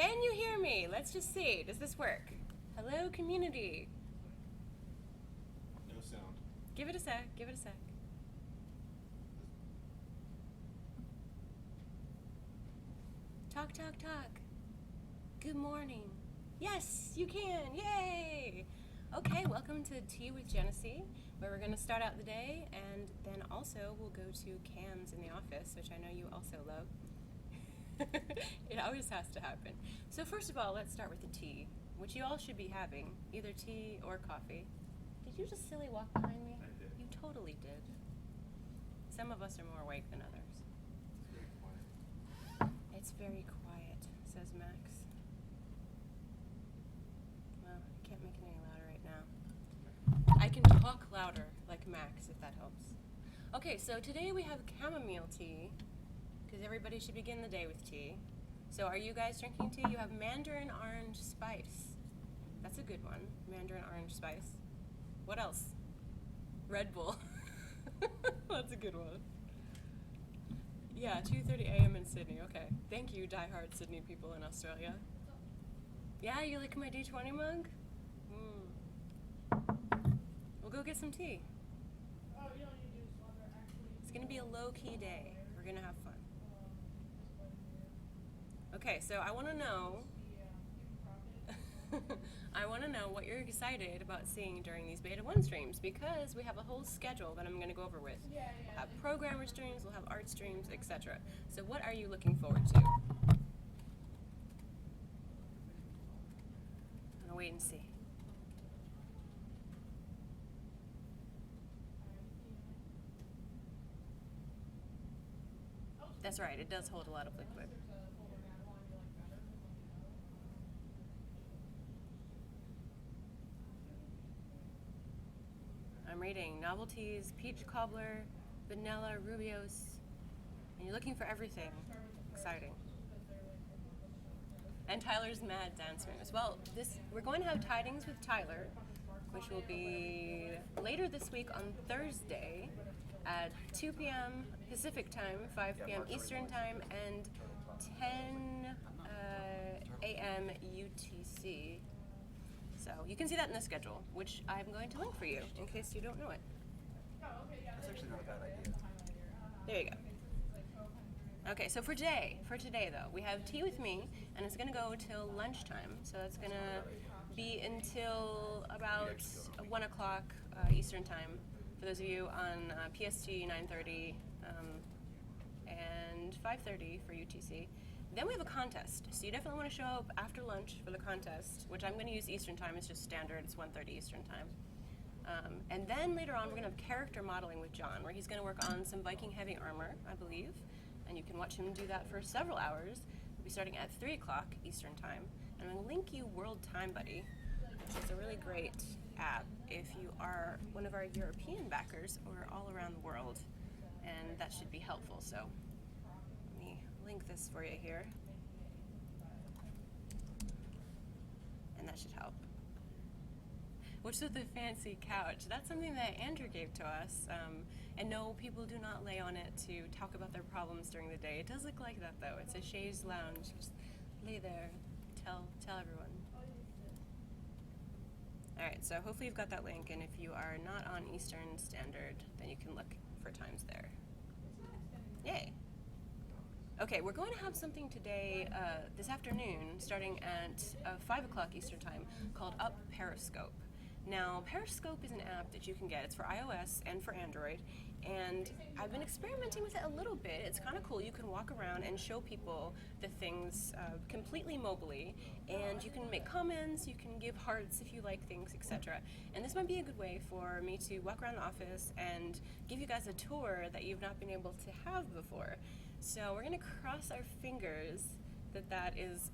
Can you hear me? Let's just see. Does this work? Hello, community. No sound. Give it a sec. Give it a sec. Talk, talk, talk. Good morning. Yes, you can. Yay! Okay, welcome to Tea with Jenesee, where we're going to start out the day, and then also we'll go to cans in the office, which I know you also love. It always has to happen. So first of all, let's start with the tea, which you all should be having, either tea or coffee. Did you just silly walk behind me? I did. You totally did. Some of us are more awake than others. It's very quiet. It's very quiet, says Max. Well, I can't make it any louder right now. I can talk louder, like Max, if that helps. Okay, so today we have chamomile tea, because everybody should begin the day with tea. So are you guys drinking tea? You have mandarin orange spice. That's a good one, mandarin orange spice. What else? Red Bull. That's a good one. Yeah, 2:30 a.m. in Sydney. Okay. Thank you, diehard Sydney people in Australia. Yeah, you like my D20 mug? We'll go get some tea. It's going to be a low-key day. We're going to have fun. Okay, so I want to know what you're excited about seeing during these Beta 1 streams, because we have a whole schedule that I'm going to go over with. We'll have programmer streams, we'll have art streams, etc. So what are you looking forward to? I'm going to wait and see. That's right, it does hold a lot of liquid. I'm reading novelties, peach cobbler, vanilla, rubios, and you're looking for everything exciting. And Tyler's mad dance moves. Well, we're going to have Tidings with Tyler, which will be later this week on Thursday at 2 p.m. Pacific time, 5 p.m. Eastern time, and 10 a.m. UTC. So you can see that in the schedule, which I'm going to link for you in case you don't know it. That's actually not a bad idea. There you go. Okay, so for today though, we have tea with me, and it's gonna go till lunchtime. So it's gonna be until about 1 o'clock Eastern time. For those of you on PST 9:30 and 5:30 for UTC. Then we have a contest, so you definitely want to show up after lunch for the contest, which I'm going to use Eastern time. It's just standard. It's 1:30 Eastern time. And then later on, we're going to have character modeling with John, where he's going to work on some Viking heavy armor, I believe. And you can watch him do that for several hours. We'll be starting at 3 o'clock Eastern time. And I'm going to link you World Time Buddy, which is a really great app if you are one of our European backers or all around the world. And that should be helpful. So let me link this for you here, and that should help. What's with the fancy couch? That's something that Andrew gave to us, and no, people do not lay on it to talk about their problems during the day. It does look like that though. It's a chaise lounge. Just lay there, tell everyone. Alright, so hopefully you've got that link, and if you are not on Eastern Standard, then you can look for times there. Yay! Okay, we're going to have something today, this afternoon, starting at 5 o'clock Eastern time, called Up Periscope. Now, Periscope is an app that you can get. It's for iOS and for Android, and I've been experimenting with it a little bit. It's kind of cool. You can walk around and show people the things completely mobily, and you can make comments, you can give hearts if you like things, etc. And this might be a good way for me to walk around the office and give you guys a tour that you've not been able to have before. So we're going to cross our fingers that is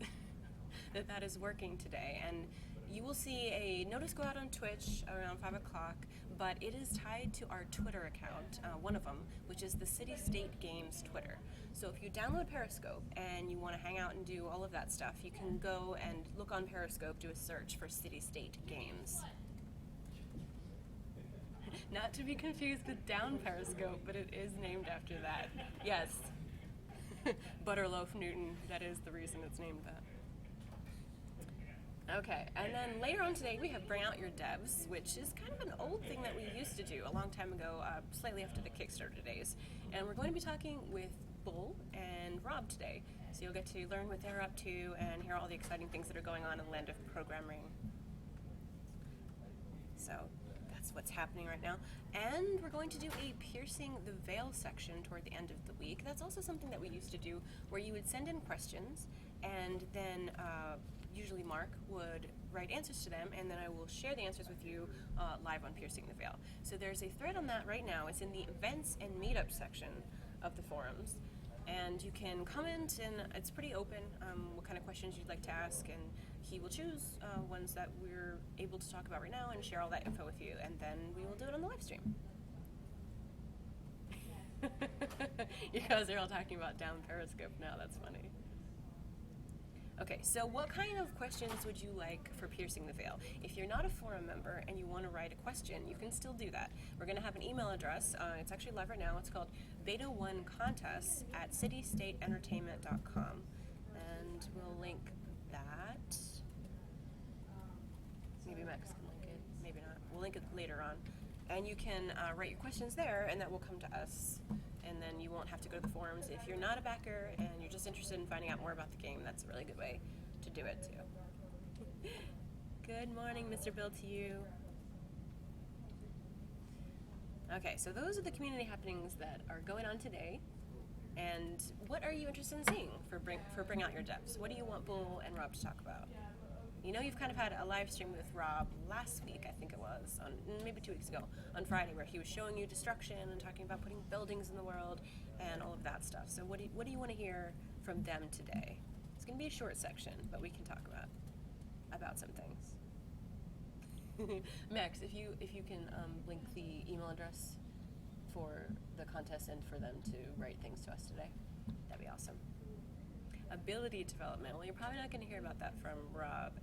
that is working today, and you will see a notice go out on Twitch around 5 o'clock, but it is tied to our Twitter account, one of them, which is the City State Games Twitter. So if you download Periscope and you want to hang out and do all of that stuff, you can go and look on Periscope, do a search for City State Games. Not to be confused with Down Periscope, but it is named after that. Yes. Butterloaf Newton, that is the reason it's named that. Okay, and then later on today we have Bring Out Your Devs, which is kind of an old thing that we used to do a long time ago, slightly after the Kickstarter days. And we're going to be talking with Bull and Rob today. So you'll get to learn what they're up to and hear all the exciting things that are going on in the land of programming. So that's what's happening right now. And we're going to do a Piercing the Veil section toward the end of the week. That's also something that we used to do where you would send in questions and then usually Mark would write answers to them, and then I will share the answers with you live on Piercing the Veil. So there's a thread on that right now. It's in the events and meetup section of the forums, and you can comment, and it's pretty open what kind of questions you'd like to ask, and he will choose ones that we're able to talk about right now and share all that info with you, and then we will do it on the live stream. You guys are all talking about down Periscope now, that's funny. Okay, so what kind of questions would you like for Piercing the Veil? If you're not a forum member and you want to write a question, you can still do that. We're going to have an email address. It's actually live right now. It's called beta1contests@citystateentertainment.com. And we'll link that. Maybe Max can link it. Maybe not. We'll link it later on. And you can write your questions there, and that will come to us. And then you won't have to go to the forums. If you're not a backer and you're just interested in finding out more about the game, that's a really good way to do it too. Good morning, Mr. Bill, to you. Okay, so those are the community happenings that are going on today. And what are you interested in seeing for Bring Out Your Devs? What do you want Bull and Rob to talk about? You know, you've kind of had a live stream with Rob last week, I think it was, maybe 2 weeks ago, on Friday, where he was showing you destruction and talking about putting buildings in the world and all of that stuff. So what do you want to hear from them today? It's going to be a short section, but we can talk about some things. Max, if you can link the email address for the contest and for them to write things to us today, that'd be awesome. Ability development. Well, you're probably not going to hear about that from Rob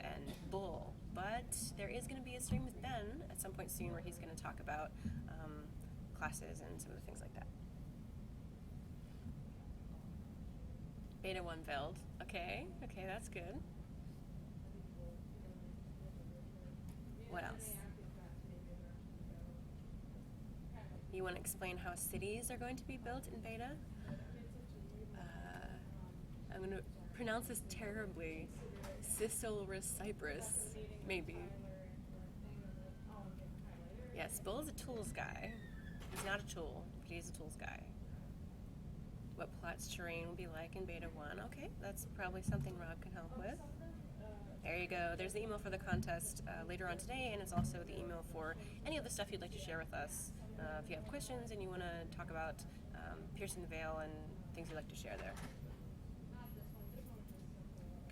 and Bull, but there is going to be a stream with Ben at some point soon where he's going to talk about classes and some of the things like that. Beta 1 build. Okay, that's good. What else? You want to explain how cities are going to be built in beta? I'm going to pronounce this terribly. Cyprus, maybe. Yes, Bull is a tools guy. He's not a tool, but he's a tools guy. What plots terrain will be like in beta 1. Okay, that's probably something Rob can help with. There you go. There's the email for the contest later on today, and it's also the email for any of the stuff you'd like to share with us. If you have questions and you want to talk about Piercing the Veil and things you'd like to share there.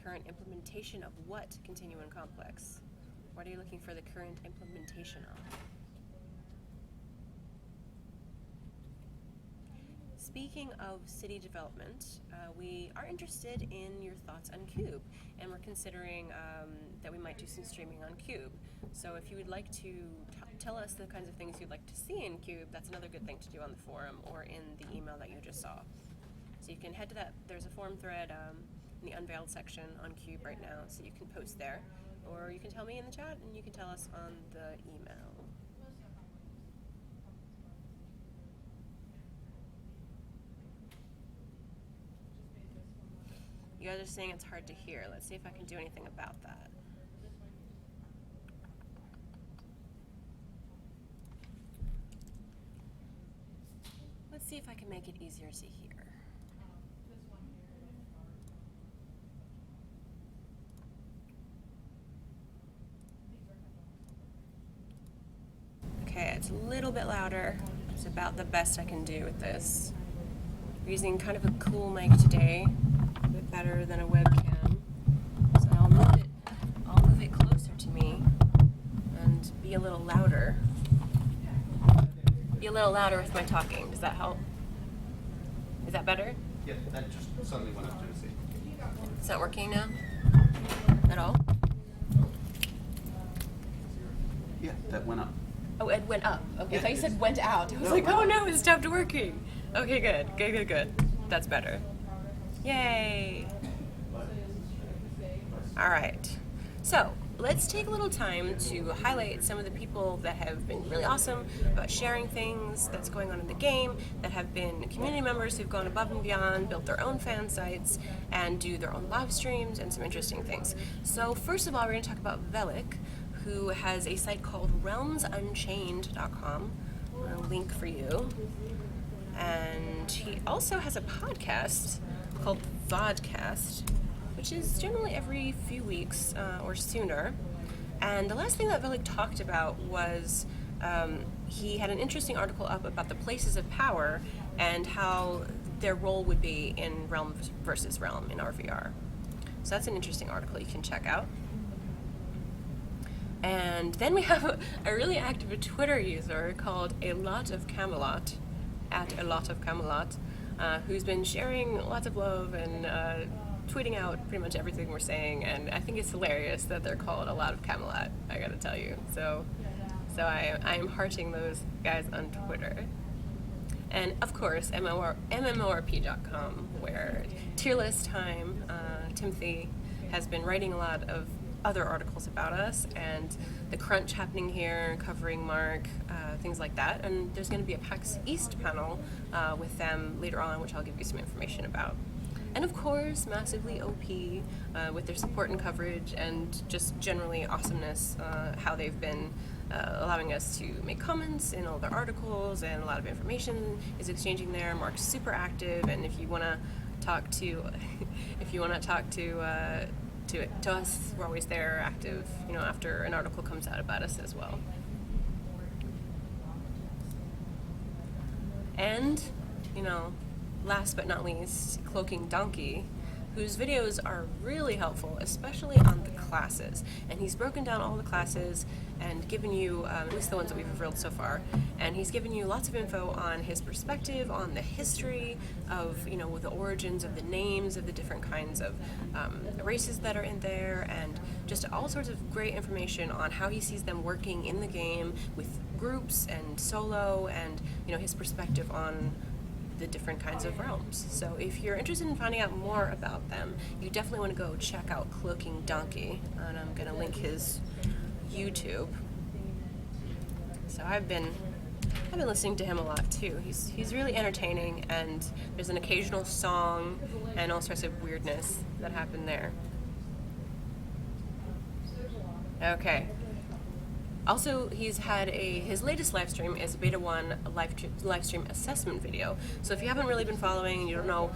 Current implementation of what continuum complex? What are you looking for the current implementation of? Speaking of city development, we are interested in your thoughts on Cube, and we're considering that we might do some streaming on Cube. So if you would like to tell us the kinds of things you'd like to see in Cube, that's another good thing to do on the forum or in the email that you just saw. So you can head to that. There's a forum thread in the Unveiled section on Cube right now, so you can post there, or you can tell me in the chat, and you can tell us on the email. You guys are saying it's hard to hear. Let's see if I can do anything about that. Let's see if I can make it easier to hear. Okay, it's a little bit louder. It's about the best I can do with this. We're using kind of a cool mic today, a bit better than a webcam. So I'll move it closer to me and be a little louder. Be a little louder with my talking. Does that help? Is that better? Yeah, that just suddenly went up, Jenesee. It's not working now? At all? Yeah, that went up. Oh, it went up. Okay, Yeah, I thought you said it's- went out. I was No, like, went oh up. no, it stopped working. Okay, good. That's better. Yay. All right. So let's take a little time to highlight some of the people that have been really awesome about sharing things that's going on in the game, that have been community members who've gone above and beyond, built their own fan sites, and do their own live streams and some interesting things. So first of all, we're going to talk about Velik, who has a site called realmsunchained.com. A link for you. And he also has a podcast called Vodcast, which is generally every few weeks or sooner. And the last thing that Velik talked about was he had an interesting article up about the places of power and how their role would be in Realm versus Realm in RVR. So that's an interesting article you can check out. And then we have a really active Twitter user called A Lot of Camelot, at A Lot of Camelot, who's been sharing lots of love and tweeting out pretty much everything we're saying, and I think it's hilarious that they're called A Lot of Camelot, I gotta tell you. So I am hearting those guys on Twitter. And of course, MMORP.com, where Tier List Time, Timothy, has been writing a lot of other articles about us, and the crunch happening here, covering Mark, things like that. And there's going to be a PAX East panel with them later on, which I'll give you some information about. And of course, massively OP with their support and coverage and just generally awesomeness, how they've been allowing us to make comments in all their articles, and a lot of information is exchanging there. Mark's super active, and if you want to talk to to us, we're always there, active, after an article comes out about us as well. And, last but not least, Cloaking Donkey, whose videos are really helpful, especially on the classes. And he's broken down all the classes and given you, at least the ones that we've revealed so far, and he's given you lots of info on his perspective, on the history of, the origins of the names of the different kinds of races that are in there, and just all sorts of great information on how he sees them working in the game with groups and solo, and, his perspective on the different kinds of realms. So if you're interested in finding out more about them, you definitely want to go check out Cloaking Donkey, and I'm going to link his YouTube. So I've been listening to him a lot too. He's really entertaining, and there's an occasional song and all sorts of weirdness that happen there. Okay. Also, he's had his latest live stream is a Beta 1 live stream assessment video. So if you haven't really been following and you don't know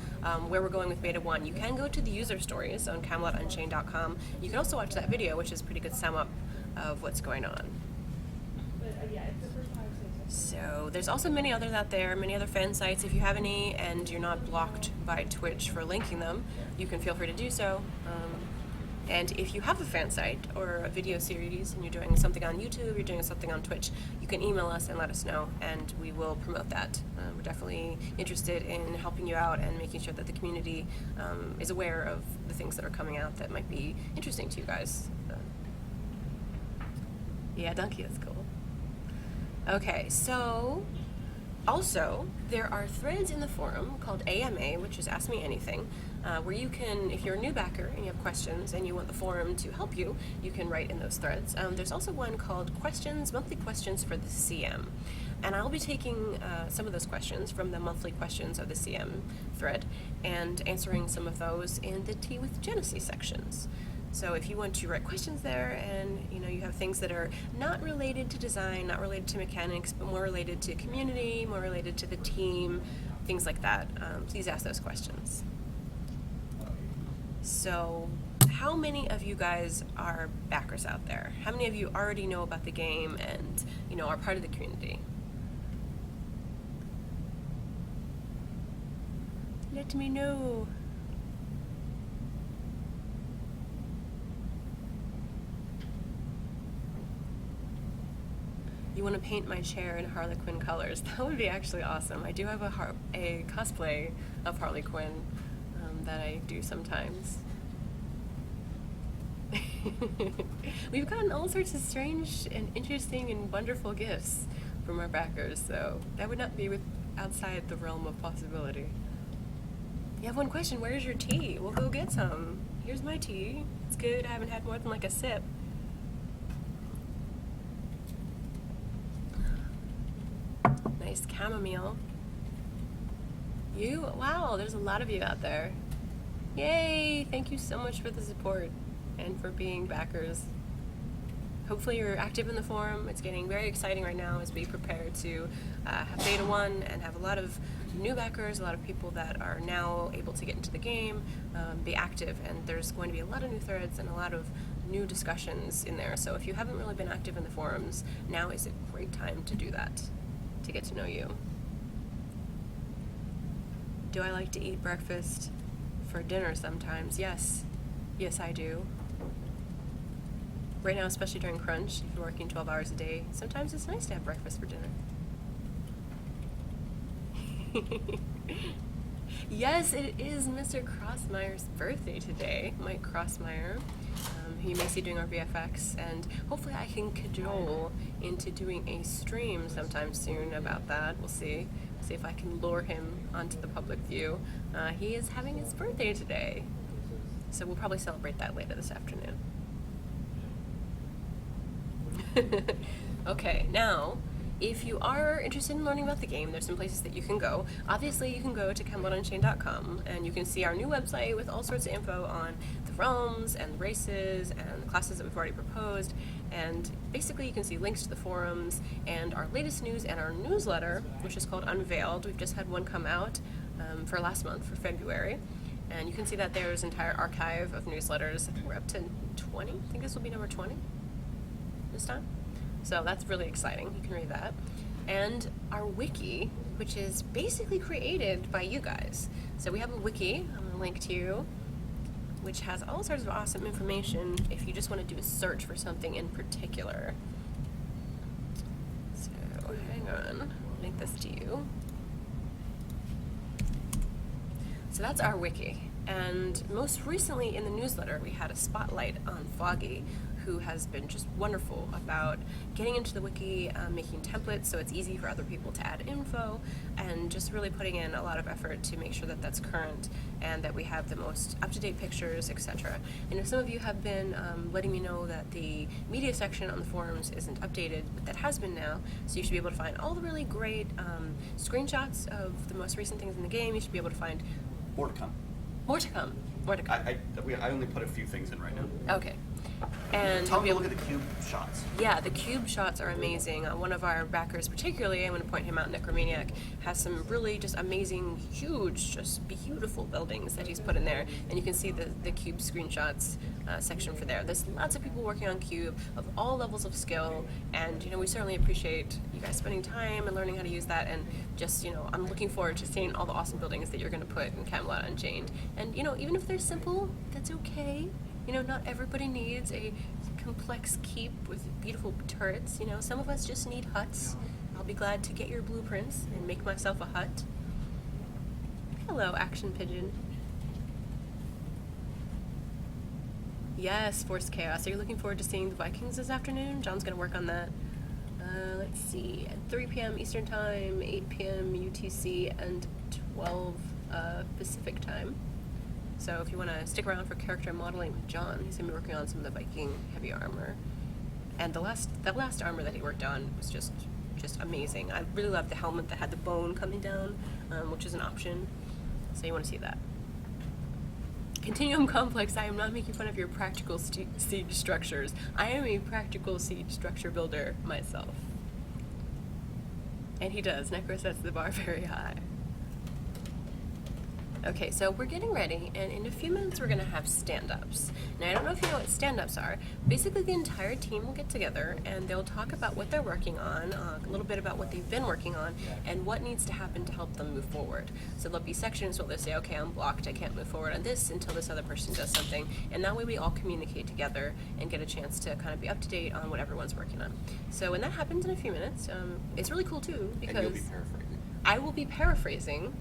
where we're going with Beta 1, you can go to the user stories on CamelotUnchained.com. You can also watch that video, which is a pretty good sum up of what's going on. So there's also many others out there, many other fan sites. If you have any and you're not blocked by Twitch for linking them, you can feel free to do so. And if you have a fan site or a video series and you're doing something on YouTube, you're doing something on Twitch, you can email us and let us know, and we will promote that. We're definitely interested in helping you out and making sure that the community is aware of the things that are coming out that might be interesting to you guys. Yeah, Donkey, that's cool. Okay, so also there are threads in the forum called AMA, which is Ask Me Anything, where you can, if you're a new backer and you have questions and you want the forum to help you, you can write in those threads. There's also one called Monthly Questions for the CM. And I'll be taking some of those questions from the monthly questions of the CM thread and answering some of those in the Tea with Jenesee sections. So if you want to write questions there, and you have things that are not related to design, not related to mechanics, but more related to community, more related to the team, things like that, please ask those questions. So how many of you guys are backers out there? How many of you already know about the game and are part of the community? Let me know. You want to paint my chair in Harley Quinn colors? That would be actually awesome. I do have a cosplay of Harley Quinn that I do sometimes. We've gotten all sorts of strange and interesting and wonderful gifts from our backers, so that would not be outside the realm of possibility. You have one question, where's your tea? We'll go get some. Here's my tea. It's good. I haven't had more than like a sip. Nice chamomile. Wow, there's a lot of you out there. Yay! Thank you so much for the support and for being backers. Hopefully you're active in the forum. It's getting very exciting right now as we prepare to have Beta 1 and have a lot of new backers, a lot of people that are now able to get into the game, be active, and there's going to be a lot of new threads and a lot of new discussions in there. So if you haven't really been active in the forums, now is a great time to do that, to get to know you. Do I like to eat breakfast for dinner sometimes? Yes. Yes, I do. Right now, especially during crunch, if you're working 12 hours a day, sometimes it's nice to have breakfast for dinner. Yes, it is Mr. Crossmeyer's birthday today, Mike Crossmeyer. Who you may see doing our VFX, and hopefully I can cajole into doing a stream sometime soon about that. We'll see. See if I can lure him onto the public view. He is having his birthday today, so we'll probably celebrate that later this afternoon. Okay, now, if you are interested in learning about the game, there's some places that you can go. Obviously, you can go to CamelotUnchained.com, and you can see our new website with all sorts of info on the realms and the races and the classes that we've already proposed. And basically, you can see links to the forums and our latest news and our newsletter, which is called Unveiled. We've just had one come out for last month, for February. And you can see that there's an entire archive of newsletters. I think we're up to 20. I think this will be number 20 this time. So that's really exciting. You can read that. And our wiki, which is basically created by you guys. So we have a wiki, I'm going to link to you, which has all sorts of awesome information if you just want to do a search for something in particular. So hang on, I'll link this to you. So that's our wiki. And most recently in the newsletter, we had a spotlight on Foggy, who has been just wonderful about getting into the wiki, making templates so it's easy for other people to add info, and just really putting in a lot of effort to make sure that that's current and that we have the most up-to-date pictures, etc. And if some of you have been letting me know that the media section on the forums isn't updated, but that has been now, so you should be able to find all the really great screenshots of the most recent things in the game. You should be able to find More to come. more to come. More to come. I only put a few things in right now. Okay. And Tell me to look at the cube shots. yeah, the cube shots are amazing. One of our backers particularly, I'm going to point him out, Necromaniac, has some really just amazing, huge, just beautiful buildings that he's put in there. And you can see the cube screenshots section for there. There's lots of people working on cube of all levels of skill, and we certainly appreciate you guys spending time and learning how to use that. And just, I'm looking forward to seeing all the awesome buildings that you're going to put in Camelot Unchained. And, even if they're simple, that's okay. Not everybody needs a complex keep with beautiful turrets. Some of us just need huts. I'll be glad to get your blueprints and make myself a hut. Hello, Action Pigeon. Yes, Forced Chaos. Are you looking forward to seeing the Vikings this afternoon? John's going to work on that. Let's see, at 3 p.m. Eastern Time, 8 p.m. UTC, and 12 Pacific Time. So if you want to stick around for character modeling with John, he's going to be working on some of the Viking heavy armor. And the last armor that he worked on was just amazing. I really loved the helmet that had the bone coming down, which is an option. So you want to see that. Continuum Complex, I am not making fun of your practical siege structures. I am a practical siege structure builder myself. And he does. Necro sets the bar very high. Okay, so we're getting ready, and in a few minutes we're going to have stand-ups. Now, I don't know if you know what stand-ups are. Basically, the entire team will get together, and they'll talk about what they're working on, a little bit about what they've been working on, and what needs to happen to help them move forward. So there'll be sections where they'll say, okay, I'm blocked, I can't move forward on this until this other person does something, and that way we all communicate together and get a chance to kind of be up to date on what everyone's working on. So when that happens in a few minutes, it's really cool too, because And you'll be paraphrasing. I will be paraphrasing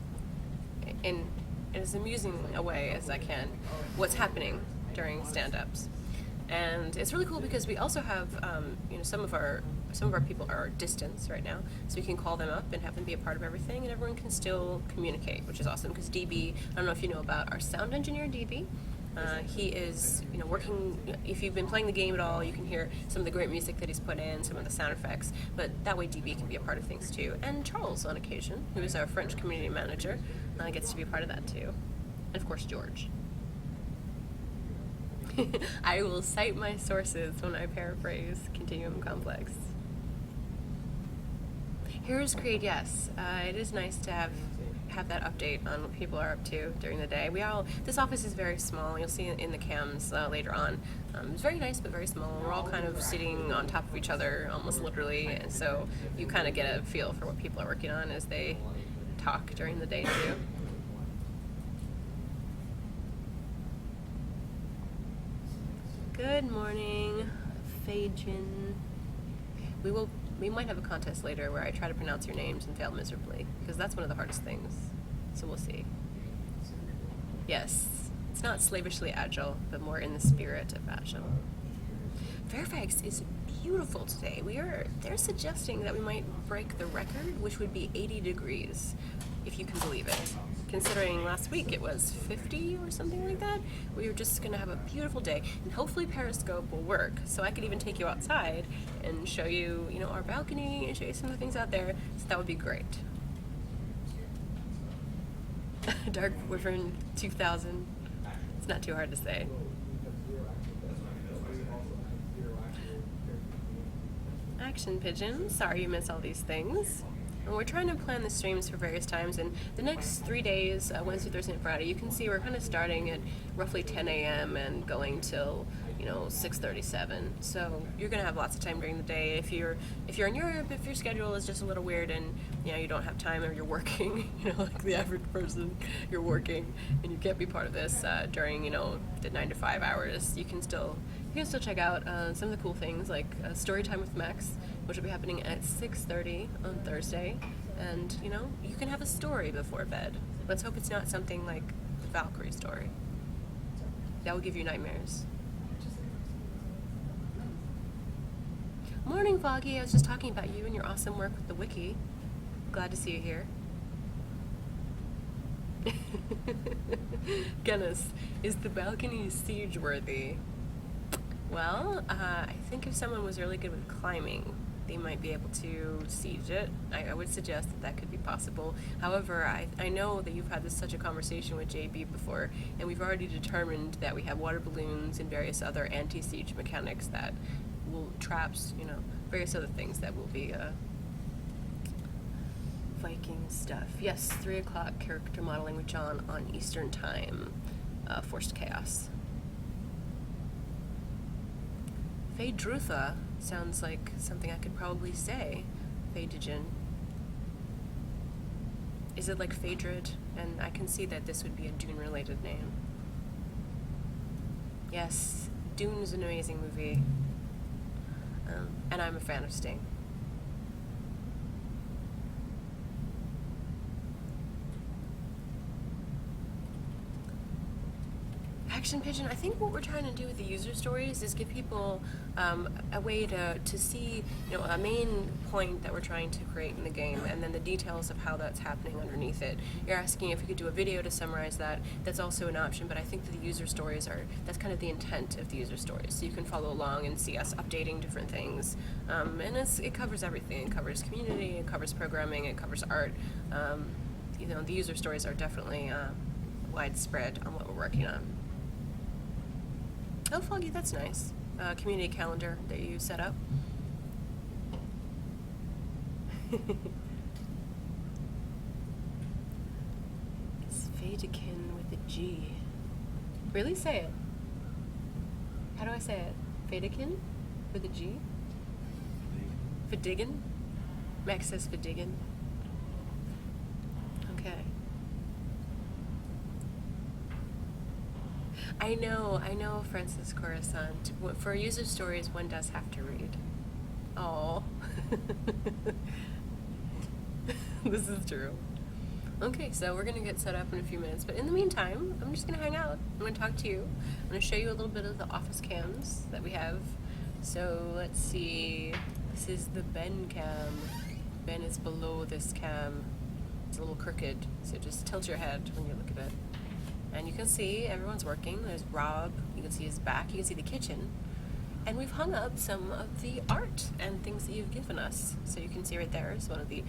in as amusing a way as I can what's happening during stand-ups. And it's really cool because we also have some of our people are distance right now, so we can call them up and have them be a part of everything, and everyone can still communicate, which is awesome because DB, I don't know if you know about our sound engineer DB, He is, working. If you've been playing the game at all, you can hear some of the great music that he's put in, some of the sound effects. But that way, DB can be a part of things too. And Charles, on occasion, who is our French community manager, gets to be a part of that too. And of course, George. I will cite my sources when I paraphrase Continuum Complex. Heroes Creed, yes. It is nice to have that update on what people are up to during the day. This office is very small. You'll see it in the cams later on. It's very nice, but very small. We're all kind of sitting on top of each other, almost literally, and so you kind of get a feel for what people are working on as they talk during the day too. Good morning, Fajin. We might have a contest later where I try to pronounce your names and fail miserably, because that's one of the hardest things. So we'll see. Yes, it's not slavishly agile, but more in the spirit of agile. Fairfax is beautiful today. They're suggesting that we might break the record, which would be 80 degrees, if you can believe it. Considering last week it was 50 or something like that. We are just going to have a beautiful day, and hopefully Periscope will work, so I could even take you outside and show you, our balcony and show you some of the things out there, so that would be great. Dark Wyvern 2000. It's not too hard to say. Action Pigeon, sorry you missed all these things. And we're trying to plan the streams for various times, and the next 3 days, Wednesday, Thursday, and Friday, you can see we're kind of starting at roughly 10 a.m. and going till 6:37. So you're gonna have lots of time during the day. If you're in Europe, if your schedule is just a little weird and you don't have time or you're working, like the average person, you're working and you can't be part of this during the 9 to 5 hours, you can still check out some of the cool things like Story Time with Max, which will be happening at 6:30 on Thursday. And, you can have a story before bed. Let's hope it's not something like the Valkyrie story. That will give you nightmares. Morning, Foggy. I was just talking about you and your awesome work with the wiki. Glad to see you here. Guinness, is the balcony siege-worthy? Well, I think if someone was really good with climbing, they might be able to siege it. I would suggest that could be possible. However, I know that you've had such a conversation with JB before, and we've already determined that we have water balloons and various other anti-siege mechanics that will traps, various other things that will be Viking stuff. Yes, 3 o'clock character modeling with John on Eastern Time. Forced Chaos. Phaedrutha sounds like something I could probably say. Phaedrogen. Is it like Phaedrid? And I can see that this would be a Dune-related name. Yes, Dune is an amazing movie. And I'm a fan of Sting. Action Pigeon, I think what we're trying to do with the user stories is give people a way to see, a main point that we're trying to create in the game, and then the details of how that's happening underneath it. You're asking if we could do a video to summarize that. That's also an option, but I think that the user stories that's kind of the intent of the user stories. So you can follow along and see us updating different things. And it covers everything. It covers community, it covers programming, it covers art. The user stories are definitely widespread on what we're working on. Oh, Foggy, that's nice. Community calendar that you set up. It's Fadikin with a G. Really? Say it. How do I say it? Fadikin with a G? Fadigan? Max says Fadigan. Okay. I know, Francis Coruscant. For user stories, one does have to read. Oh, this is true. Okay, so we're gonna get set up in a few minutes, but in the meantime, I'm just gonna hang out. I'm gonna talk to you. I'm gonna show you a little bit of the office cams that we have. So let's see. This is the Ben cam. Ben is below this cam. It's a little crooked, so just tilt your head when you look at it. And you can see everyone's working. There's Rob. You can see his back. You can see the kitchen. And we've hung up some of the art and things that you've given us. So you can see right there is one of the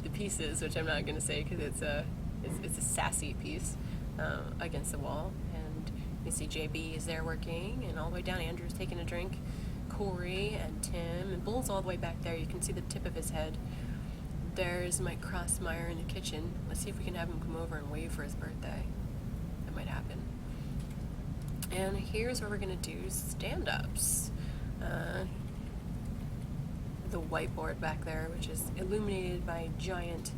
the pieces, which I'm not going to say because it's a sassy piece against the wall. And you see JB is there working, and all the way down Andrew's taking a drink. Corey and Tim, and Bull's all the way back there. You can see the tip of his head. There's Mike Crossmeyer in the kitchen. Let's see if we can have him come over and wave for his birthday. That might happen. And here's where we're gonna do stand-ups. The whiteboard back there, which is illuminated by a giant,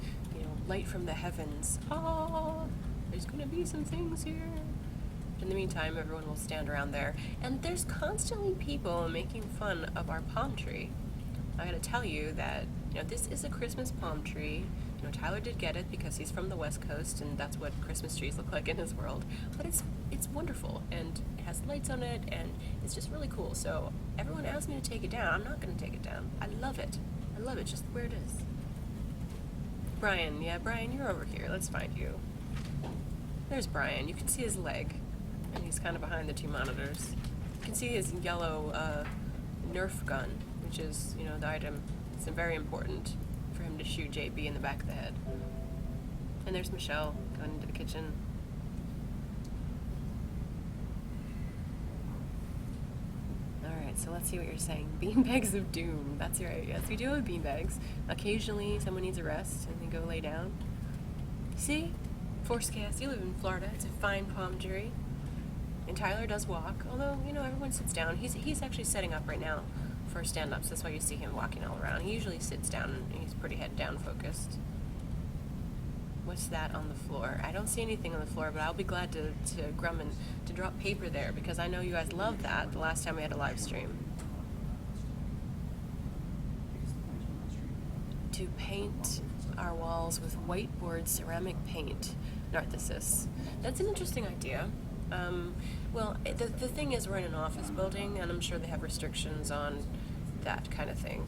light from the heavens. Oh, there's gonna be some things here. In the meantime, everyone will stand around there. And there's constantly people making fun of our palm tree. I gotta tell you that, this is a Christmas palm tree. Tyler did get it because he's from the West Coast, and that's what Christmas trees look like in his world. But it's wonderful, and it has lights on it, and it's just really cool. So everyone asked me to take it down. I'm not gonna take it down. I love it. I love it just where it is. Brian, you're over here. Let's find you. There's Brian. You can see his leg. And he's kind of behind the two monitors. You can see his yellow Nerf gun, which is, the item. It's very important for him to shoot JB in the back of the head. And there's Michelle going into the kitchen. Alright, so let's see what you're saying. Beanbags of doom. That's right. Yes, we do have beanbags. Occasionally, someone needs a rest and they go lay down. See? Forced chaos. You live in Florida. It's a fine palm tree. And Tyler does walk, although, everyone sits down. He's actually setting up right now for stand-ups. That's why you see him walking all around. He usually sits down and he's pretty head down focused. What's that on the floor? I don't see anything on the floor, but I'll be glad to drop paper there because I know you guys loved that the last time we had a live stream. To paint our walls with whiteboard ceramic paint, Narcissus. That's an interesting idea. Well, the thing is we're in an office building, and I'm sure they have restrictions on that kind of thing.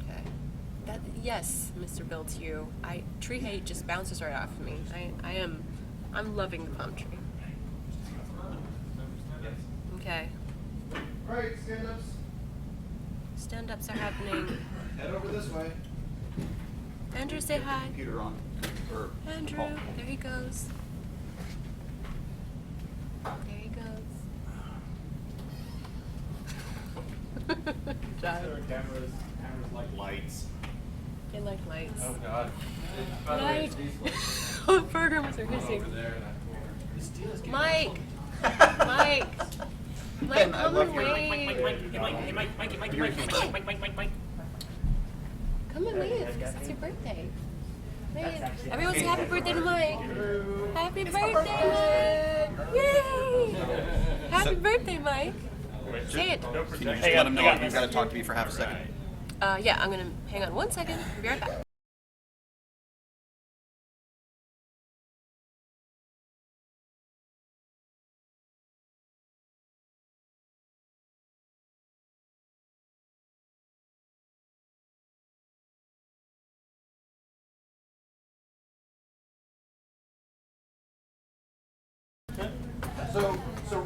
Okay. Yes, Mr. Bill, to you. Tree hate just bounces right off of me. I'm loving the palm tree. Okay. Right, stand-ups. Stand-ups are happening. Head over this way. Andrew, say hi. Computer on. Andrew, there he goes. There he goes. Cameras like lights. They like lights. Oh God. Light. Oh, programs are hissing. Mike. Mike. Mike, come and wave. Come and wave, because it's your birthday. Wave. Everyone say happy birthday to Mike. Happy birthday, Mike. Yay. Happy birthday, Mike. Say it. Can you just let him know you've got to talk to me for half a second? Yeah, I'm going to hang on 1 second. I'll be right back.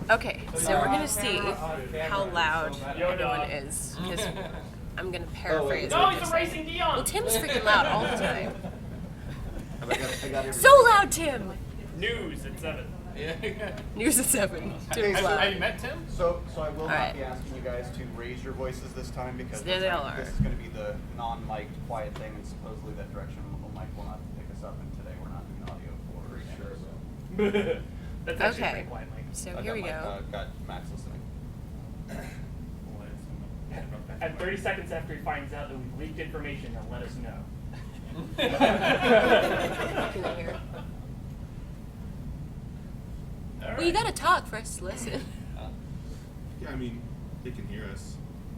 Okay, so we're gonna see how loud everyone is, because I'm gonna paraphrase what they're saying. Well, Tim's freaking loud all the time. So loud, Tim! News at 7. News at 7. Tim's loud. Have you met Tim? So I will not Alright. be asking you guys to raise your voices this time because There they all are. this is going to be the non-mic'd quiet thing, and supposedly that directional mic will not pick us up, and today we're not doing audio for sure. That's actually Okay, pretty quiet, Mike. so here we go. Got Max listening. And 30 seconds after he finds out that we've leaked information, he'll let us know. Can I hear? Well, you gotta talk for us to listen. Yeah, I mean, they can hear us.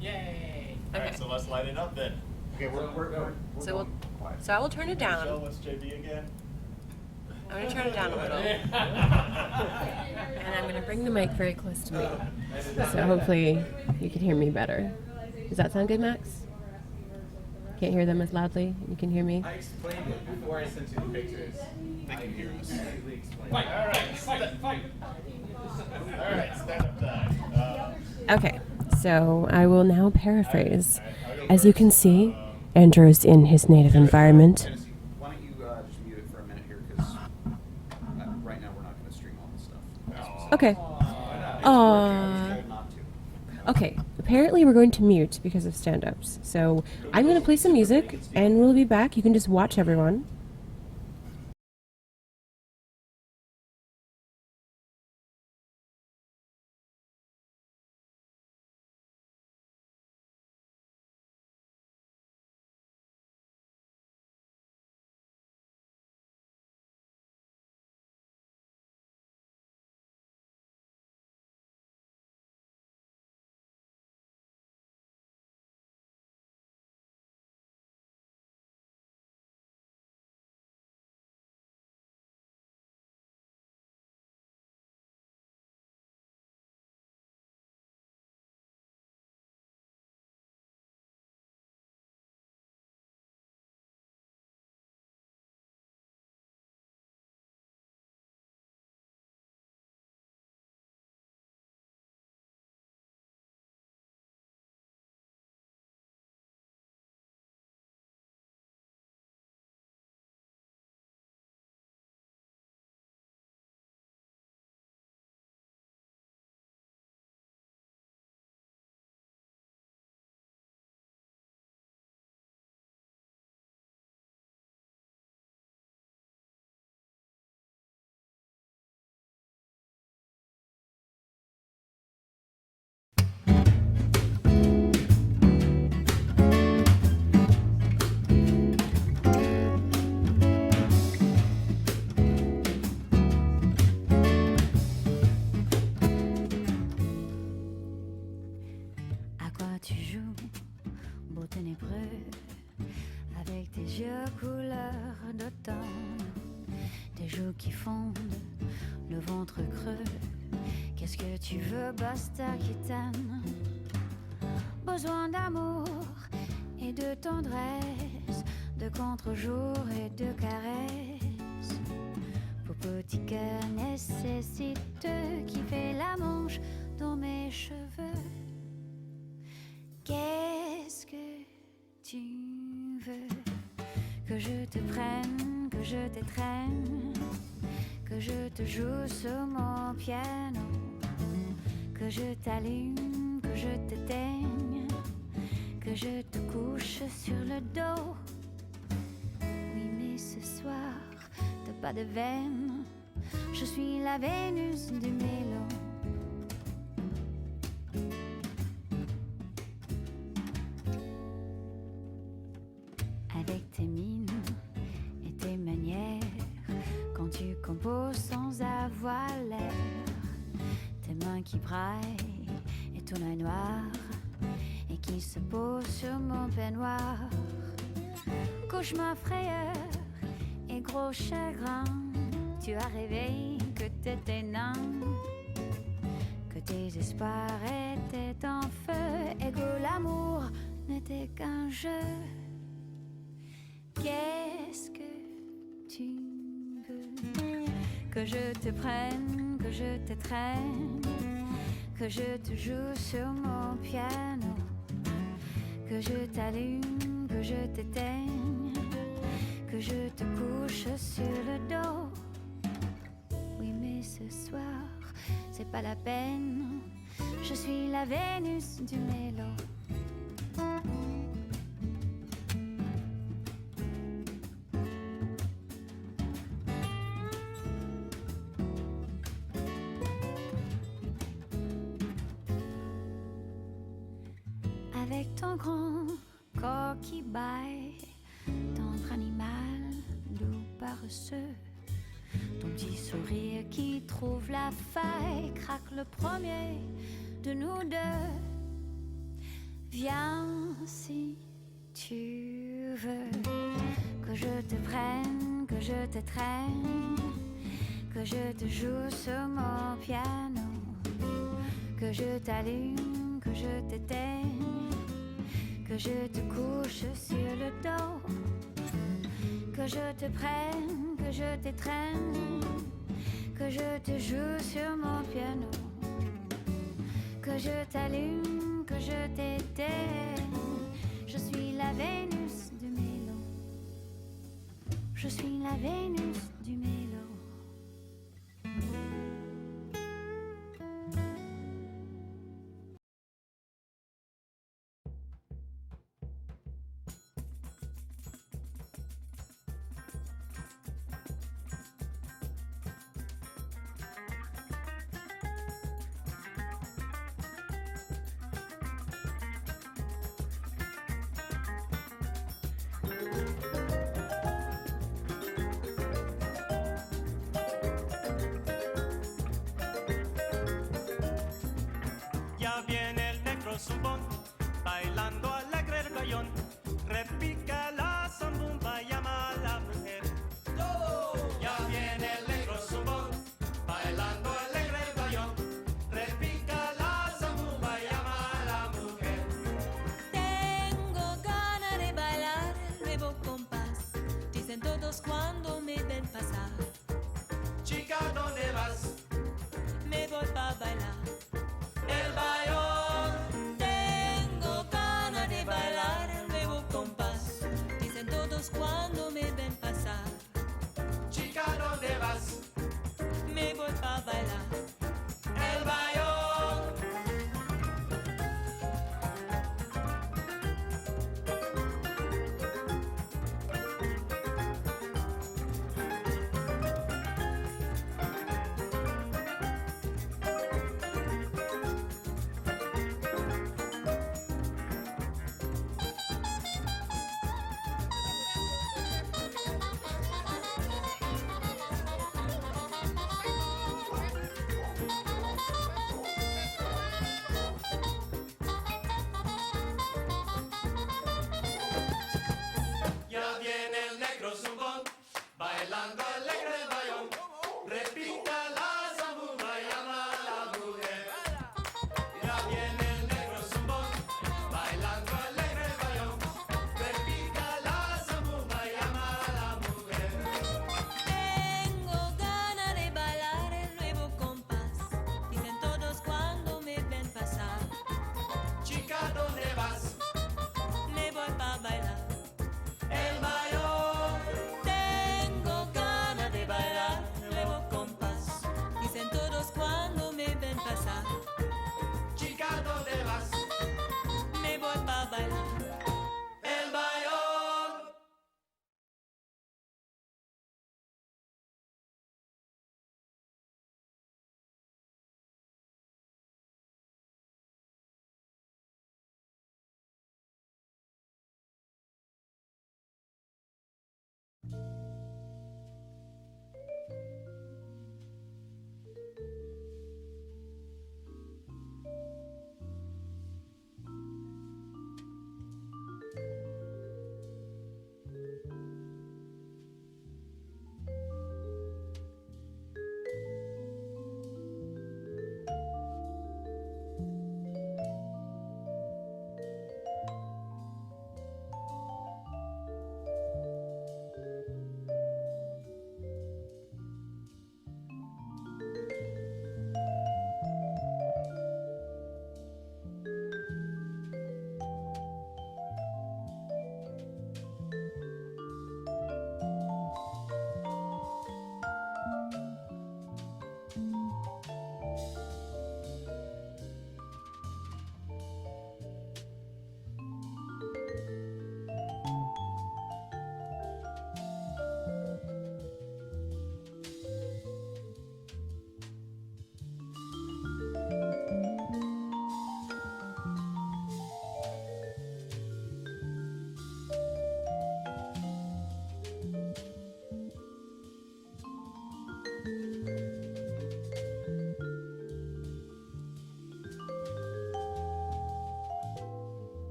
Yay! Okay. Alright, so let's light it up then. Okay, we're So going quiet. So I will turn it Michelle, down. what's JB again? I'm gonna turn it down a little. And I'm gonna bring the mic very close to me. So hopefully you can hear me better. Does that sound good, Max? can't hear them as loudly. You can hear me. I explained it before I sent you the pictures. They can hear us. Completely explained. Fight! All right, fight! All right, stand up time. Okay, so I will now paraphrase. As you can see, Andrew is in his native environment. Jenesee, why don't you just mute it for a minute here, because right now we're not going to stream all this stuff. Okay. Told not to. Okay, apparently we're going to mute because of stand-ups. So I'm going to play some music, and we'll be back. You can just watch everyone. À quoi tu joues, beau ténébreux, avec tes yeux couleur d'automne, tes joues qui fondent, le ventre creux. Qu'est-ce que tu veux, basta qui t'aime? Besoin d'amour et de tendresse, de contre-jour et de caresses. Pour petit cœur nécessiteux qui fait la manche dans mes cheveux. Qu'est-ce que tu veux? Que je te prenne, que je t'étreigne, que je te joue sur mon piano, que je t'allume, que je t'éteigne, que je te couche sur le dos. Oui, mais ce soir, t'as pas de veine, je suis la Vénus du mélo. Avec tes mines et tes manières, quand tu composes sans avoir l'air, tes mains qui braillent et ton œil noir, et qui se pose sur mon peignoir. Cauchemar, frayeur et gros chagrin, tu as rêvé que t'étais nain, que tes espoirs étaient en feu, et que l'amour n'était qu'un jeu. Qu'est-ce que tu veux? Que je te prenne, que je t'étreigne, que je te joue sur mon piano, que je t'allume, que je t'éteigne, que je te couche sur le dos. Oui, mais ce soir, c'est pas la peine, je suis la Vénus du mélo. Avec ton grand corps qui baille, tendre animal, doux paresseux, ton petit sourire qui trouve la faille, craque le premier de nous deux. Viens si tu veux, que je te prenne, que je t'étreigne, que je te joue sur mon piano, que je t'allume, que je t'éteigne, que que je te couche sur le dos, que je te prenne, que je t'étreigne, que je te joue sur mon piano, que je t'allume, que je t'éteigne. Je suis la Vénus du mélo. Je suis la Vénus du mélo. Ya viene el negro zumbón, bailando alegre el bayón, repica la zambumba, llama a la mujer. Ya viene el negro zumbón, bailando alegre el bayón, repica la zambumba, llama a la mujer. Tengo ganas de bailar el nuevo compás, dicen todos cuando me ven pasar. Chica, ¿dónde vas? Me voy pa' bailar El bayón.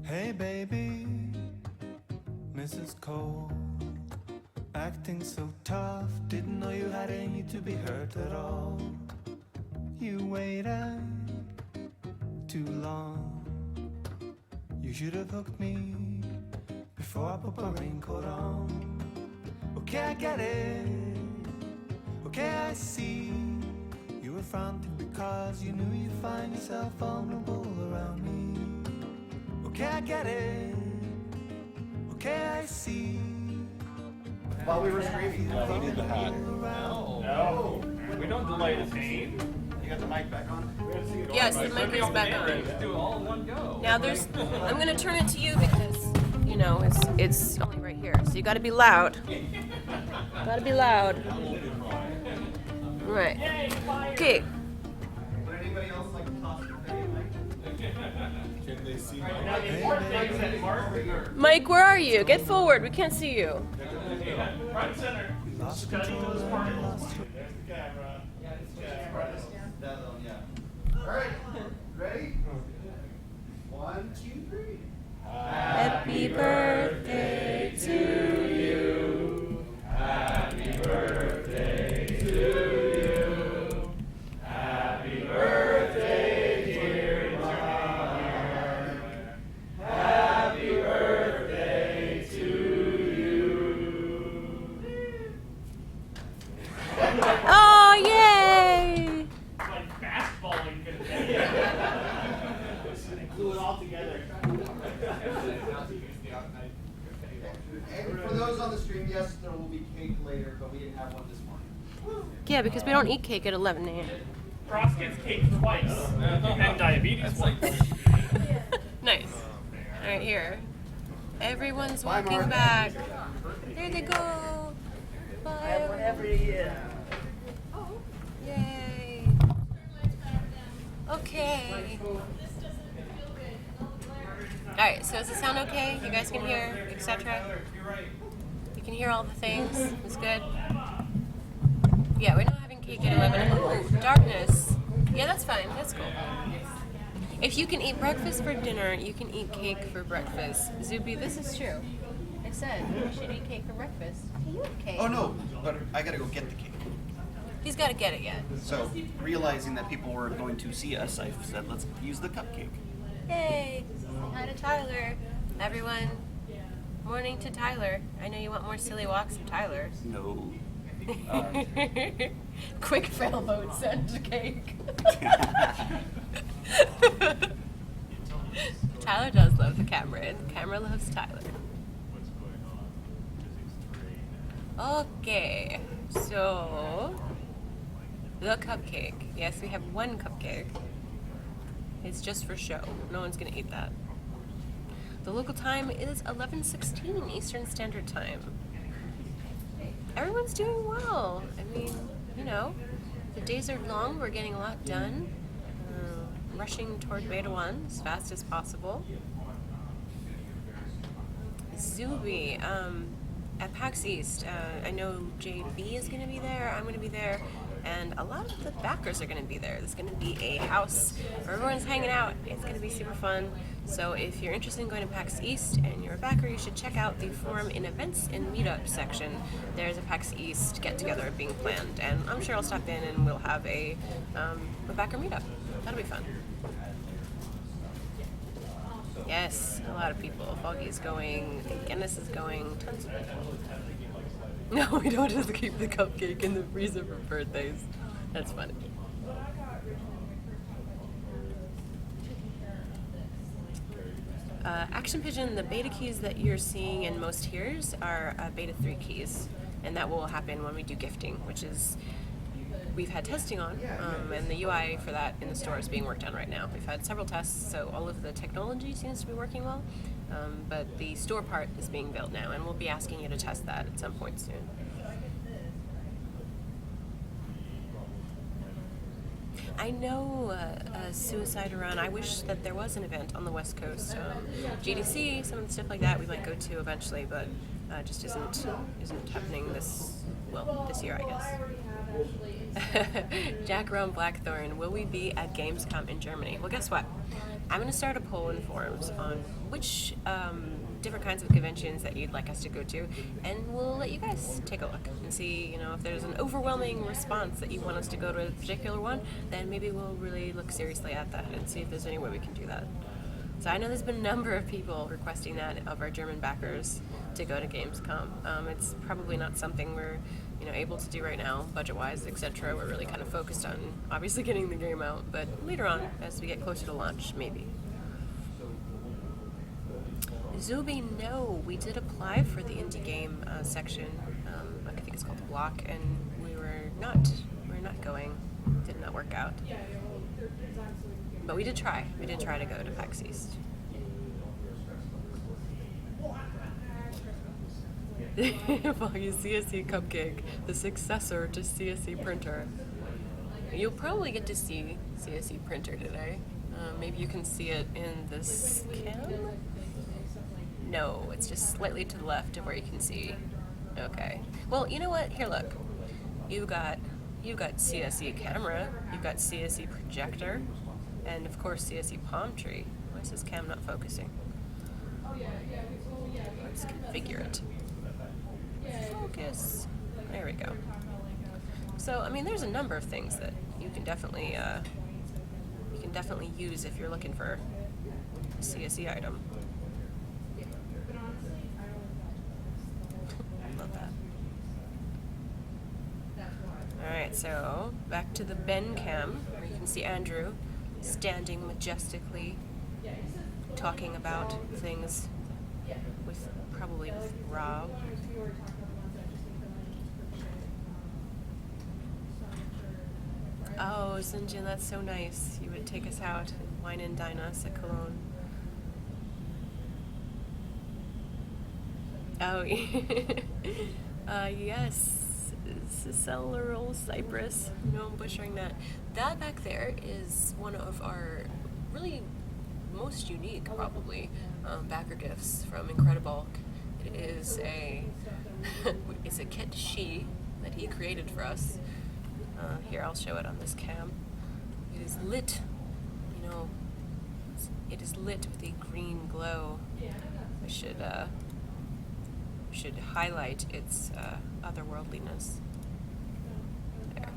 Hey baby, Mrs. Cole, acting so tough, didn't know you had any to be hurt at all. You waited too long, you should have hooked me before I put my raincoat on. Okay, I get it, okay, I see. You were frantic because you knew you'd find yourself vulnerable around me. Okay, I get it, okay, I see. While we were screaming. He did the hat. No. We don't delay the pain. You got the mic back on? Yes, the mic is back on. Do it all in one go. Now there's, I'm gonna turn it to you because, you know, it's only right here. So you gotta be loud. Gotta be loud. Right. Okay. Would anybody else like to toss the mic? Can they see Now the important thing is that Mark, Mike, where are you? Get forward. We can't see you. front center, studying those particles. There's the camera. That one, yeah. All right, ready? 1, 2, 3. Happy birthday to you. Happy birthday to you. Happy birthday, dear Mark. Happy birthday to you. Oh, yay! Like fastballing. Glue it all together. And for those on the stream, yes, there will be cake later, but we didn't have one this morning. Yeah, because we don't eat cake at 11 a.m. Frost gets cake twice. And diabetes once. Nice. All right, here. Everyone's Bye, walking Mark. back. There they go. Bye. Yay. Okay. All right, so does it sound okay? You guys can hear, etc.? You can hear all the things. It's good? Yeah, we're not having cake at 11. Oh, darkness. Yeah, that's fine. That's cool. If you can eat breakfast for dinner, you can eat cake for breakfast. Zuby, this is true. I said we should eat cake for breakfast. You eat cake. Oh no, but I gotta go get the cake. He's got to get it yet. So, realizing that people were going to see us, I said, let's use the cupcake. Hey, say hi to Tyler. Everyone, morning to Tyler. I know you want more silly walks of Tyler. No. Quick fail mode, send cake. Tyler does love the camera, and the camera loves Tyler. Okay, so the cupcake. Yes, we have one cupcake. It's just for show. No one's gonna eat that. The local time is 11:16 Eastern Standard Time. Everyone's doing well. I mean, you know, the days are long. We're getting a lot done. Rushing toward Beta 1 as fast as possible. Zuby, at PAX East, I know JB is going to be there, I'm going to be there, and a lot of the backers are going to be there. There's going to be a house where everyone's hanging out. It's going to be super fun. So if you're interested in going to PAX East and you're a backer, you should check out the Forum in Events and Meetup section. There's a PAX East get-together being planned, and I'm sure I'll stop in and we'll have a backer meetup. That'll be fun. Yes, a lot of people. Foggy's going, I think Guinness is going, tons of people. No, we don't just keep the cupcake in the freezer for birthdays. That's funny. Action Pigeon, the beta keys that you're seeing in most tiers are beta 3 keys, and that will happen when we do gifting, which is we've had testing on, and the UI for that in the store is being worked on right now. We've had several tests, so all of the technology seems to be working well, but the store part is being built now, and we'll be asking you to test that at some point soon. I know Suicide Run. I wish that there was an event on the West Coast. Jenesee, some of the stuff like that we might go to eventually, but just isn't happening this year, I guess. Jack Rome Blackthorn, will we be at Gamescom in Germany? Well, guess what? I'm going to start a poll in forums on which different kinds of conventions that you'd like us to go to, and we'll let you guys take a look and see, you know, if there's an overwhelming response that you want us to go to a particular one, then maybe we'll really look seriously at that and see if there's any way we can do that. So I know there's been a number of people requesting that of our German backers to go to Gamescom. It's probably not something we're, you know, able to do right now, budget-wise, etc. We're really kind of focused on obviously getting the game out, but later on, as we get closer to launch, maybe. Zuby, no, we did apply for the indie game section. I think it's called the Block, and we're not going. Did not work out. But we did try. We did try to go to PAX East. Foggy CSE Cupcake, the successor to CSE Printer. You'll probably get to see CSE Printer today. Maybe you can see it in this cam? No, it's just slightly to the left of where you can see. Okay. Well, you know what? Here, look. You've got CSE camera, you've got CSE projector, and of course CSE palm tree. Why is this cam not focusing? Let's configure it. Focus. There we go. So, I mean, there's a number of things that you can definitely use if you're looking for a CSE item. Love that. Alright, so back to the Ben cam, where you can see Andrew standing majestically, talking about things probably with Rob. Oh, Sunjin, that's so nice. You would take us out and wine and dine us at Cologne. Oh, yes. Cellular Cypress. No, I'm butchering that. That back there is one of our really most unique, probably, backer gifts from Incredible. It is it's a kit she that he created for us. Here, I'll show it on this cam. It is lit, you know, it is lit with a green glow. I should highlight its otherworldliness. There,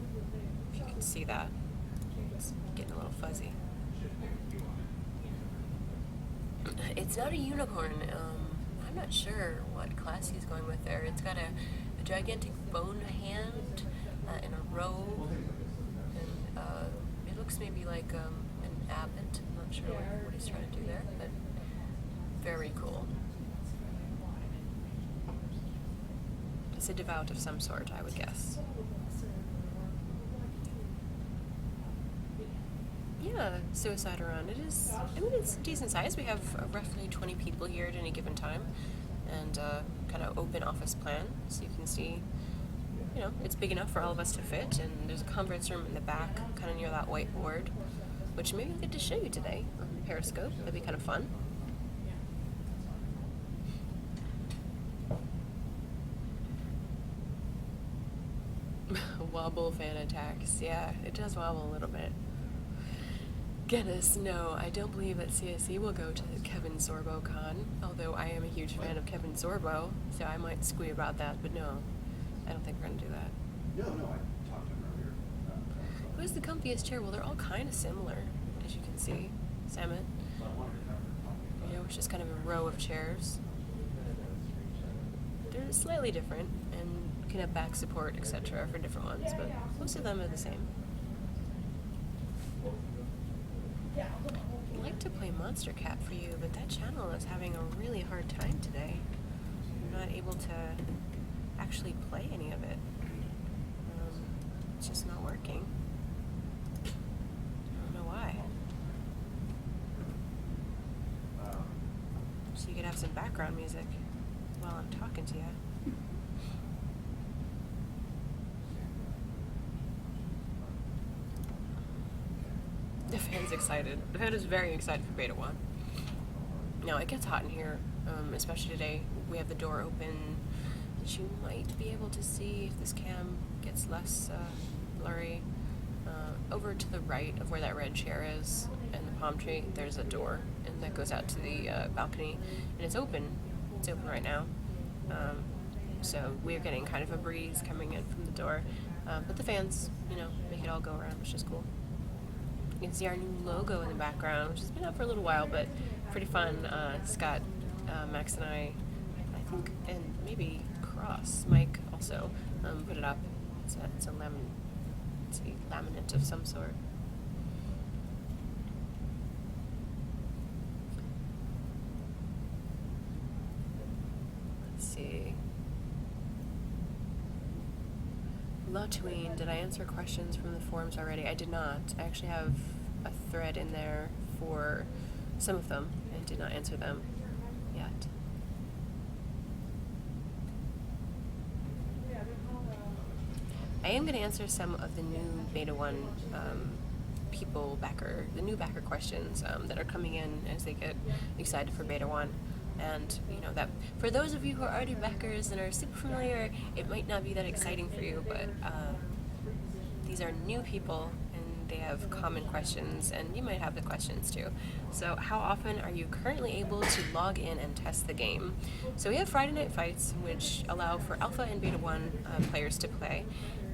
if you can see that. It's getting a little fuzzy. It's not a unicorn. I'm not sure what class he's going with there. It's got a gigantic bone hand and a robe, and it looks maybe like an abbot. I'm not sure what he's trying to do there, but very cool. It's a devout of some sort, I would guess. Yeah, Suicide Run. It is, I mean, it's decent size. We have roughly 20 people here at any given time, and kind of open office plan, so you can see, you know, it's big enough for all of us to fit, and there's a conference room in the back, kind of near that whiteboard, which maybe I'll get to show you today on Periscope. That'd be kind of fun. Wobble fan attacks. Yeah, it does wobble a little bit. Goodness, no, I don't believe that CSE will go to Kevin Sorbo Con, although I am a huge fan of Kevin Sorbo, so I might squee about that, but no, I don't think we're going to do that. No, I talked to him earlier. Who's the comfiest chair? Well, they're all kind of similar, as you can see. Samet. You know, it's just kind of a row of chairs. They're slightly different, and can have back support, etc. for different ones, but most of them are the same. I'd like to play Monster Cat for you, but that channel is having a really hard time today. I'm not able to actually play any of it. It's just not working. I don't know why. So you could have some background music while I'm talking to you. The fan's excited. The fan is very excited for Beta 1. Now, it gets hot in here, especially today. We have the door open, which you might be able to see if this cam gets less blurry. Oh, over to the right of where that red chair is and the palm tree, there's a door, and that goes out to the balcony, and it's open. It's open right now. So we're getting kind of a breeze coming in from the door. But the fans, make it all go around, which is cool. You can see our new logo in the background, which has been up for a little while, but pretty fun. Scott, Max, and I think, and maybe Cross, Mike also put it up. It's a laminate of some sort. Let's see. Lotween, did I answer questions from the forums already? I did not. I actually have a thread in there for some of them and did not answer them yet. I am going to answer some of the new Beta 1 the new backer questions that are coming in as they get excited for Beta 1. And, that for those of you who are already backers and are super familiar, it might not be that exciting for you, but these are new people and they have common questions, and you might have the questions too. So how often are you currently able to log in and test the game? So we have Friday night fights, which allow for Alpha and Beta 1 players to play.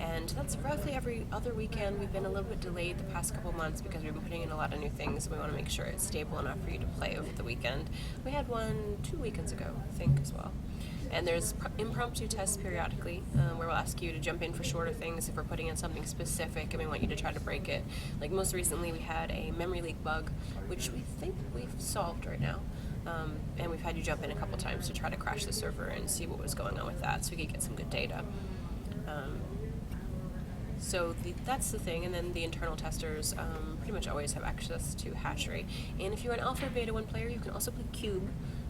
And that's roughly every other weekend. We've been a little bit delayed the past couple months because we've been putting in a lot of new things. We want to make sure it's stable enough for you to play over the weekend. We had one 2 weekends ago, I think, as well. And there's impromptu tests periodically where we'll ask you to jump in for shorter things if we're putting in something specific and we want you to try to break it. Like most recently we had a memory leak bug, which we think we've solved right now. And we've had you jump in a couple times to try to crash the server and see what was going on with that so we could get some good data. So that's the thing, and then the internal testers pretty much always have access to Hatchery. And if you're an Alpha or Beta 1 player, you can also play Cube,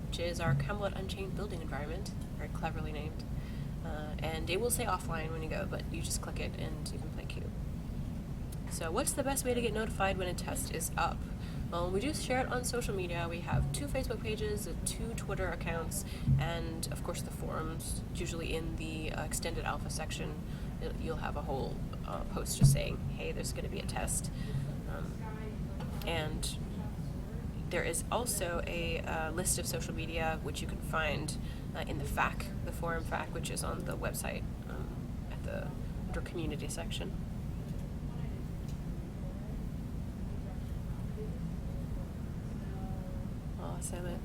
which is our Camelot Unchained building environment, very cleverly named. And it will say offline when you go, but you just click it and you can play Cube. So what's the best way to get notified when a test is up? Well, we do share it on social media. We have 2 Facebook pages, 2 Twitter accounts, and of course the forums. Usually in the extended alpha section, you'll have a whole post just saying, hey, there's going to be a test. And there is also a list of social media which you can find in the FAQ, the forum FAQ, which is on the website at the under community section. Awesome.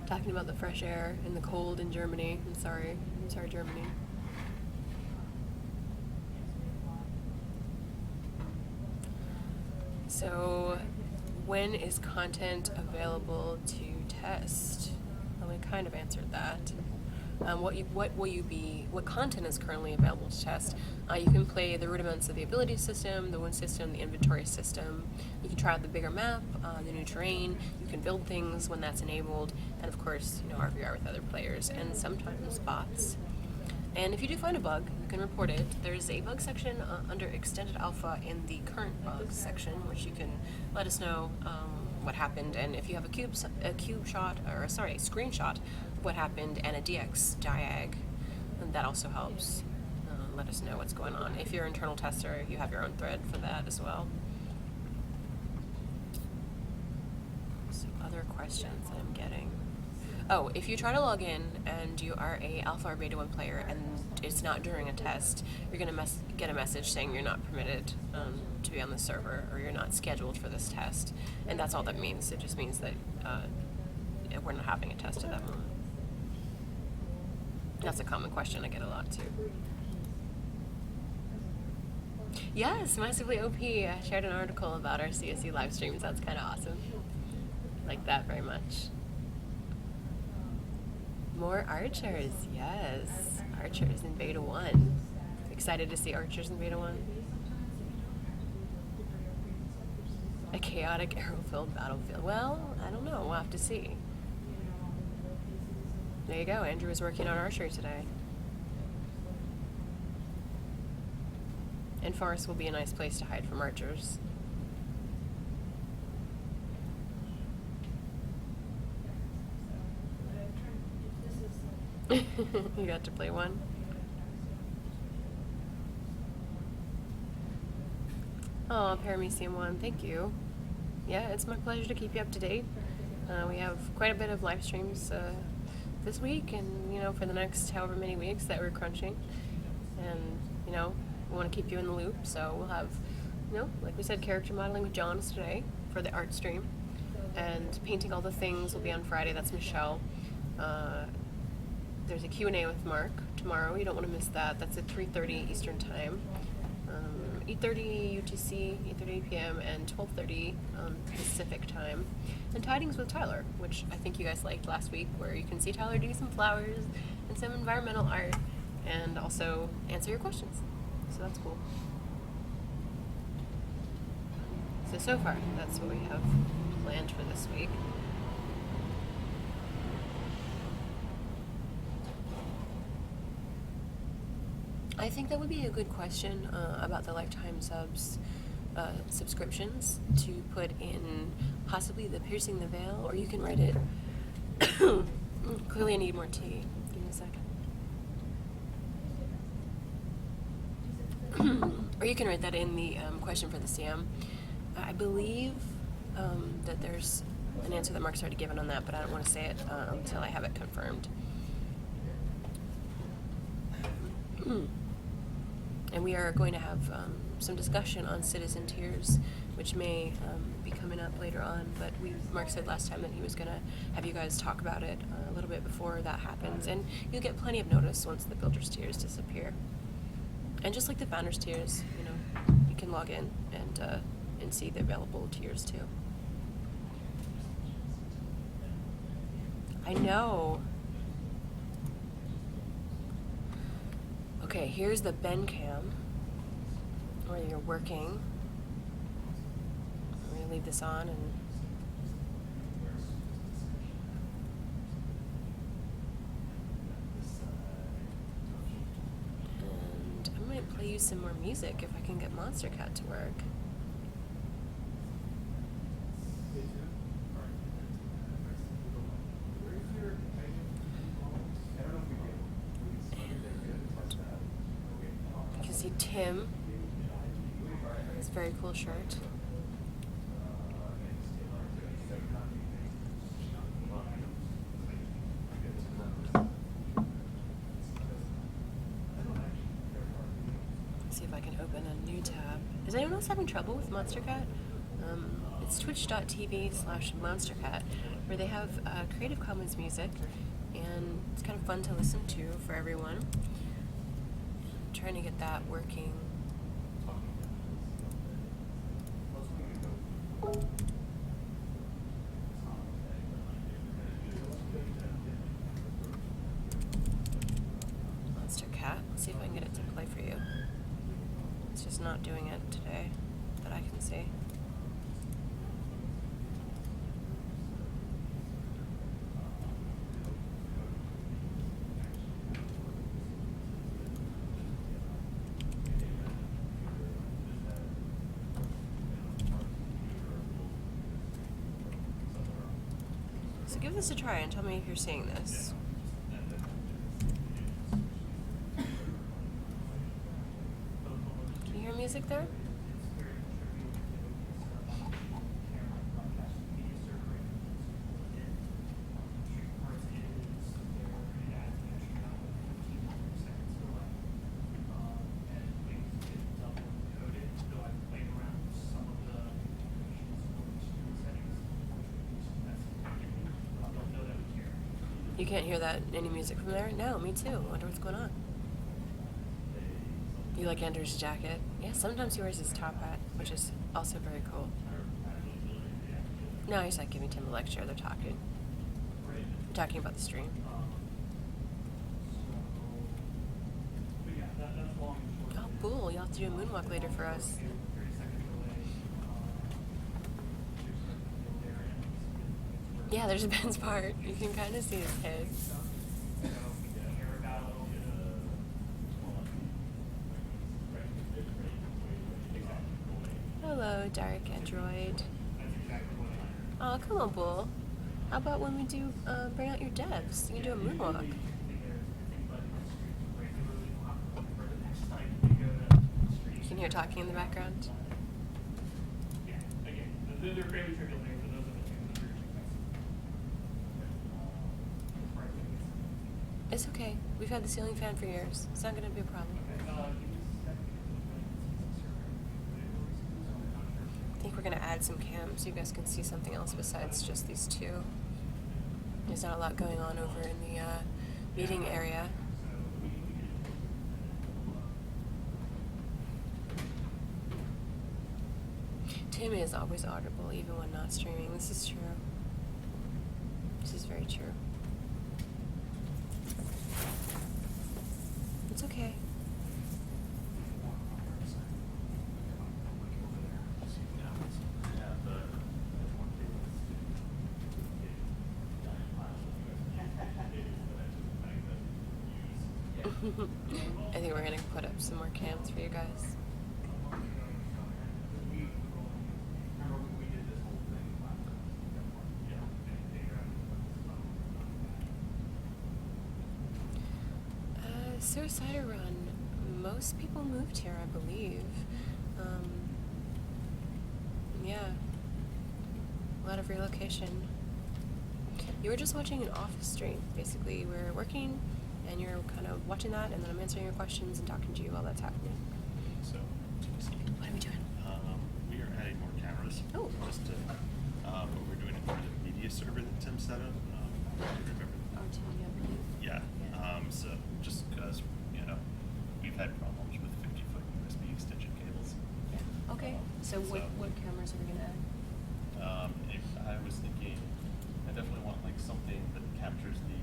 Talking about the fresh air and the cold in Germany. I'm sorry, Germany. So, when is content available to test? Well, we kind of answered that. What content is currently available to test? You can play the rudiments of the ability system, the wound system, the inventory system. You can try out the bigger map, the new terrain. You can build things when that's enabled, and of course, RVR with other players, and sometimes bots. And if you do find a bug, you can report it. There's a bug section under Extended Alpha in the current bugs section, which you can let us know what happened, and if you have a screenshot of what happened and a DX diag, and that also helps. Let us know what's going on. If you're an internal tester, you have your own thread for that as well. So other questions that I'm getting. Oh, if you try to log in and you are a Alpha or Beta 1 player and it's not during a test, you're going to get a message saying you're not permitted to be on the server, or you're not scheduled for this test. And that's all that means. It just means that we're not having a test at that moment. That's a common question I get a lot too. Yes, massively OP. I shared an article about our CSE live streams. That's kind of awesome. Like that very much. More archers, yes. Archers in Beta 1. Excited to see archers in Beta 1. A chaotic arrow-filled battlefield. Well, I don't know. We'll have to see. There you go. Andrew is working on archery today. And forest will be a nice place to hide from archers. You got to play one? Oh, Paramuseum 1, thank you. Yeah, it's my pleasure to keep you up to date. We have quite a bit of live streams this week and, for the next however many weeks that we're crunching. And, we want to keep you in the loop, so we'll have, like we said, character modeling with John today for the art stream. And painting all the things will be on Friday. That's Michelle. There's a Q&A with Mark tomorrow. You don't want to miss that. That's at 3:30 Eastern Time. 8:30 UTC, 8:30 p.m. and 12:30 Pacific Time. And Tidings with Tyler, which I think you guys liked last week, where you can see Tyler do some flowers and some environmental art and also answer your questions. So that's cool. So far, that's what we have planned for this week. I think that would be a good question about the lifetime subscriptions to put in possibly the Piercing the Veil, or you can write it. Clearly I need more tea. Give me a second. Or you can write that in the question for the CM. I believe that there's an answer that Mark's already given on that, but I don't want to say it until I have it confirmed. And we are going to have some discussion on citizen tiers, which may be coming up later on, but Mark said last time that he was going to have you guys talk about it a little bit before that happens, and you'll get plenty of notice once the builders tiers disappear. And just like the founders tiers, you can log in and see the available tiers too. I know. Okay, here's the Ben cam where you're working. I'm gonna leave this on and I might play you some more music if I can get Monster Cat to work. You can see Tim. His very cool shirt. See if I can open a new tab. Is anyone else having trouble with Monster Cat? It's twitch.tv/MonsterCat, where they have Creative Commons music, and it's kind of fun to listen to for everyone. I'm trying to get that working. Monster Cat. Let's see if I can get it to play for you. It's just not doing it today that I can see. So give this a try and tell me if you're seeing this. Can you hear music there? You can't hear any music from there? No, me too. I wonder what's going on. You like Andrew's jacket? Yeah, sometimes he wears his top hat, which is also very cool. No, he's not giving Tim a lecture. They're talking. They're talking about the stream. Oh, cool. You'll have to do a moonwalk later for us. Yeah, there's Ben's part. You can kind of see his head. Hello, Dark Android. Oh, come on, Bull. How about when we do bring out your devs? You can do a moonwalk. You can hear talking in the background. They're fairly trivial things, but those are the two that are It's okay. We've had the ceiling fan for years. It's not going to be a problem. I think we're going to add some cams so you guys can see something else besides just these two. There's not a lot going on over in the meeting area. Tim is always audible, even when not streaming. This is true. This is very true. It's okay. I think we're gonna put up some more cams for you guys. Suicide Run. Most people moved here, I believe. Yeah. A lot of relocation. You were just watching an office stream, basically. We're working, and you're kind of watching that, and then I'm answering your questions and talking to you while that's happening. So, Jenesee, What are we doing? we are adding more cameras. Oh. Just to, but we're doing it for the media server that Tim set up. Do you remember? Yeah. So just because, we've had problems with 50-foot USB extension cables. Yeah. Okay. So what cameras are we gonna add? If I was thinking, I definitely want like something that captures the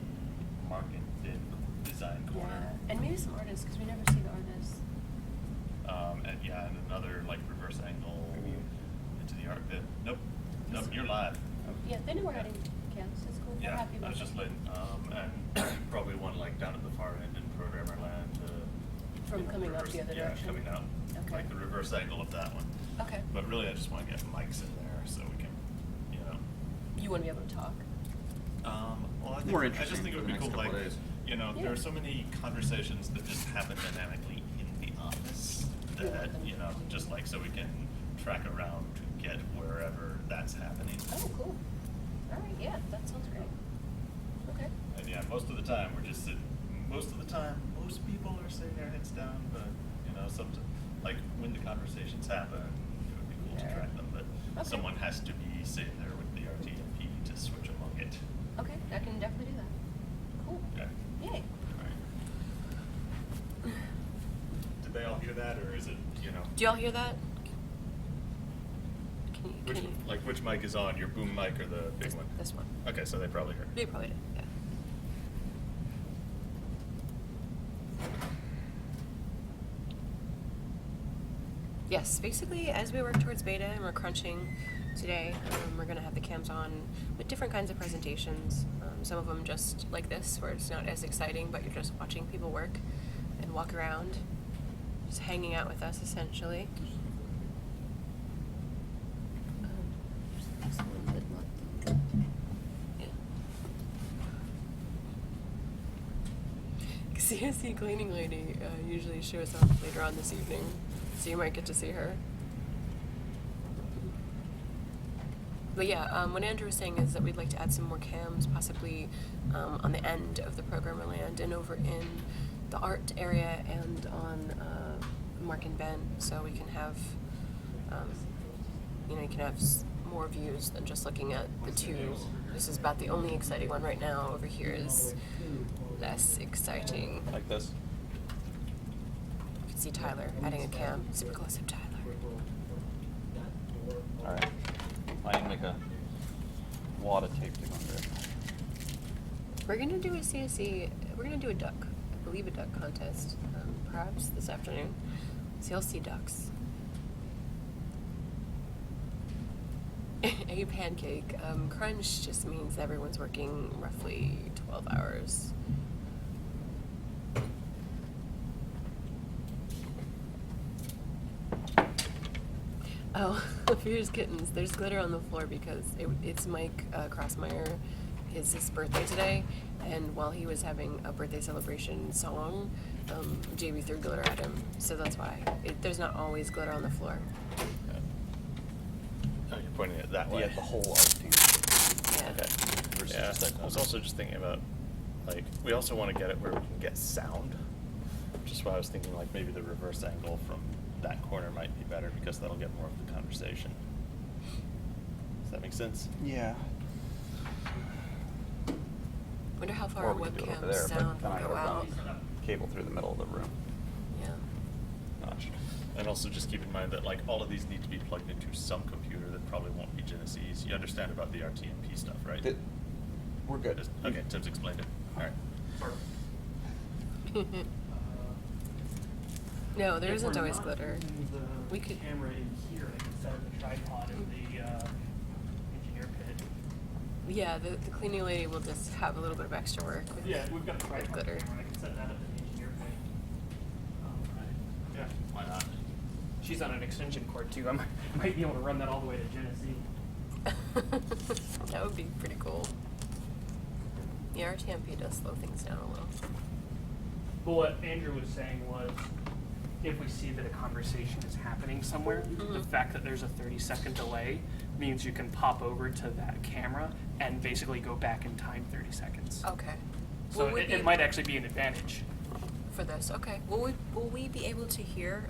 market bin design corner. Yeah. And maybe some artists, because we never see the artists. And another like reverse angle into the art bin. Nope, you're live. Yeah, they know we're adding cams. It's cool. We're Yeah, happy I about was just that. letting, and probably one like down at the far end in programmer land. From coming up the other direction? Yeah, coming out. Okay. Like the reverse angle of that one. Okay. But really, I just want to get mics in there so we can, You want to be able to talk? Well, More I just interesting think it for would the be next cool, couple like, days. Yeah. there are so many conversations that just happen dynamically in the office that, just like so we can track around to get wherever that's happening. Oh, cool. All right. Yeah, that sounds great. Okay. And yeah, most of the time we're just sitting. Most of the time, most people are sitting their heads down, but sometimes, like when the conversations happen, it would be cool to track them. But Okay. someone has to be sitting there with the RTMP to switch among it. Okay, I can definitely do that. Cool. Okay. Yay. Did they all hear that, or is it Do y'all hear that? Can you? which mic is on? Your boom mic or the big one? This one. Okay, so they probably heard. They probably did. Yeah. Yes, basically, as we work towards beta and we're crunching today, we're going to have the cams on with different kinds of presentations. Some of them just like this, where it's not as exciting, but you're just watching people work and walk around, just hanging out with us, essentially. CSC cleaning lady usually shows up later on this evening, so you might get to see her. But yeah, what Andrew was saying is that we'd like to add some more cams, possibly on the end of the programmer land and over in the art area and on Mark and Ben, so we can have, you can have more views than just looking at the two. This is about the only exciting one right now. Over here is less exciting. Like this. You can see Tyler adding a cam. Super close up, Tyler. Alright. I need to make a wad of tape to go under it. We're gonna do a CSE. We're gonna do a duck. I believe a duck contest, perhaps this afternoon. So you'll see ducks. A pancake. Crunch just means everyone's working roughly 12 hours. Oh, here's kittens. There's glitter on the floor because it's Mike Crossmeyer. It's his birthday today, and while he was having a birthday celebration song, JB threw glitter at him. So that's why. There's not always glitter on the floor. Oh, you're pointing it that way. Yeah, the whole art team. Yeah. Okay. Versus Yeah, just that I was corner. also just thinking about, like, we also want to get it where we can get sound. Which is why I was thinking, like, maybe the reverse angle from that corner might be better because that'll get more of the conversation. Does that make sense? Yeah. Wonder how far Or our we could do it over webcam there, sound but then I will go gotta out. run cable through the middle of the room. Yeah. Gotcha. And also just keep in mind that, like, all of these need to be plugged into some computer that probably won't be Genesee's. You understand about the RTMP stuff, right? We're good. Okay, Tim's explained it. All right. No, there If isn't we're always not glitter. using the We could. camera in here, I can set up a tripod in the engineer pit. Yeah, the cleaning lady will just have a little bit of extra work with, Yeah, we've got a with tripod glitter. camera. I can set that up in the engineer pit. Yeah. Why not? She's on an extension cord too. I might be able to run that all the way to Genesee. That would be pretty cool. The RTMP does slow things down a little. But what Andrew was saying was, if we see that a conversation is happening somewhere, the fact that there's a 30-second delay means you can pop over to that camera and basically go back in time 30 seconds. Okay. So Will we it be- might actually be an advantage. For this, okay. Will we be able to hear?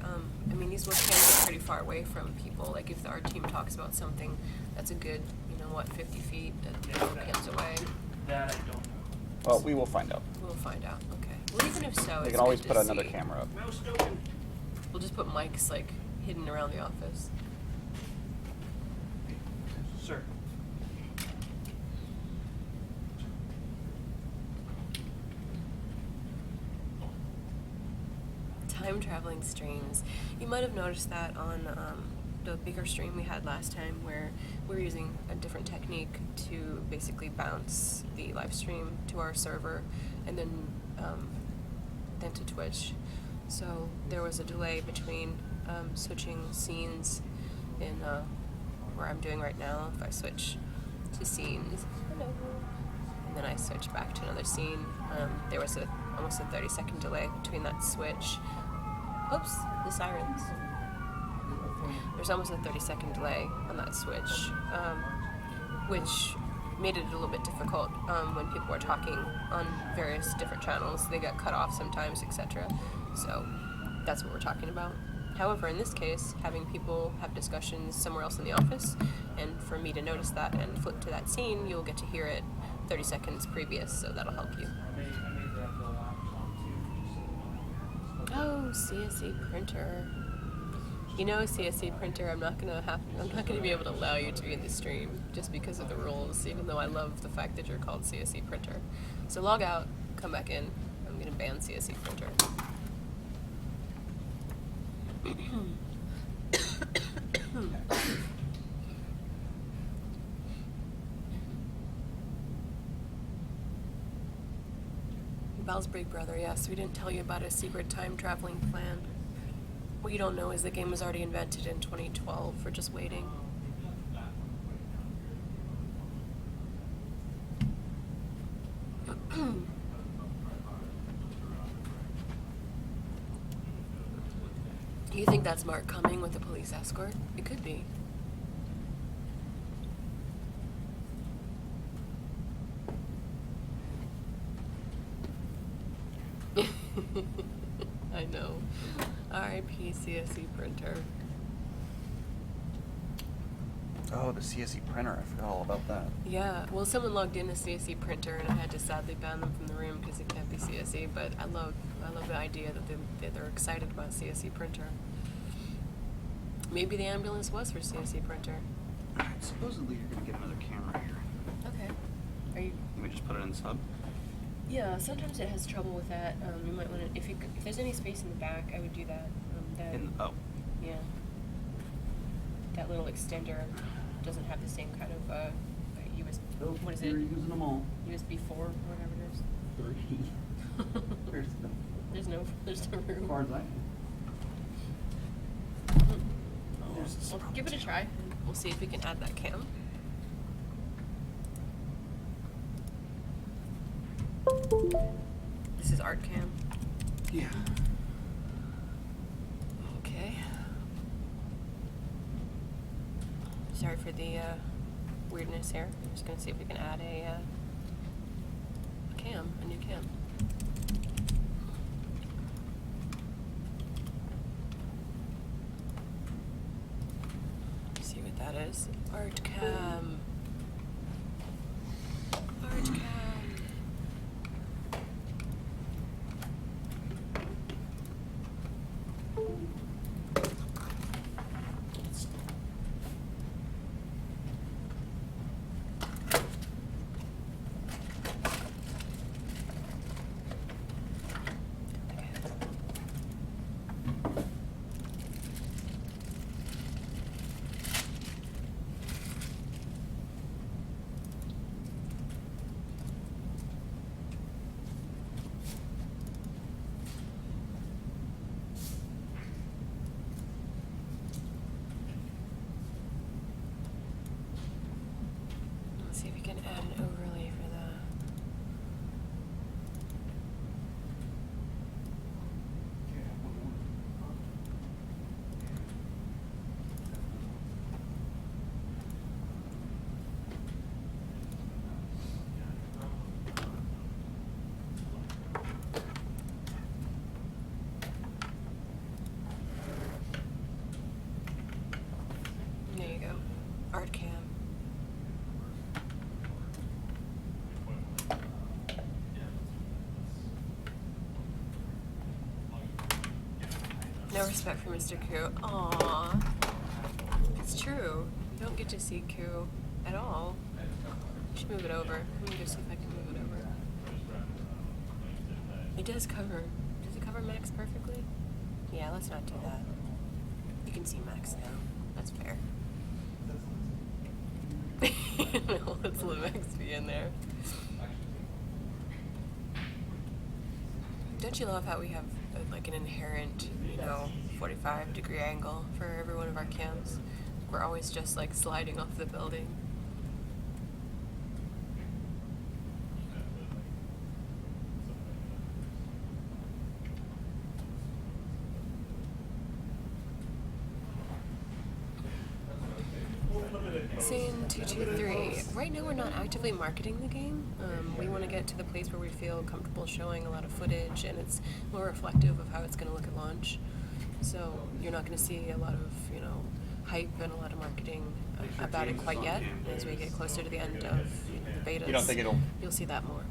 I mean, these webcams are pretty far away from people. Like, if our team talks about something that's a good, 50 feet, that webcam's away. That I don't know. Well, we will find out. We'll find out. Okay. Well, even if so, We it's can always good put to another see. camera up. Mouse token. We'll just put mics like hidden around the office. Sir. Time traveling streams. You might have noticed that on the bigger stream we had last time, where we were using a different technique to basically bounce the live stream to our server, and then to Twitch. So there was a delay between switching scenes in where I'm doing right now. If I switch to scenes, and then I switch back to another scene, there was almost a 30-second delay between that switch. Oops, the sirens. There's almost a 30-second delay on that switch, which made it a little bit difficult when people were talking on various different channels. They got cut off sometimes, etc. So that's what we're talking about. However, in this case, having people have discussions somewhere else in the office, and for me to notice that and flip to that scene, you'll get to hear it 30 seconds previous, so that'll help you. I made that the laptop too. Oh, CSE printer. You know, CSE printer, I'm not gonna be able to allow you to be in the stream just because of the rules, even though I love the fact that you're called CSE printer. So log out, come back in. I'm gonna ban CSE printer. Val's big brother, yes, we didn't tell you about a secret time traveling plan. What you don't know is the game was already invented in 2012. We're just waiting. You think that's Mark coming with a police escort? It could be. I know. R.I.P. CSE printer. Oh, the CSE printer. I forgot all about that. Yeah, well, someone logged in a CSE printer, and I had to sadly ban them from the room because it can't be CSE. But I love the idea that they're excited about CSE printer. Maybe the ambulance was for CSE printer. Alright, supposedly you're gonna get another camera here. Okay. Are you? Let me just put it in sub. Yeah, sometimes it has trouble with that. You might want to, if there's any space in the back, I would do that. Yeah. That little extender doesn't have the same kind of USB. What is it? You're using them all. USB 4 or whatever it is. 3. There's no room. As far as I Well, give it a try. We'll see if we can add that cam. This is art cam. Yeah. Okay. Sorry. sorry for the weirdness here. I'm just gonna see if we can add a cam, a new cam. See what that is. Art cam. Art cam. Let's see if we can add an overlay for that. There you go. Art cam. No respect for Mr. Koo. Aww. It's true. You don't get to see Koo at all. You should move it over. Let me just see if I can move it over. It does cover. Does it cover Max perfectly? Yeah, let's not do that. You can see Max now. That's fair. No, let's let Max be in there. Don't you love how we have like an inherent, 45-degree angle for every one of our cams? We're always just like sliding off the building. Scene 223. Right now we're not actively marketing the game. We want to get to the place where we feel comfortable showing a lot of footage and it's more reflective of how it's going to look at launch. So you're not going to see a lot of, hype and a lot of marketing about it quite yet. As we get closer to the end of the betas, You don't think you'll see that more.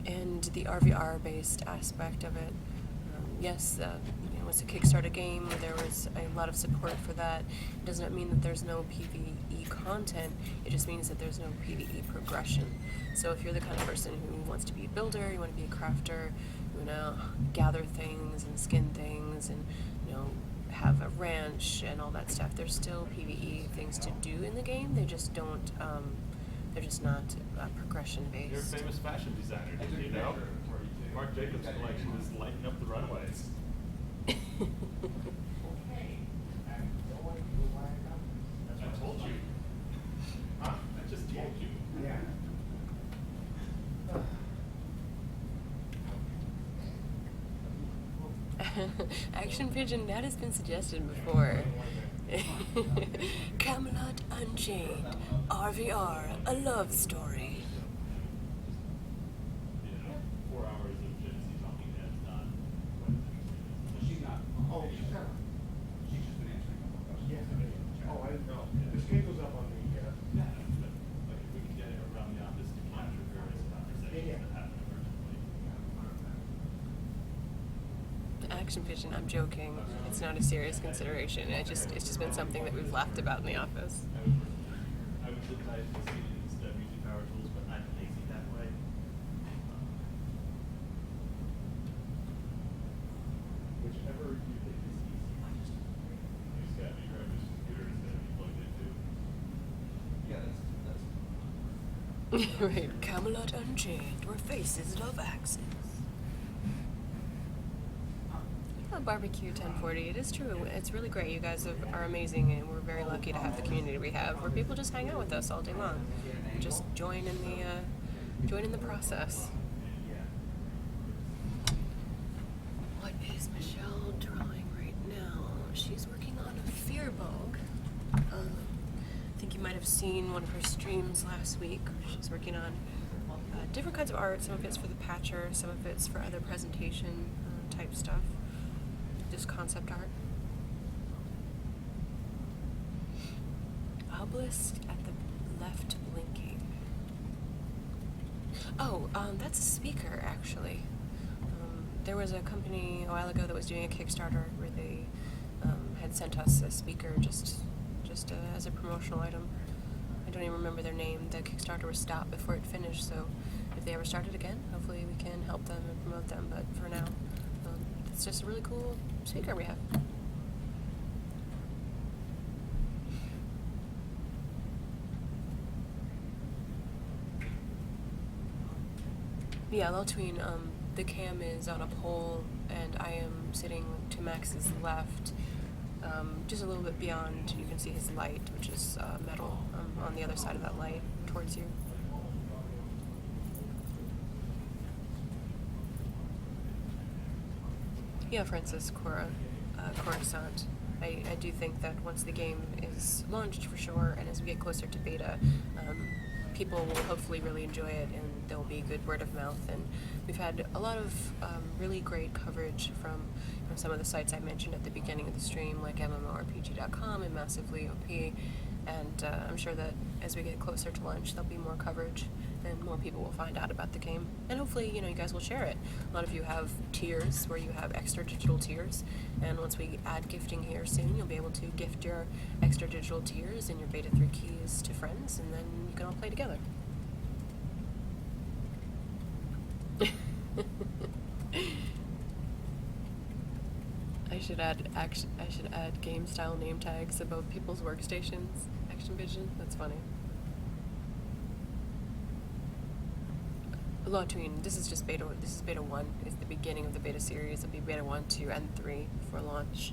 And the RVR-based aspect of it, yes, it was a Kickstarter game. There was a lot of support for that. It does not mean that there's no PvE content. It just means that there's no PvE progression. So if you're the kind of person who wants to be a builder, you want to be a crafter, you want to gather things and skin things and have a ranch and all that stuff, there's still PvE things to do in the game. They just don't. They're just not progression based. You're a famous fashion designer, did you know? Marc Jacobs' collection is lighting up the runways. I told you. Huh? I just told you. Yeah. Action Pigeon, that has been suggested before. Camelot Unchained, RVR, a love story. 4 hours of Jenesee talking heads done. She's not. Oh, she's not. She's just been answering a couple questions. Yeah. Oh, I didn't know. The schedule's up on the. Yeah, but like if we can get it around the office to capture various conversations that happen virtually. Action Pigeon, I'm joking. It's not a serious consideration. It's just been something that we've laughed about in the office. I would digitize the scenes using power tools, but I'm lazy that way. Whichever you think is easy. You just gotta be right. This computer is gonna be plugged into. Yeah, that's. Right, Camelot Unchained, where faces love axes. Yeah, Barbecue 1040, it is true. It's really great. You guys are amazing, and we're very lucky to have the community we have, where people just hang out with us all day long, and just join in the process. What is Michelle drawing right now? She's working on a Fearbog. I think you might have seen one of her streams last week. She's working on different kinds of art. Some of it's for the patcher, some of it's for other presentation type stuff. Just concept art. Obelisk at the left blinking. Oh, that's a speaker actually. There was a company a while ago that was doing a Kickstarter where they had sent us a speaker just as a promotional item. I don't even remember their name. The Kickstarter was stopped before it finished, so if they ever start it again, hopefully we can help them and promote them. But for now, it's just a really cool speaker we have. Yeah, Leltween, the cam is on a pole, and I am sitting to Max's left, just a little bit beyond. You can see his light, which is metal, on the other side of that light towards you. Yeah, Francis, Coruscant. I do think that once the game is launched for sure, and as we get closer to beta, people will hopefully really enjoy it, and there will be good word of mouth. And we've had a lot of really great coverage from some of the sites I mentioned at the beginning of the stream, like MMORPG.com and Massively OP. And I'm sure that as we get closer to launch, there'll be more coverage, and more people will find out about the game. And hopefully, you guys will share it. A lot of you have tiers where you have extra digital tiers, and once we add gifting here soon, you'll be able to gift your extra digital tiers and your beta 3 keys to friends, and then you can all play together. I should add game style name tags above people's workstations. Action Vision. That's funny. Lotween, this is just beta. This is beta 1. It's the beginning of the beta series. It'll be beta 1, 2, and 3 for launch.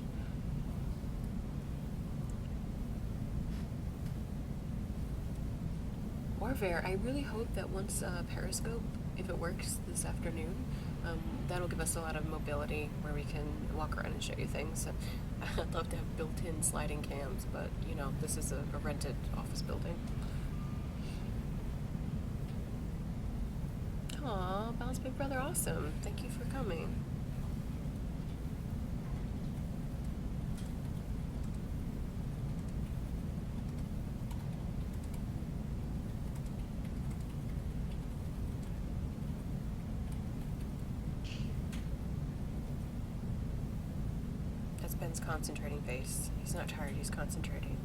Warfare. I really hope that once Periscope, if it works this afternoon, that'll give us a lot of mobility where we can walk around and show you things. I'd love to have built-in sliding cams, but this is a rented office building. Aw, Bounce Big Brother, awesome. Thank you for coming. That's Ben's concentrating face. He's not tired, he's concentrating.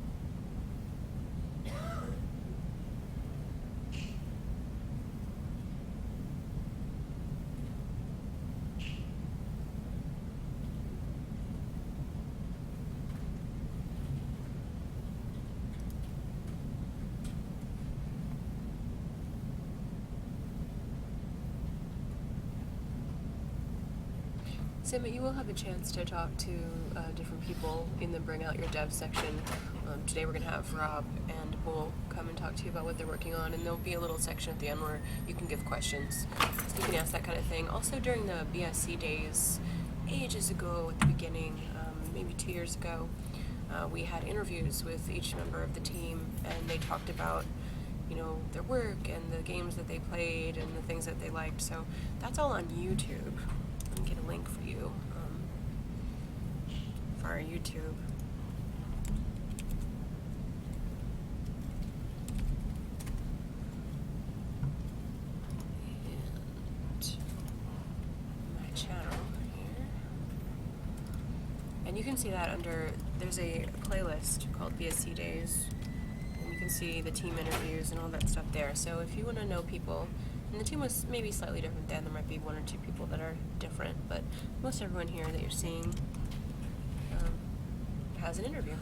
Sim, you will have a chance to talk to different people in the Bring Out Your Dev section. Today we're going to have Rob and Bull come and talk to you about what they're working on, and there'll be a little section at the end where you can give questions. So you can ask that kind of thing. Also during the BSC days, ages ago at the beginning, maybe 2 years ago, we had interviews with each member of the team, and they talked about their work and the games that they played and the things that they liked. So that's all on YouTube. Let me get a link for you for our YouTube. And my channel here. And you can see that there's a playlist called BSC Days. And you can see the team interviews and all that stuff there. So if you want to know people, and the team was maybe slightly different then. There might be 1 or 2 people that are different, but most everyone here that you're seeing has an interview.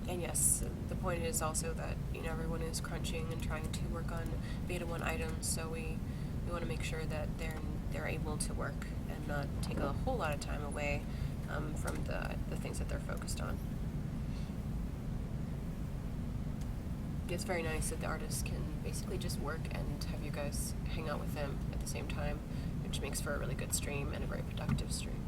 And yes, the point is also that everyone is crunching and trying to work on beta 1 items, so we want to make sure that they're able to work and not take a whole lot of time away from the things that they're focused on. It's very nice that the artists can basically just work and have you guys hang out with them at the same time, which makes for a really good stream and a very productive stream.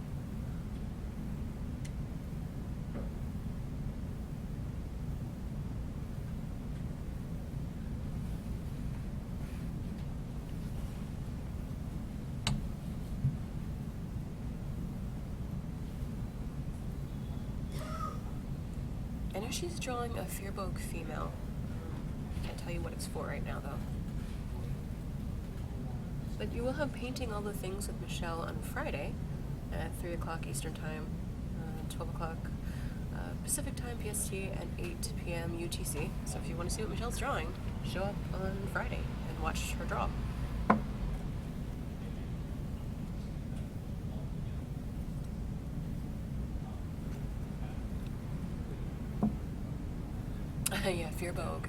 know she's drawing a Fearboke female. Can't tell you what it's for right now, though. But you will have painting all the things with Michelle on Friday at 3 o'clock Eastern Time, 12 o'clock Pacific Time PST, and 8 p.m. UTC. So if you want to see what Michelle's drawing, show up on Friday and watch her draw. Yeah, Fearboke.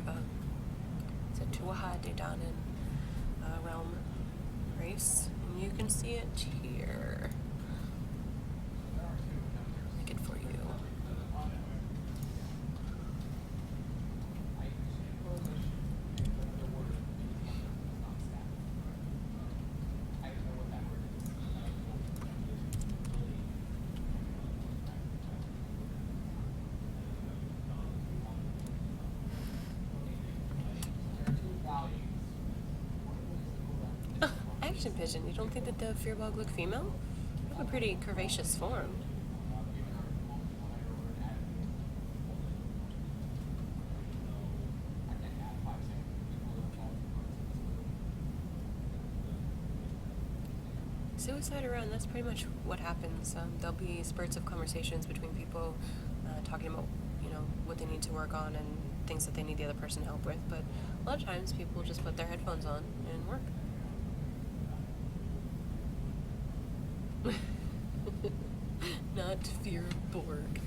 It's a Tuaha De Danan realm race. And you can see it here. Make it for you. Action pigeon. You don't think that the Fearbog look female? They have a pretty curvaceous form. Suicide around, that's pretty much what happens. There'll be spurts of conversations between people talking about, what they need to work on and things that they need the other person to help with. But a lot of times people just put their headphones on and work. Not Fearborg.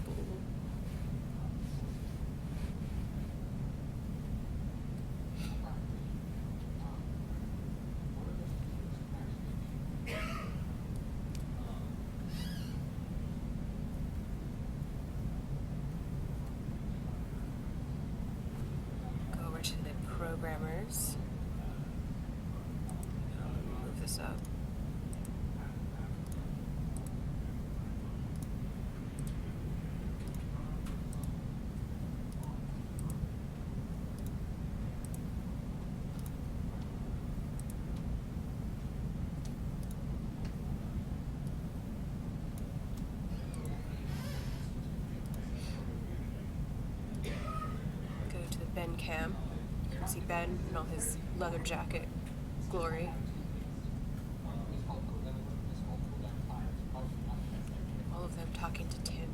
Go over to the programmers. Move this up. Ben Cam. You can see Ben in all his leather jacket glory. All of them talking to Tim.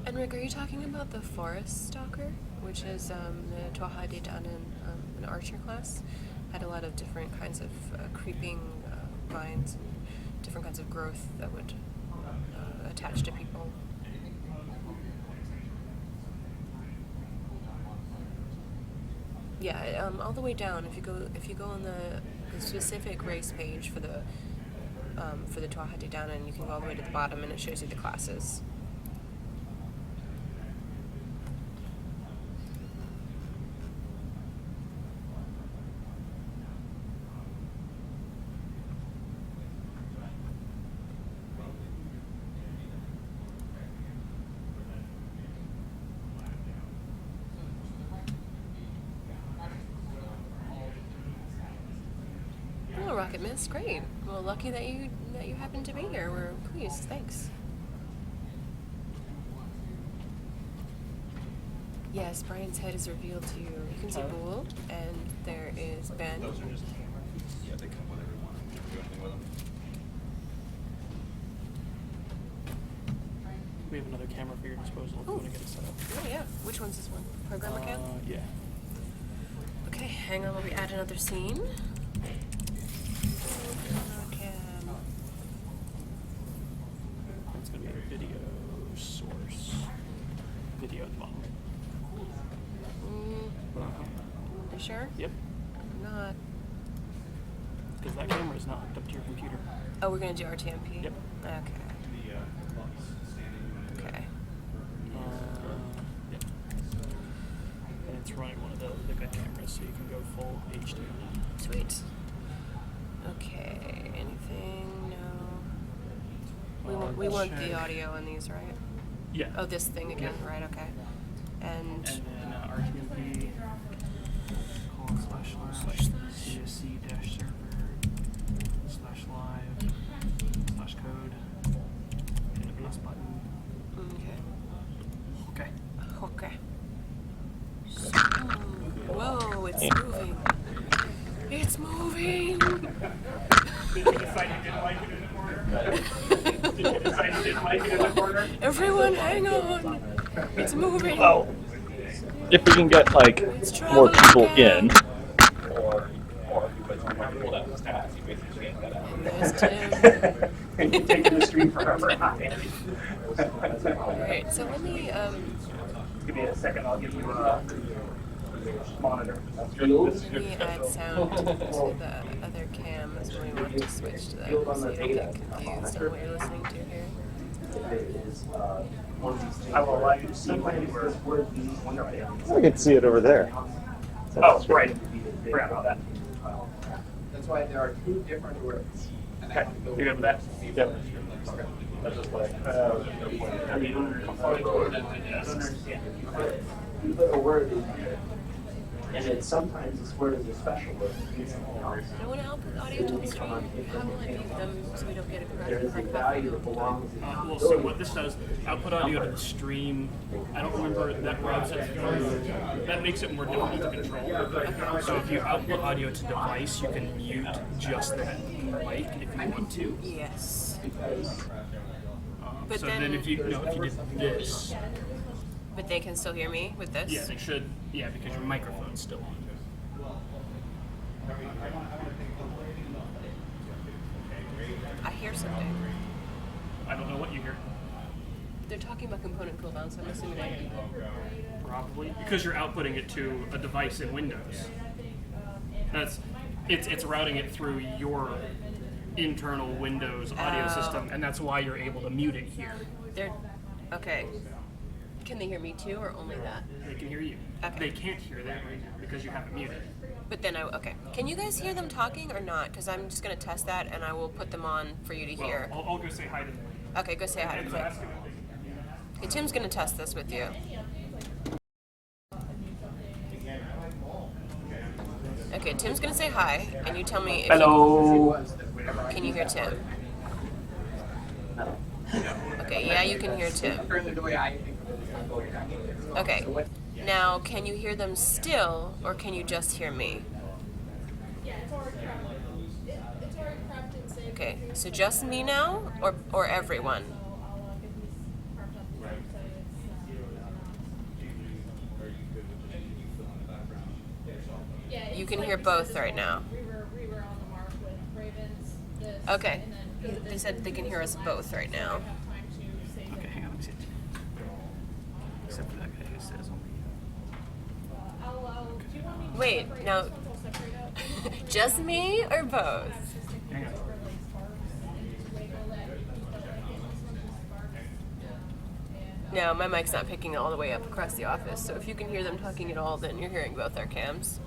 And Rick, are you talking about the Forest Stalker, which is the Tuaha De Danan, an archer class? Had a lot of different kinds of creeping vines and different kinds of growth that would attach to people. Yeah, all the way down. If you go on the specific race page for the Tuaha De Danan, you can go all the way to the bottom, and it shows you the classes. Rocket Miss, great. Well, lucky that you happened to be here. We're pleased. Thanks. Yes, Brian's head is revealed to you. You can see Boole, and there is Ben. Those are just they come with everyone. You never do anything with them. We have another camera for your disposal if you want to get it set up. Oh yeah. Which one's this one? Programmer cam? Yeah. Okay, hang on while we add another scene. It's going to be a video source. Video at the bottom. You sure? Yep. I'm not. Because that camera is not hooked up to your computer. Oh, we're going to do RTMP? Yep. Okay. Okay. Yep. And it's running one of the good cameras, so you can go full HD. Sweet. Okay. Anything? No. We want the audio on these, right? Yeah. Oh, this thing again, right? Okay. And then RTMP // CSC-server /live /code. Hit the plus button. Okay. Okay. Okay. Whoa, it's moving. It's moving. Did you decide you didn't like it in the corner? Did you decide you didn't like it in the corner? Everyone, hang on. It's moving. Well, if we can get like It's more people traveling in. There's Tim. Taking the stream forever. Alright, so let me, Give me a second, I'll give you a monitor. let me add sound to the other cam as we want to switch to that so you don't get confused on what you're listening to here. I will allow you to see when you were. I can see it over there. Oh, right. Forgot about that. That's why there are two different words. Okay, you're good with that? Yep. That's just like, I mean, you put a word in there, and then sometimes this word is a special word. It means something else. I want to output audio to the stream. How will I mute them so we don't get a There is a value that belongs in well, so what this does, output audio to the stream. I don't remember that routes it through. That makes it more difficult to control. So if you output audio to device, you can mute just that mic if you want to. Yes. But So then then if you did this, but they can still hear me with this? yeah, they should. Yeah, because your microphone's still on. I hear something. I don't know what you hear. They're talking about component cooldowns, so I'm assuming I hear them. Probably because you're outputting it to a device in Windows. It's routing it through your internal Windows audio system, and that's why you're able to mute it here. They're okay. Can they hear me too, or only that? They can hear you. Okay. They can't hear that right now because you have it muted. But then okay. Can you guys hear them talking or not? Because I'm just gonna test that, and I will put them on for you to hear. Well, I'll go say hi to them. Okay, go say hi to them. Okay, Tim's gonna test this with you. Okay, Tim's gonna say hi, and you tell me if Hello. Can you hear Tim? Okay, yeah, you can hear Tim. Okay, now can you hear them still, or can you just hear me? Okay, so just me now, or everyone? You can hear both right now. Okay. They said they can hear us both right now. Okay, hang on. Let me see it. Except for that guy who says only. Wait, now, just me or both? Hang on. No, my mic's not picking it all the way up across the office, so if you can hear them talking at all, then you're hearing both our cams.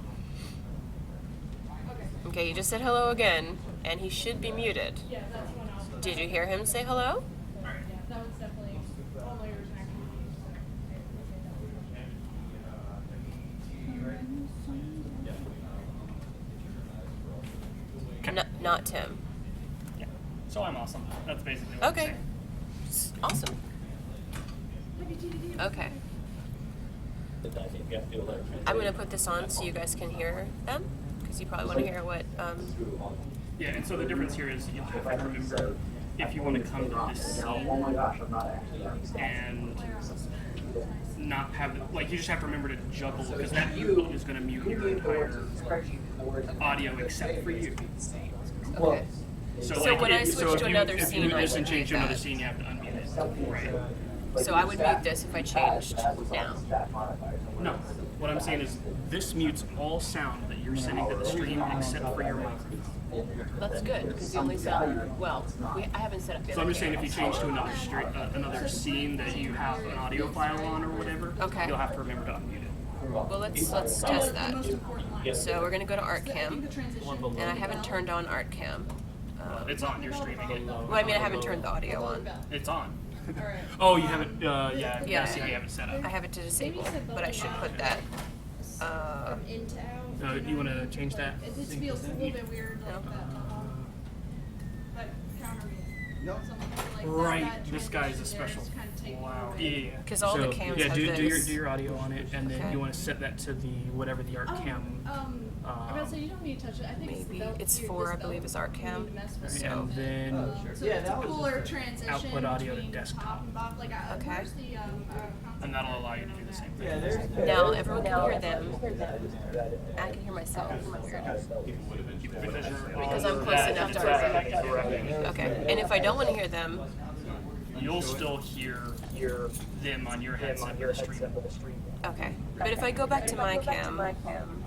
Okay, you just said hello again, and he should be muted. Did you hear him say hello? Not Tim. Yeah. So I'm awesome. That's basically what I'm Okay. saying. Awesome. Okay. I'm going to put this on so you guys can hear them, because you probably want to hear what... Yeah, and so the difference here is you have to remember if you want to come to this scene and not have, like, you just have to remember to juggle, because that mute is going to mute your entire audio except for you. Okay. So like, when I switch to another if scene, you mute I this and would change mute to another that. scene, you have to unmute it. Right. So I would mute this if I changed now. No. What I'm saying is this mutes all sound that you're sending to the stream except for your microphone. That's good, because the only sound, well, I haven't set up the So I'm other just saying if you camera. change to another scene that you have an audio file on or whatever, Okay. you'll have to remember to unmute it. Well, let's test that. So we're going to go to ArtCam, and I haven't turned on ArtCam. It's on, you're streaming it. Well, I mean, I haven't turned the audio on. It's on. Oh, you haven't, yeah, Yeah, I see how you have it set up. I have it to disable, but I should put that. You want to change that? It just feels a little bit weird. Like that. Right, this guy's a special. Wow. Yeah. Because all the So, cams yeah, have do this. your audio on it, and then Okay. you want to set that to the whatever the art cam. I'm about to say you don't need to touch it. I think it's the Maybe belt it's here, 4, this I believe, belt. is art You cam. need to mess with And it. then So it's a cooler transition output audio to between desktop. top and bottom. Like, Okay. where's the and that'll allow you to do the same thing. Now everyone can hear them. I can hear myself. Weird. Because I'm close enough to her. Okay. And if I don't want to hear them, You'll still hear them on your headset for the stream. okay. But if I go back to my cam,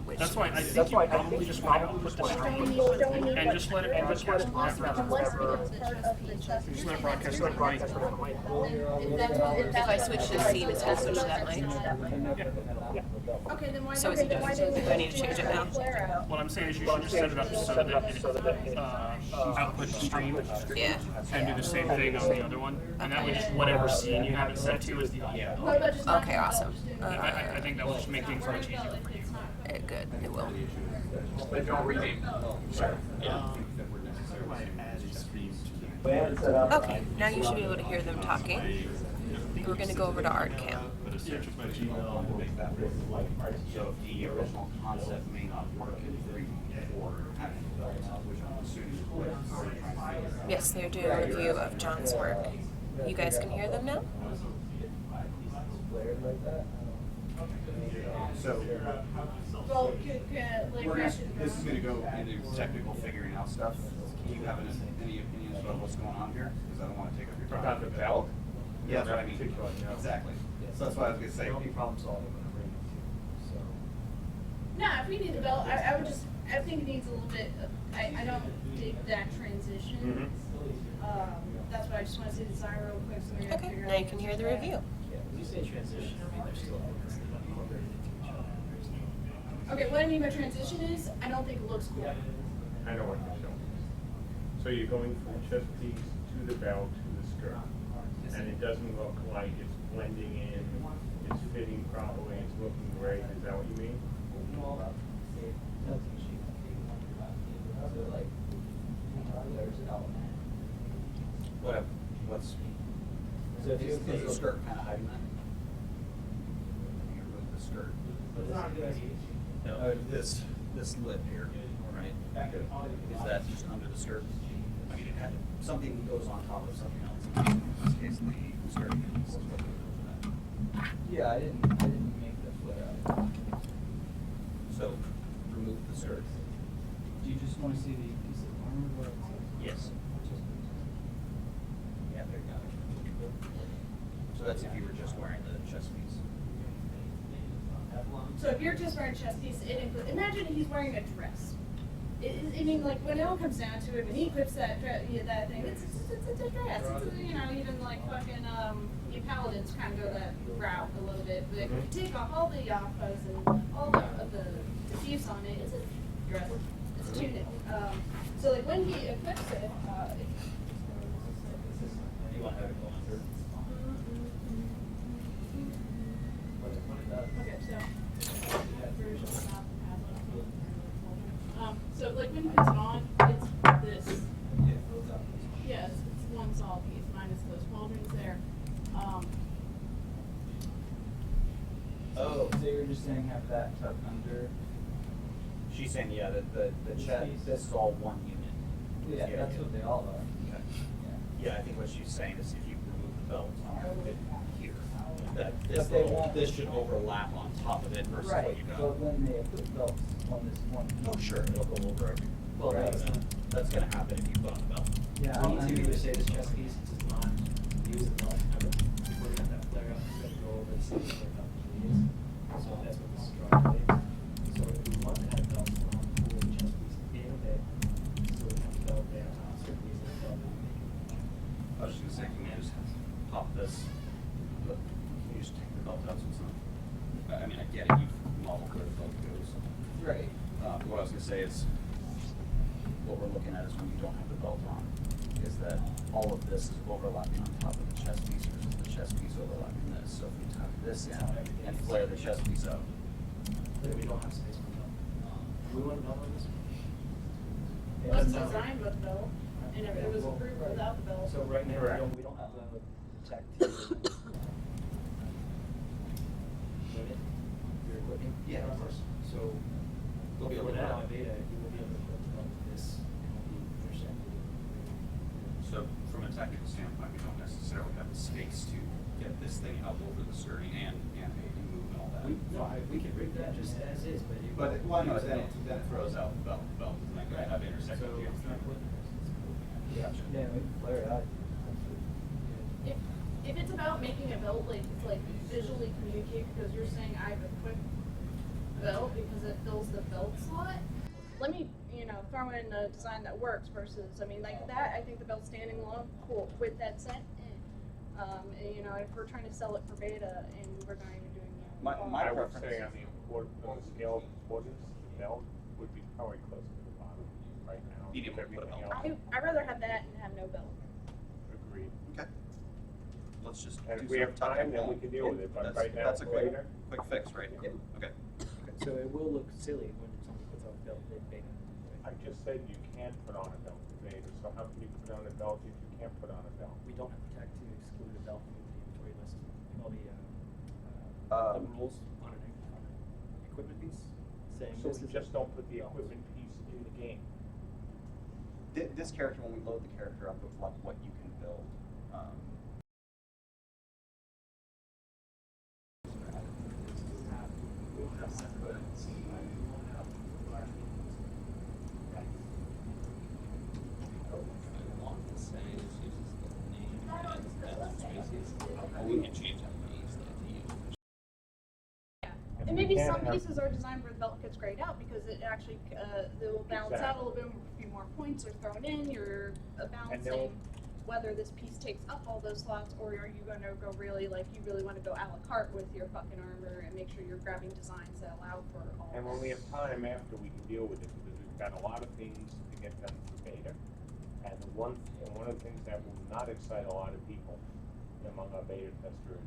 which That's why I think you probably just want to put the stream and just let it broadcast whatever. Just let it broadcast whatever mic. if I switch the scene, it's going to switch to that mic. Okay, then why So is it don't just, do I need to change it now? What I'm saying is you should just set it up so that it output the stream Yeah. and do the same thing on the other one. And that way just whatever scene you have it set to is the audio. Okay, awesome. I think that will just make things much easier for you. Good, it will. Okay, now you should be able to hear them talking. We're going to go over to art cam. So the original concept may not work in 3 or having which I'm assuming. Yes, they're doing a review of John's work. You guys can hear them now? So Well, this is going to go into technical figuring out stuff. Do you have any opinions about what's going on here? Because I don't want to take up your time. About the belt? Yeah, that's what I mean. Exactly. So that's why I was going to say. problem solving when I'm reading it. So. Nah, if we need the belt, I would just, I think it needs a little bit, I don't dig that transition. That's why I just want to see the design real quick so we can Okay, figure out. now you can hear the review. When you say transition, I mean, there's still Okay, what I mean by transition is, I don't think it looks cool. I know what you're saying. So you're going from chest piece to the belt to the skirt. And it doesn't look like it's blending in, it's fitting properly, it's looking great. Is that what you mean? What's is the skirt kind of hiding that? You remove the skirt. No, this lip here, right? Is that just under the skirt? I mean, it had something goes on top of something else. In this case, the skirt. Yeah, I didn't make the flare out. So, remove the skirt. Do you just want to see the piece of armor? What it says? Yes. Yeah, there you go. So that's if you were just wearing the chest piece. So if you're just wearing a chest piece, it includes, imagine he's wearing a dress. I mean, like, when it all comes down to it, when he equips that dress, that thing, it's a dress. It's a, you know, even like fucking, you paladins kind of go that route a little bit. But if you take off all the yaffas and all the diffuse on it, it's a dress. It's a tunic. So like when he equips it, You want to have it go under? okay, so like when he puts it on, it's this. Yes, it's one solid piece minus those pauldrons there. Oh, so you're just saying have that tucked under? She's saying, yeah, that the chest, this is all one unit. Yeah, that's what they all are. Okay. Yeah, I think what she's saying is if you remove the belt on it here, that But they won't- this should overlap on top of it versus Right, what you got. but when they put belts on this one. Oh, sure, it'll go over every. Well, that's gonna happen if you put on the belt. Yeah, We need to either say this chest piece is not used enough, if we're gonna have that flare up, we're gonna go over the city for a couple of years. So that's what this is drawing today. So if we want to have belts on for the chest piece in a bit, so we have the belt there, certain piece of the belt. I was just gonna say, can you just pop this, look, can you just take the belt out so it's not, I mean, I get it, you've modeled where the belt goes. Right. What I was gonna say is, what we're looking at is when you don't have the belt on, is that all of this is overlapping on top of the chest piece versus the chest piece overlapping this. So if we tuck this in and flare the chest piece out. But we don't have space for belt. Do we want a belt on this one? It wasn't designed with though. And if it was approved without the belt. So right now, Correct. we don't have a tech to limit your equipment. Yeah, of course. So They'll be able for to now, run. beta, you will be able to put this, it will be intercepted. So from a technical standpoint, we don't necessarily have the space to get this thing up over the skirting and move and all that. We can rig that just as is, but you. But well, no, then it throws out the belt, and then I have intersecting. So it's not putting this. Gotcha. Yeah, we can flare it out. If it's about making a belt like visually communicate, because you're saying I have a quick belt because it fills the belt slot, let me throw in a design that works versus like that. I think the belt standing alone, cool. With that set, if we're trying to sell it for beta and we're not even doing My I would preference. say on the scale of importance, the belt would be probably closer to the bottom right now. Being able to put a Everything belt else, I'd rather have that and have no belt. agreed. Okay. Let's just And do if we have some time, tuck-in. then we can deal with it, but That's- right now, that's a quick later. fix, right? Okay. So it will look silly when somebody puts on a belt in beta. I just said you can put on a belt with beta, so how can you put on a belt if you can't put on a belt? We don't have tech to exclude a belt from the inventory list. All the rules on an equipment piece saying So this we is just don't put the equipment piece in the game. This character, when we load the character up with like what you can build, And maybe can some have- pieces are designed where the belt gets grayed out because it actually they'll balance out a little bit. A few more points are thrown in. You're balancing whether this piece takes up all those slots, or are you going to go really you really want to go a la carte with your fucking armor and make sure you're grabbing designs that allow for all. And when we have time after, we can deal with it, because we've got a lot of things to get done for beta. And one of the things that will not excite a lot of people among our beta testers.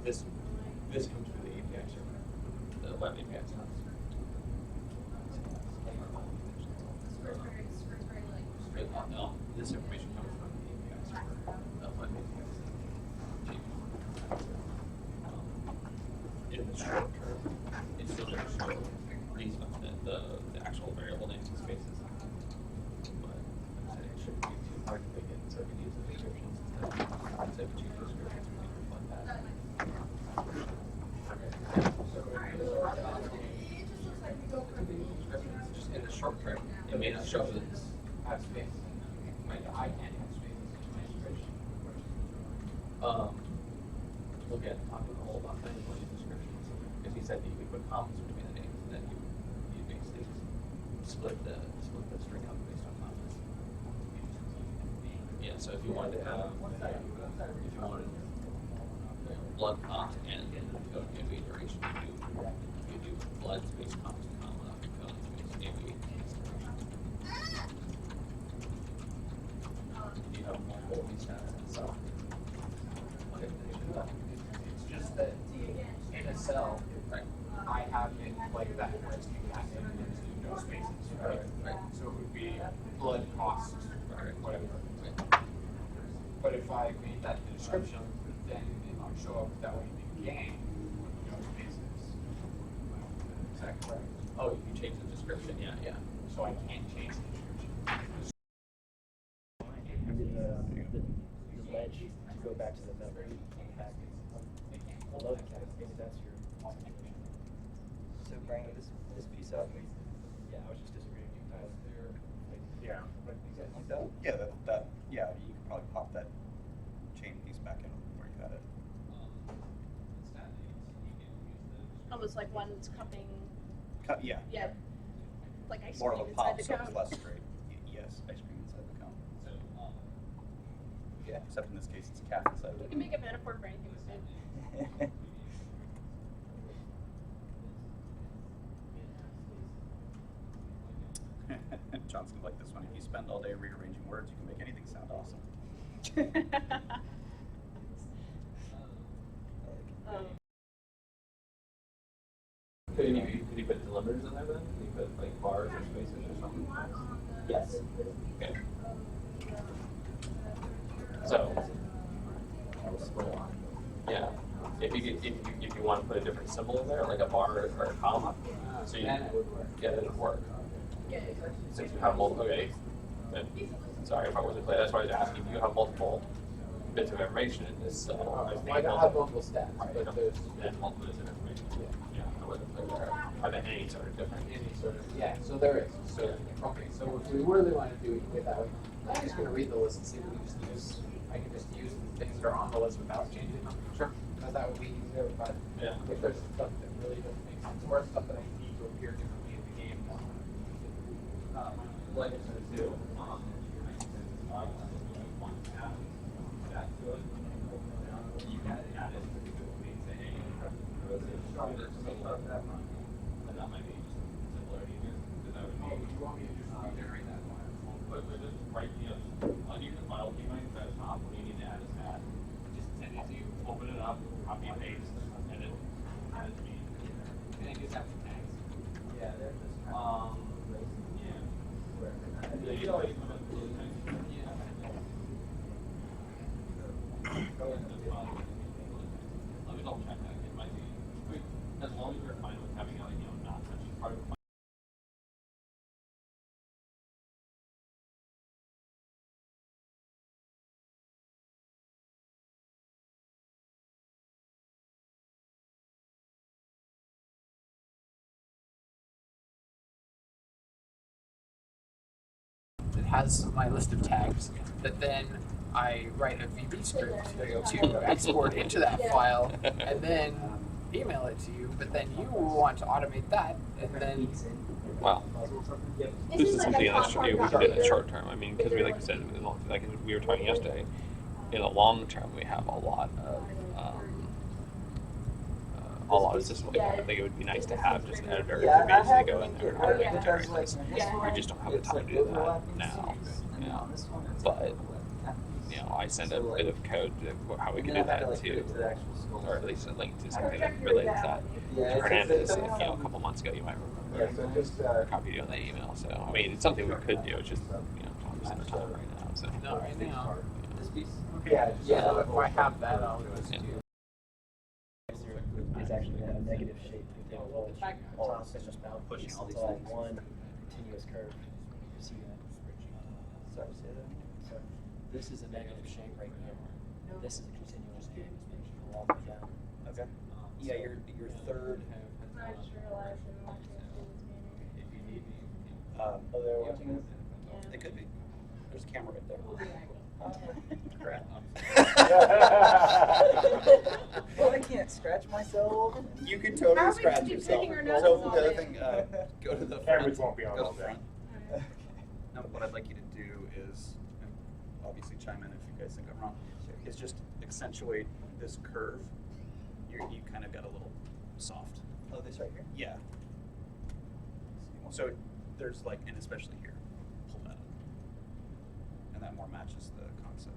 This comes from the API server, the web API server. No, this information comes from the API server, the web API server. In the short term, it's still going to show the actual variable names and spaces. But like I said, it shouldn't be too hard to pick it, so we can use the descriptions instead. So if you choose descriptions, we can reflect that. Just in the short term, it may not show the have space. I can't have space in my description. Look at talking a whole about things like descriptions. Because he said that you could put commas between the names, and then you basically split the string up based on commas. Yeah. So if you wanted to have, blood comp and go to AV duration, you do blood space comp to comma, go to AV. You have multiple of these so. It's just that in a cell, right. I have it like that, where it's taking that in and there's no spaces, right? Right. So it would be blood cost, Right. whatever. Right. But if I made that the description, then it would show up that way in the game with no spaces. Is that correct? Oh, you can change the description, yeah. So I can't change the description. The ledge to go back to the memory pack. The loading cap, maybe that's your. So bringing this piece up. Yeah, I was just disagreeing with you. Yeah. Like that? Yeah, yeah, you could probably pop that chain piece back in where you had it. Almost like one's cupping. Yeah. Yeah. Like ice More of cream a pop, inside so the it's cone. less straight. Yes, ice cream inside the cone. Yeah, except in this case, it's a cat inside You the can make a metaphor for anything with food. John's gonna be like, spend all day rearranging words, you can make anything sound awesome. Could you put delimiters in there then? Could you put like bars or spaces or something? Yes. Okay. So, yeah, if you want to put a different symbol in there, like a bar or a comma, so you, it would work. Yeah, it would work. Since you have multiple, okay, then, sorry if I wasn't clear, that's why I was asking, you have multiple bits of information in this, I don't have multiple stats, but there's multiple bits of information. Yeah, I wasn't clear there. Are there any sort of different? any sort of, yeah, so there is. So, okay, so if we really want to do it that way, I'm just going to read the list and see if we can just use, I can just use the things that are on the list without changing them. Sure. Because that would be easier, but if there's stuff that really doesn't make sense, or stuff that I need to appear differently in the game, Like I said too, you had added say, hey, and that might be just simpler and easier, because that would be, you want me to just regenerate that file? But just write, undo the file key at the top, when you need to add a stat, just send it to you, open it up, copy and paste, and then add it to me. and it just have some tags. Yeah, they're just, yeah. You always come up with those things. Yeah. Let me double check that. It might be, as long as we're fine with having a, not touching part of the file. It has my list of tags that then I write a VB script to export into that file and then email it to you, but then you want to automate that and then Well, this is something that's we can do in the short term. I mean, because we, like you said, like we were talking yesterday, in the long term, we have a lot of systems. Like I think it would be nice to have just an editor to basically go in there and automate the generations. We just don't have the time to do that now. But I send a bit of code to how we can do that too, or at least a link to something that relates that to Hernandez. A couple months ago, you might remember. Copied you on the email. So I mean, it's something we could do. It's just Tom's in time right now. So not right now. This piece. Yeah, if I have that, I'll do it too. Is actually a negative shape. Top is just now pushing all these things. One continuous curve. You see that? Sorry, say that. So this is a negative shape right here. This is a continuous shape. All the way down. Okay. Yeah, your third. I just realized I'm watching this If you need me. Oh, they're watching it? They could be. There's a camera right there. Crap. Well, I can't scratch myself. You can totally How are we scratch keep yourself. picking our noses So all the other day? thing, go to the front. Cameras won't be on Go all to day. front. Now, what I'd like you to do is, and obviously chime in if you guys think I'm wrong, is just accentuate this curve. You kind of got a little soft. Oh, this right here? Yeah. So there's like, and especially here, pull that up. And that more matches the concept.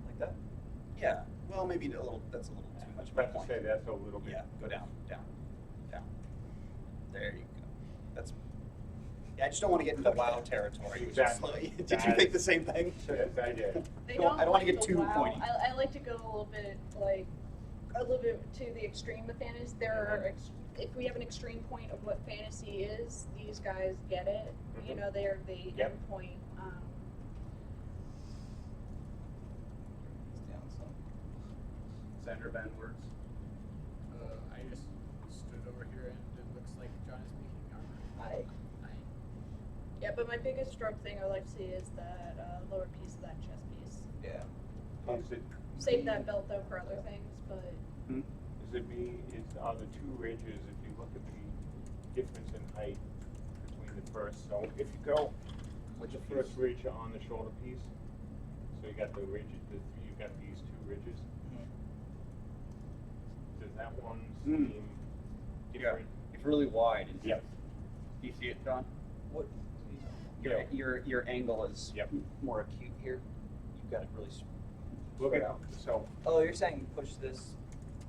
Like that? Yeah. Well, maybe a little, that's a little too I much. was about to say that's a little bit. Yeah, go down, down, down. There you go. That's. Yeah, I just don't want to get into wow territory. Which is slow. Did you think the same thing? Yes, I did. They I don't want to like get the too wow. pointy. I like to go a little bit to the extreme with fantasy. There are if we have an extreme point of what fantasy is, these guys get it. You know, they're the Yep. end point. Senator Van words. I just stood over here and it looks like John is speaking armor. Hi. Yeah, but my biggest stroke thing I like to see is that lower piece of that chest piece. Yeah. Is it Save that belt though for other things, but is on the two ridges, if you look at the difference in height between the first, so if you go with the first ridge on the shoulder piece, so you got the ridges, you've got these two ridges. Does that one seem different? It's really wide. Yep. Do you see it, John? What? your angle is Yep. more acute here. You've got it really Look spread at, out. so, Oh, you're saying push this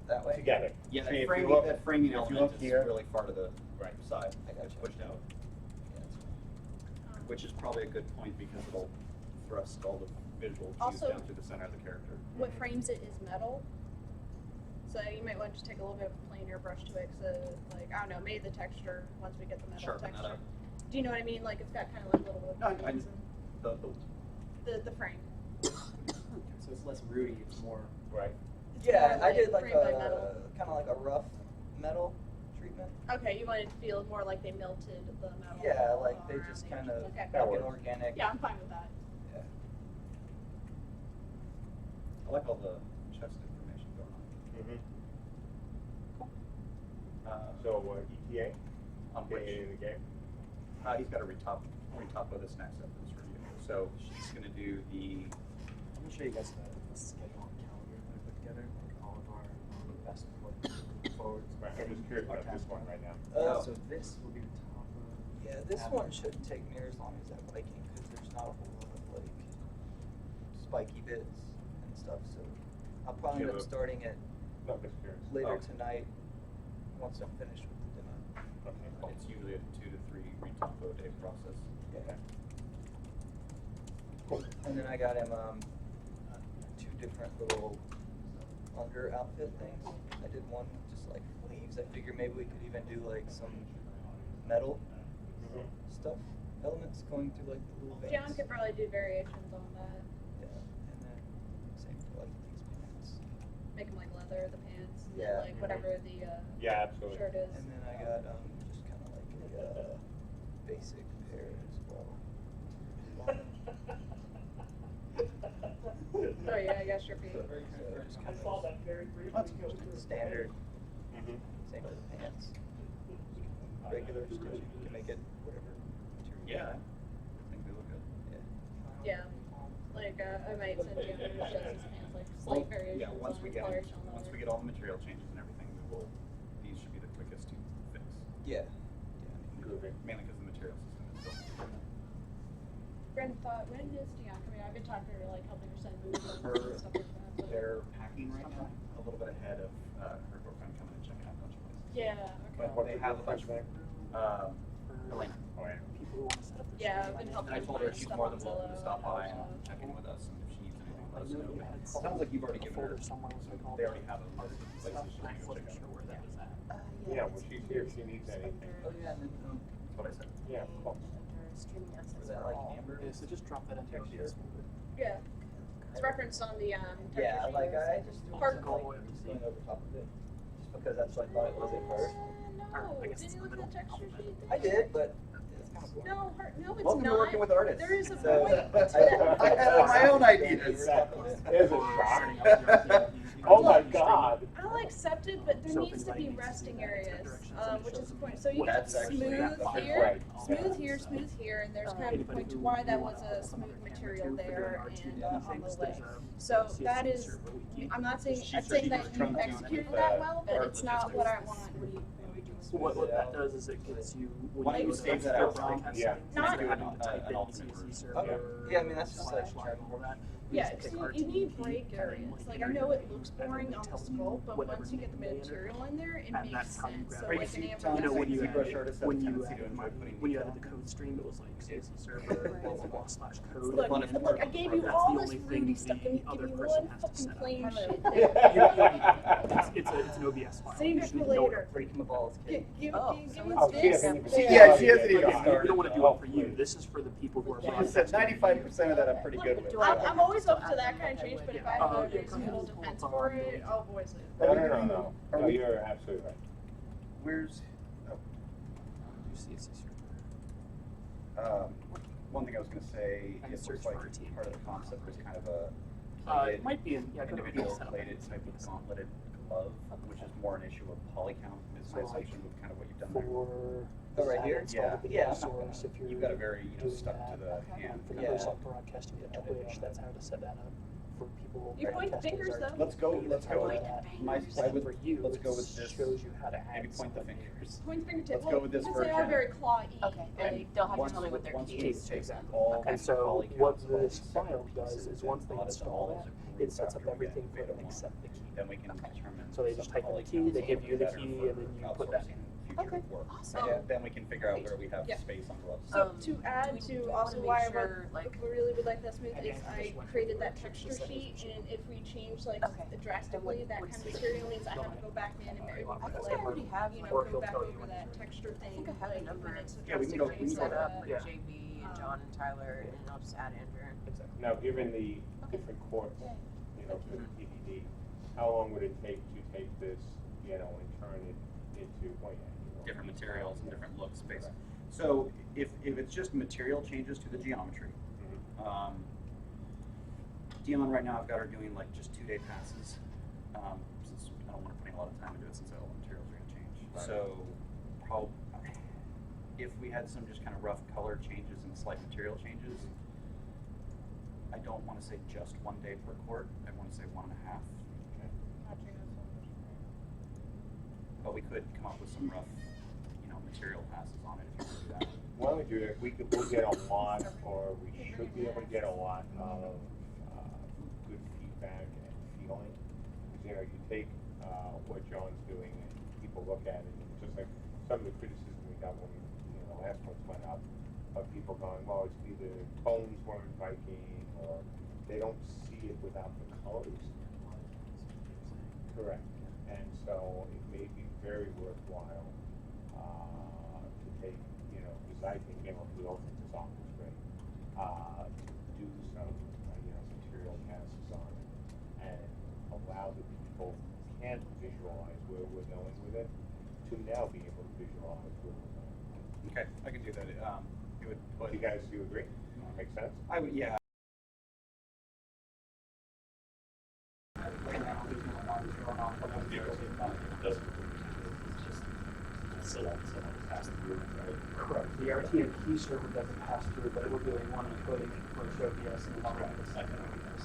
that way? together. Yeah, See, that if you framing, look- that framing if you element look is here- really far to the Right. side. I got It's you. pushed out, Yeah, that's which is probably a good point because it'll thrust all the visual cues Also- down through the center of the character. What frames it is metal. So you might want to just take a little bit of a plain airbrush to it, so like I don't know, maybe the texture once we get the metal Sharpen that texture. up. Do you know what I mean? Like it's got kind of like little No, lines the the frame. So it's less rooty, it's more. Right. Yeah, I Like did like frame by metal. a kind of like a rough metal treatment. Okay, you want it to feel more like they melted the metal. Yeah, like they around just the kind edges. of Okay. That like an works. organic. Yeah, I'm fine with that. Yeah. I like all the chest information going on. Mm-hmm. Uh, So, ETA? on which In the game? he's got to retop with this next step in this review. So she's going to do the. I'm gonna show you guys the schedule and calendar that I put together, like all of our best forwards. Right, I'm just curious about this one right now. So this will be the top of. Yeah, this one shouldn't take near as long as that Viking because there's not a whole lot of like spiky bits and stuff. So I'll probably end up starting it No, just curious. later Okay. tonight once I'm finished with the demo. Okay. It's usually a 2 to 3 retopo day process. Yeah. Cool. And then I got him 2 different little under outfit things. I did one just like leaves. I figured maybe we could even do like some metal stuff, elements going through like the little veins. John could probably do variations on that. Yeah, and then same for like these pants. Make them like leather, the pants. and Yeah. Like whatever the Yeah, absolutely. shirt is. And then I got just kind of like a basic pair as well. Oh yeah, I guess your feet. So just kind saw of that very briefly. standard. Mm-hmm. Same with the pants. Regular stitching. You can make it whatever material. Yeah, I think they look good. Yeah. Yeah. Like I might send you Jesse's pants, like Well, slight variations yeah, once on we get colors on once we leather. get all the material changes and everything, we will. These should be the quickest to fix. Yeah. Mainly because the material system is built. Brandon thought, when is Dion coming? I've been talking to her, like helping her send movies and Her- stuff like that. but- They're packing right now, a little bit ahead of her girlfriend coming and checking out a bunch of places. Yeah. Okay. But they have a bunch of Elena. Oh, yeah. People who want to set up their Yeah, I've stream been by helping And I name. told her find she's stuff more on than welcome to Zillow stop by and stuff. check in with us, and if she needs anything, let I us know know. you had It sounds like you've already a given her. folder somewhere was like all They the already have a art list of and places stuff. she I can go wasn't check sure out. where that was at. Yeah, well, she's here if she needs anything. Oh yeah, and then That's what I said. Yeah, cool. Streaming access was that for like all. amber? Yeah, so just drop that into your Texture. PS folder. Yeah. It's referenced on the texture Yeah, sheet. like I just Hard wasn't all the way like up to going C. over top of it, just because that's what I thought it was at first. No, I guess did it's you the look at the middle texture sheet? I did, but it's kind of boring. No, no, it's Welcome not. to working with artists. There is a So- point to that. I had my own ideas. There's a shock. Oh my God. I'll accept it, but there So needs if to be anybody needs to resting see that areas, directions and which shows is the them point. So you got That's actually- smooth that's here, right. smooth here, and there's kind of a point to why that was a smooth material there and on the leg. So that is, I'm not saying, I'm saying that you executed that well, but it's not what I want. So what that does is it gets you when Why you don't go you to save the that out? broadcast Yeah. settings, Not- instead of having to type an in alternate CSE version. server. Okay. Yeah, I mean, that's just like /live and all that. Yeah, just because pick you need RTP, break and then, areas. like, Like I enter know your it name, looks and then boring it on the tells scope, but whatever once you get the name they entered. material in there, it And makes that's how you sense. grab So it. like an You amber. know, when you ZBrush added, artists have a when you tendency to added, enjoy putting when you detail. added the code stream, it was like CSE server, blah, blah, blah, /code. Look, Fun if look, part I of gave the you That's all the this only Ruby thing stuff. the Give me other one person has to fucking set up. plain shit. It's an OBS file. Save You it just for need to know what later. to Breaking the balls, kid. Give Oh, me Oh, she this. hasn't even there. Yeah, she hasn't even You started. don't want to do it for you. This is for the people who are She just said 95% of that I'm pretty good with. I'm always open to that kind of change, but if I have Yeah, a reasonable defense for it, I'll voice it. No. No, you're absolutely right. Where's, CSE server. one thing I was going to say, I can it search looks like for RT. part of the concept was kind of a It might be in, yeah, it could be individual set up. plated type of gauntleted glove, which is more an issue of poly count, is my So, like, assumption with kind of what you've done there. For Oh, right here? Yeah. Yeah, I'm not source, gonna- if you're You've got a very, doing stuck to that. the hand. For Yeah. Microsoft broadcasting to Twitch, that's how to set that up. for people. You point testers fingers, are- though. Let's go with this. For you, let's go with it this. shows you how to add Maybe point the somebody. fingers. Point fingertip. Let's go with this because they are version. very claw-y. Okay, and they'll have to Once- tell me what their once key we is. take Exactly. all And the so poly what counts of all this these file separate does pieces is once they and install all that, those it sets up after we get everything for beta them one, except the key. Then we can determine. So they just some type in poly the key, counts they a give little you the better key, for and then you put that in. outsourcing future work. Then we can figure out where we have Yeah. space on gloves. So to add we to do also wanna why make sure, what like- we really would like that smooth And is then I just went created through that it, texture just like sheet, it's and if we change like Okay. drastically that would kind of see. material means I have to go back in and maybe I think I already have, you know, Or go he'll back tell you over when that it's- texture thing. I think I have a number. Yeah, we can go- we can go set up like Yeah. JB and John and Tyler, and I'll just add Andrew. Exactly. Now, given the different courts, you know, for the DVD, how long would it take to take this, you know, and turn it into, well, yeah, you know, Different materials and different looks, basically. So if it's just material changes to the geometry, Dion right now I've got her doing like just 2-day passes, since I don't want to put a lot of time into it since all the materials are going to change. Right. So if we had some just kind of rough color changes and slight material changes, I don't want to say just 1 day per court. I want to say 1.5. But we could come up with some rough, material passes on it if you want to do that. why don't we do that? We'll get a lot, or we should be able to get a lot of good feedback and feeling. Because, you know, you take what John's doing and people look at it, and just like some of the criticism we got when, the last ones went up, of people going, well, it's either tones weren't Viking, or they don't see it without the colors. Correct. And so it may be very worthwhile to take, because I think, we all think this office is great, to do some, material passes on it and allow the people who can't visualize where we're going with it to now be able to visualize where we're going. Okay, I can do that. It would put. You guys, do you agree? Makes sense? I would, yeah. Correct. The RTM key server doesn't pass through, but we're doing one encoding for OBS and one for the second OBS.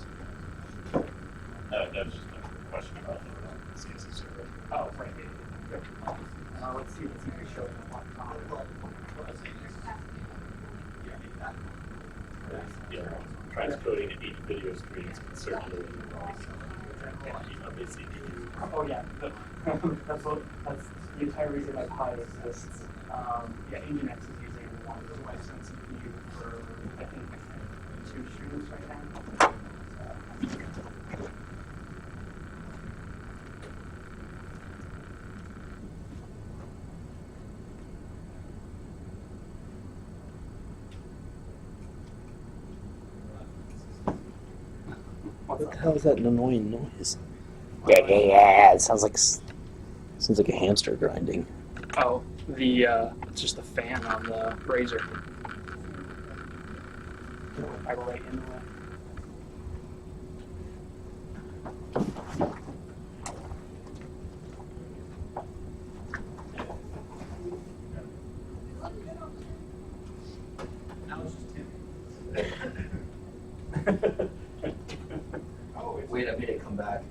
That was just a question about the CSS server. Oh, right. Let's see if we show them one time. Yeah, transcoding each video screens and circulating the CPU. Oh yeah, that's the entire reason my Pi exists. Nginx is using one license CPU for I think 2 streams right now. What the hell is that annoying noise? Yeah. It sounds like a hamster grinding. Oh, it's just the fan on the Razor. I will right in the way. Wait, I made it come back.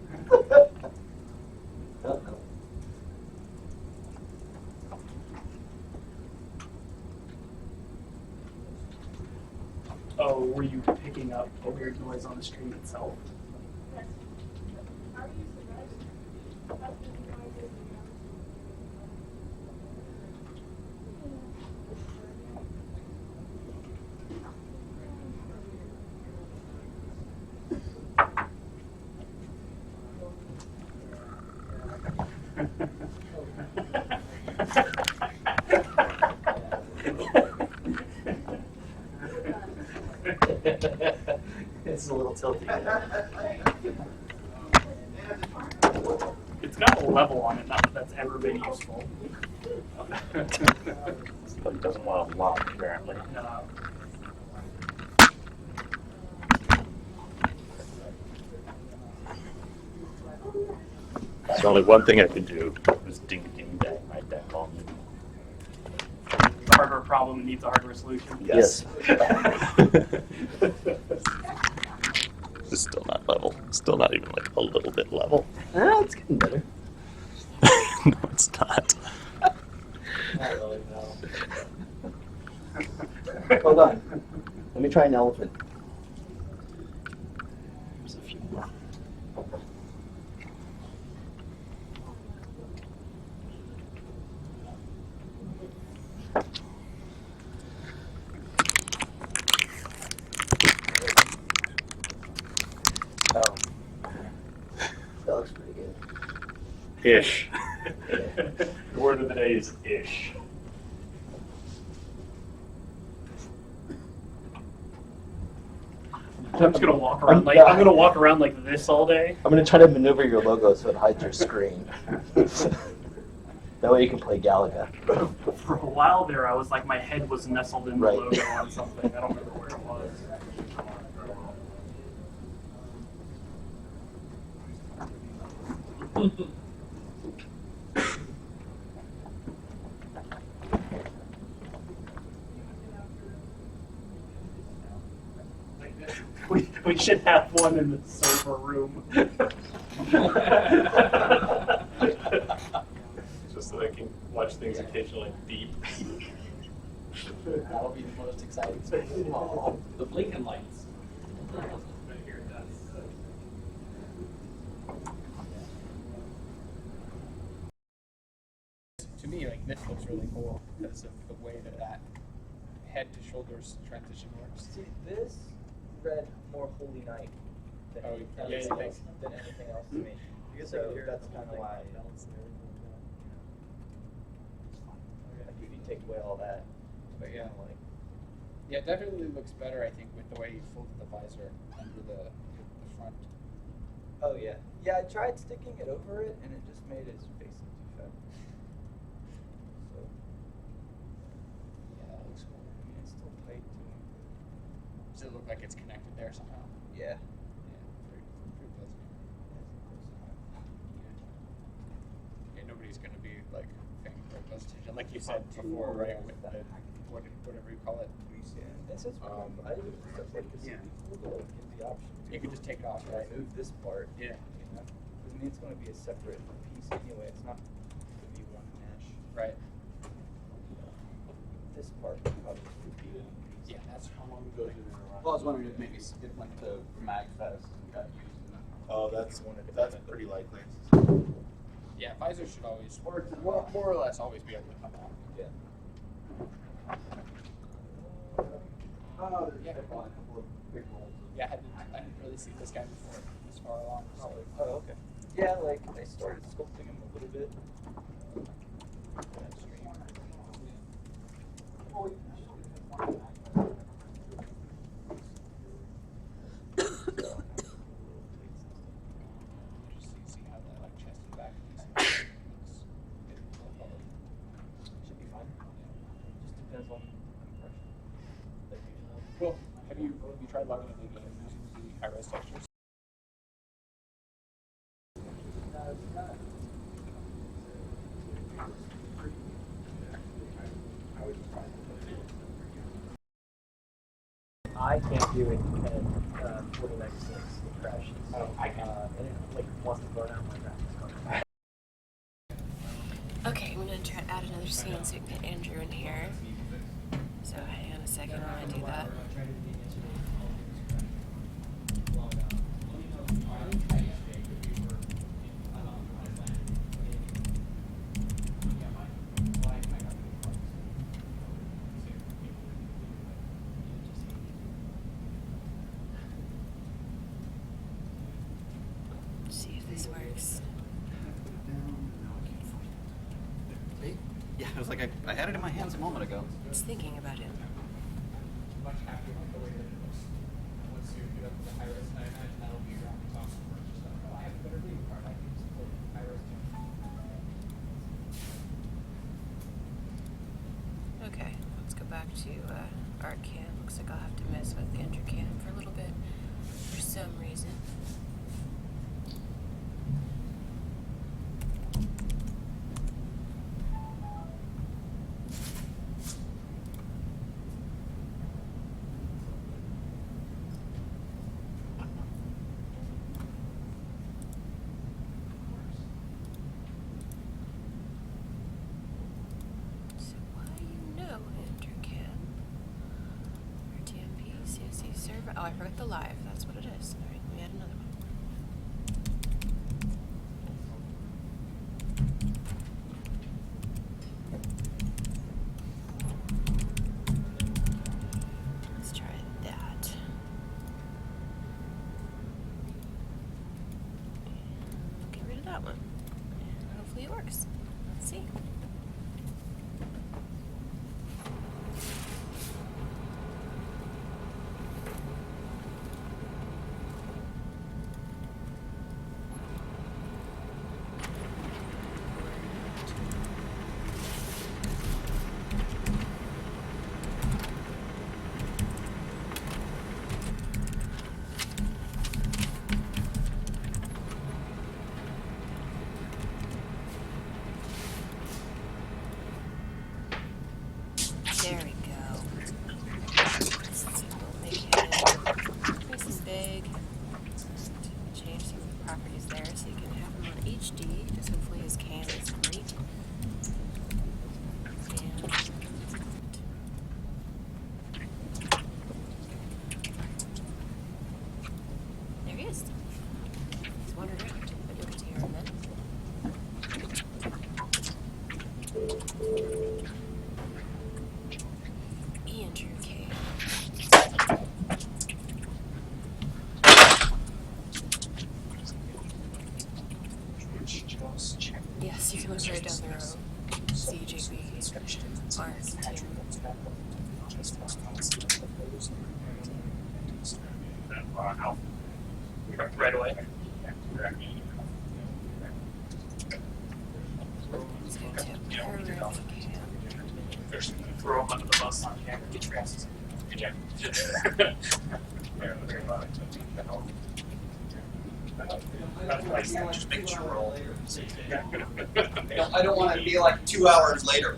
Oh, were you picking up a weird noise on the stream itself? It's a little tilty. It's got a level on it, not that that's ever been useful. But he doesn't want to lock, apparently. There's only one thing I could do is ding ding dang my deck on it. The hardware problem needs a hardware solution. Yes. It's still not level. Still not even like a little bit level. Ah, it's getting better. No, it's not. Not really, no. Hold on. Let me try an elephant. There's a few more. Oh. That looks pretty good. Ish. The word of the day is ish. I'm just gonna walk around like I'm gonna walk around like this all day. I'm gonna try to maneuver your logo so it hides your screen. That way you can play Galaga. For a while there, I was like my head was nestled in the Right. logo on something. I don't remember where it was. We should have one in the server room. Just so I can watch things occasionally beep. That'll be the most exciting space. Oh, the blinking lights. To me, like this looks really cool because of the way that head to shoulders transition works. See, this read more Holy Night than, Oh, yeah, anything, you else, than anything else to me. So that's kind of why. Like if you take away all that, But yeah, like yeah, it definitely looks better. I think with the way you folded the visor under the front. oh yeah, yeah. I tried sticking it over it, and it just made his face look too fat. So Yeah, that looks cool. I mean, it's still tight too. Does it look like it's connected there somehow? Yeah. Pretty pleasant. Yeah, nobody's gonna be like paying for a presentation, like you said before, right? With the whatever you call it. Yeah. This is I even because yeah. Google gives the option. You can just take it off, to right? remove this part. Yeah. You know? 'Cause, I mean, it's going to be a separate piece anyway. It's not going to be one mesh. Right. This part would probably just be one piece. Yeah, that's how long ago. Well, I was wondering if maybe it went to MagFest and got used in it. Oh, that's pretty likely. Yeah, visor should always, or more or less, always be able to come out. Yeah. Oh, Yeah. a couple of big holes. Yeah, I hadn't really seen this guy before this far along. So. Oh, okay. Yeah, like I started sculpting him a little bit. Just see how that like chest and back looks. Should be fine. Just depends on compression. Like usually. Cool. Have you tried logging into the game using the high-res textures? I can't do it at 4096. It crashes. Oh, I can. And it like wants to burn out my graphics card. Okay, I'm gonna try to add another scene so we can get Andrew in here. So hang on a second while I do that. See if this works. Yeah, it was like I had it in my hands a moment ago. It's thinking about it. Much happier with the way that it looks. Once you get up to the high-res, I imagine that'll be graphics awesome for just like, oh, I have a better video card. I can support high-res too. Okay, let's go back to ArtCam. Looks like I'll have to mess with Andrew Cam for a little bit for some reason. Oh, I forgot the live. That's what it is. All right, let me add another one. Let's try that. Get rid of that one. And hopefully it works. Let's see. There we go. Let's see, we'll make it twice as big. Change some of the properties there so you can have them on HD, because hopefully his cam is great. And there he is. He's wandering around, but you'll get to hear him then. Andrew K. Yes, you can look right down the road. CJB, RS2. Right away. Let's go to paragraph cam. Throw him under the bus on camera. Get dressed. Yeah. Just make sure we're all there. I don't want to be like 2 hours later.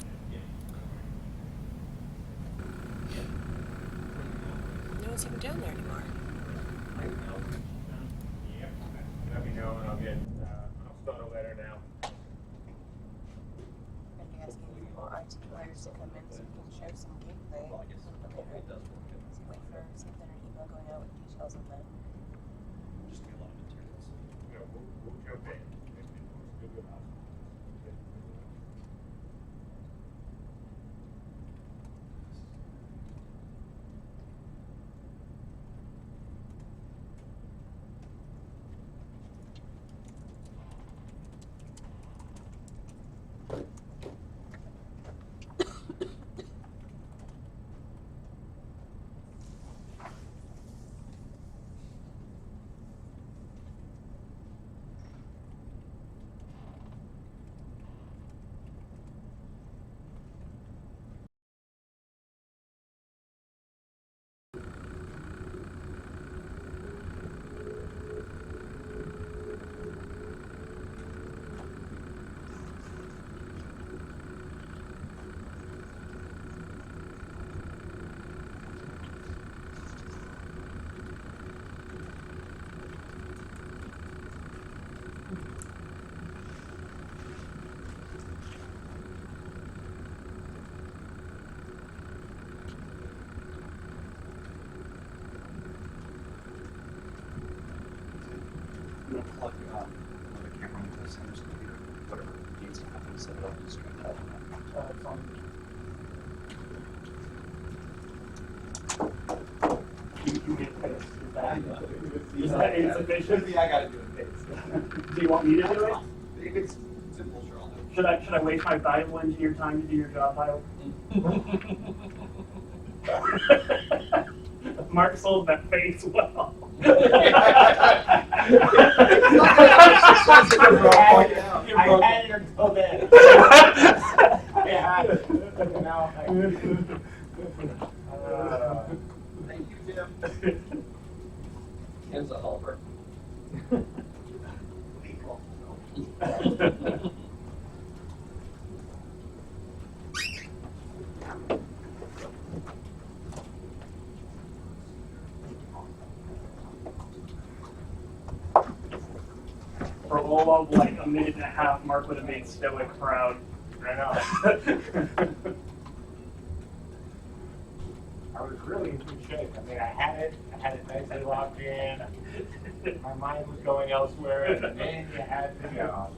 No one's even down there anymore. Let me know and I'll start a letter now. And you guys need more IT players to come in so we can show some gameplay. Okay, right. So wait for something or email going out with details on that. Just be a lot of materials. We'll jump in. We'll do it. I'm gonna plug the camera into this Henderson computer. Whatever needs to happen, set it up and screen that. Is that insufficient? I gotta do it. Do you want me to do it? If it's simple, sure, I'll do it. Should I waste my valuable engineer time to do your job, Kyle? Mark sold that face well. I had it until then. Yeah. Now Thank you, Tim. Tim's a helper. For all of like a minute and a half, Mark would have made Stoic proud. I know. I was really in good shape. I mean, I had it nicely locked in. My mind was going elsewhere, and then you had video.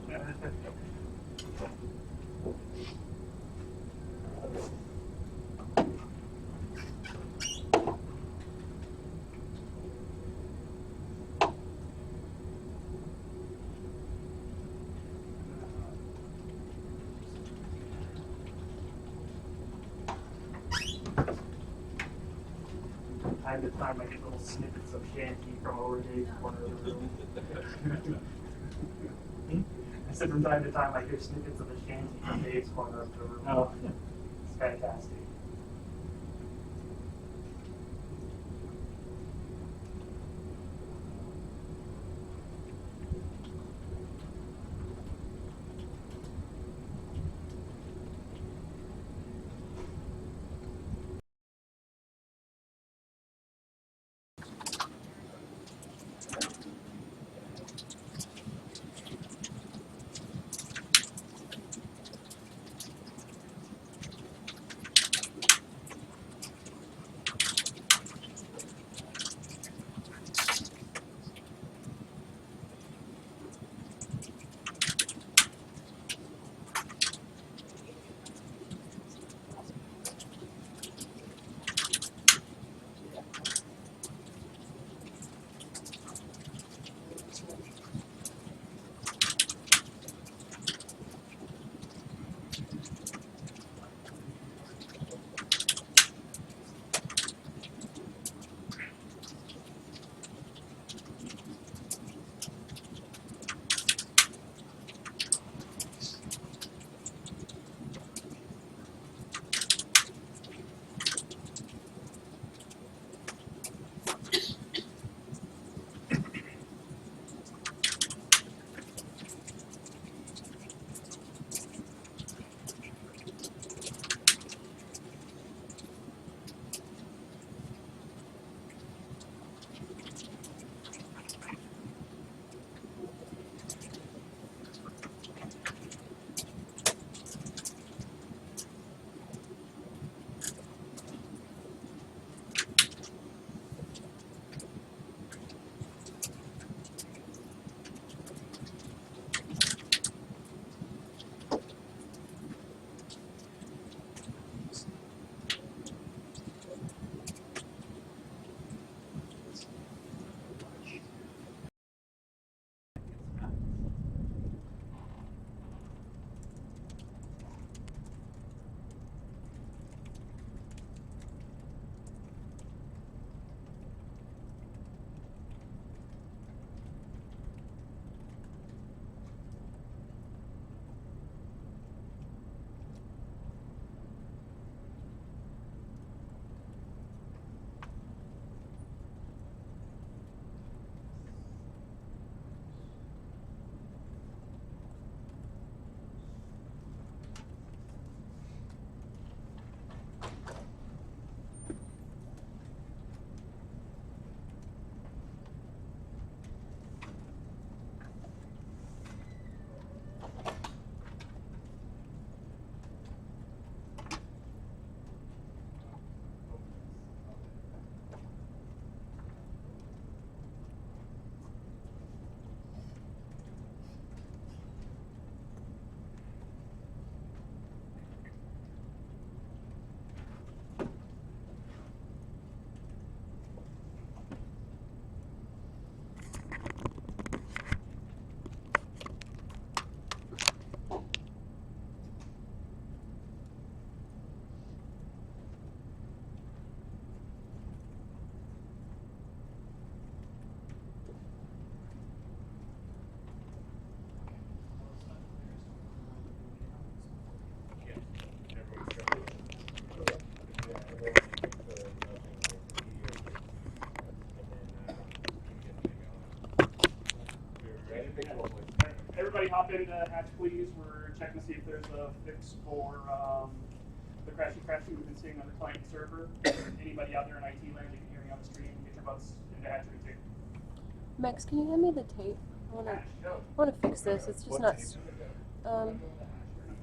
From time to time, I get little snippets of Shanty from over Dave's corner of the room. I said from time to time, I hear snippets of the Shanty from Dave's corner of the room. Oh. It's fantastic. Everybody hop into Hatch, please. We're checking to see if there's a fix for the crashing we've been seeing on the client server. Anybody out there in IT land, you can hear me on the stream. Get your butts into Hatch retake. Max, can you hand me the tape? I want to fix this. It's just not.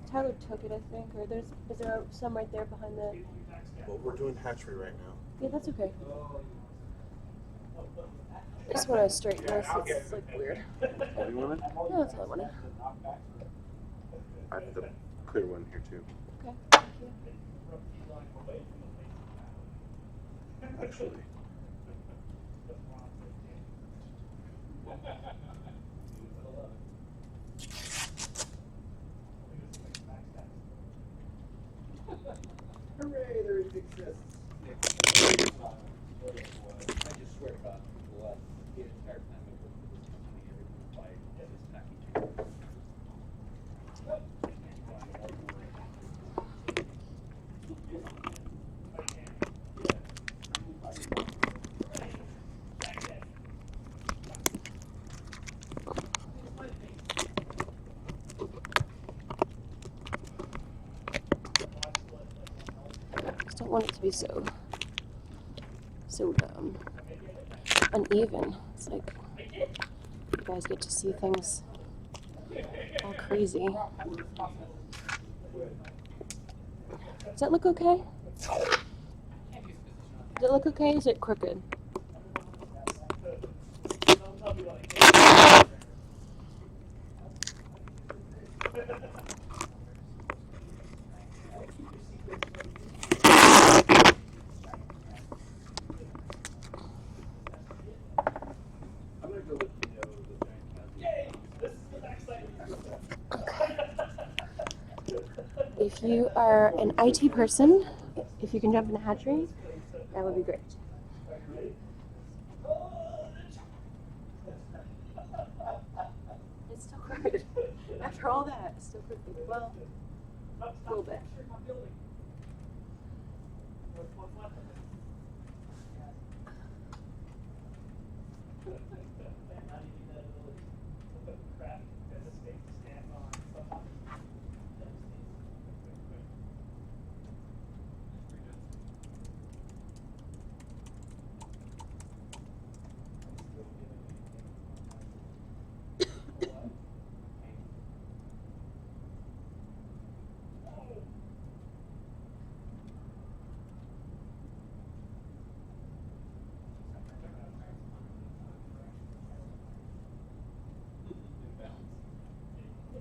Tyler took it, I think, or is there some right there behind the. Well, we're doing hatchery right now. Yeah, that's okay. I just want to straighten this. It's like weird. What do you want? No, that's all I wanted. I have the clear one here too. Okay, thank you. Actually. Hooray, there exists. I just swear to God, what the entire time I worked for this company, everything by this packaging. I just don't want it to be so uneven. It's like you guys get to see things all crazy. Does that look okay? Does it look okay? Is it crooked? If you are an IT person, if you can jump in a hatchery, that would be great. It's still crooked. After all that, it's still crooked. Well, a little bit.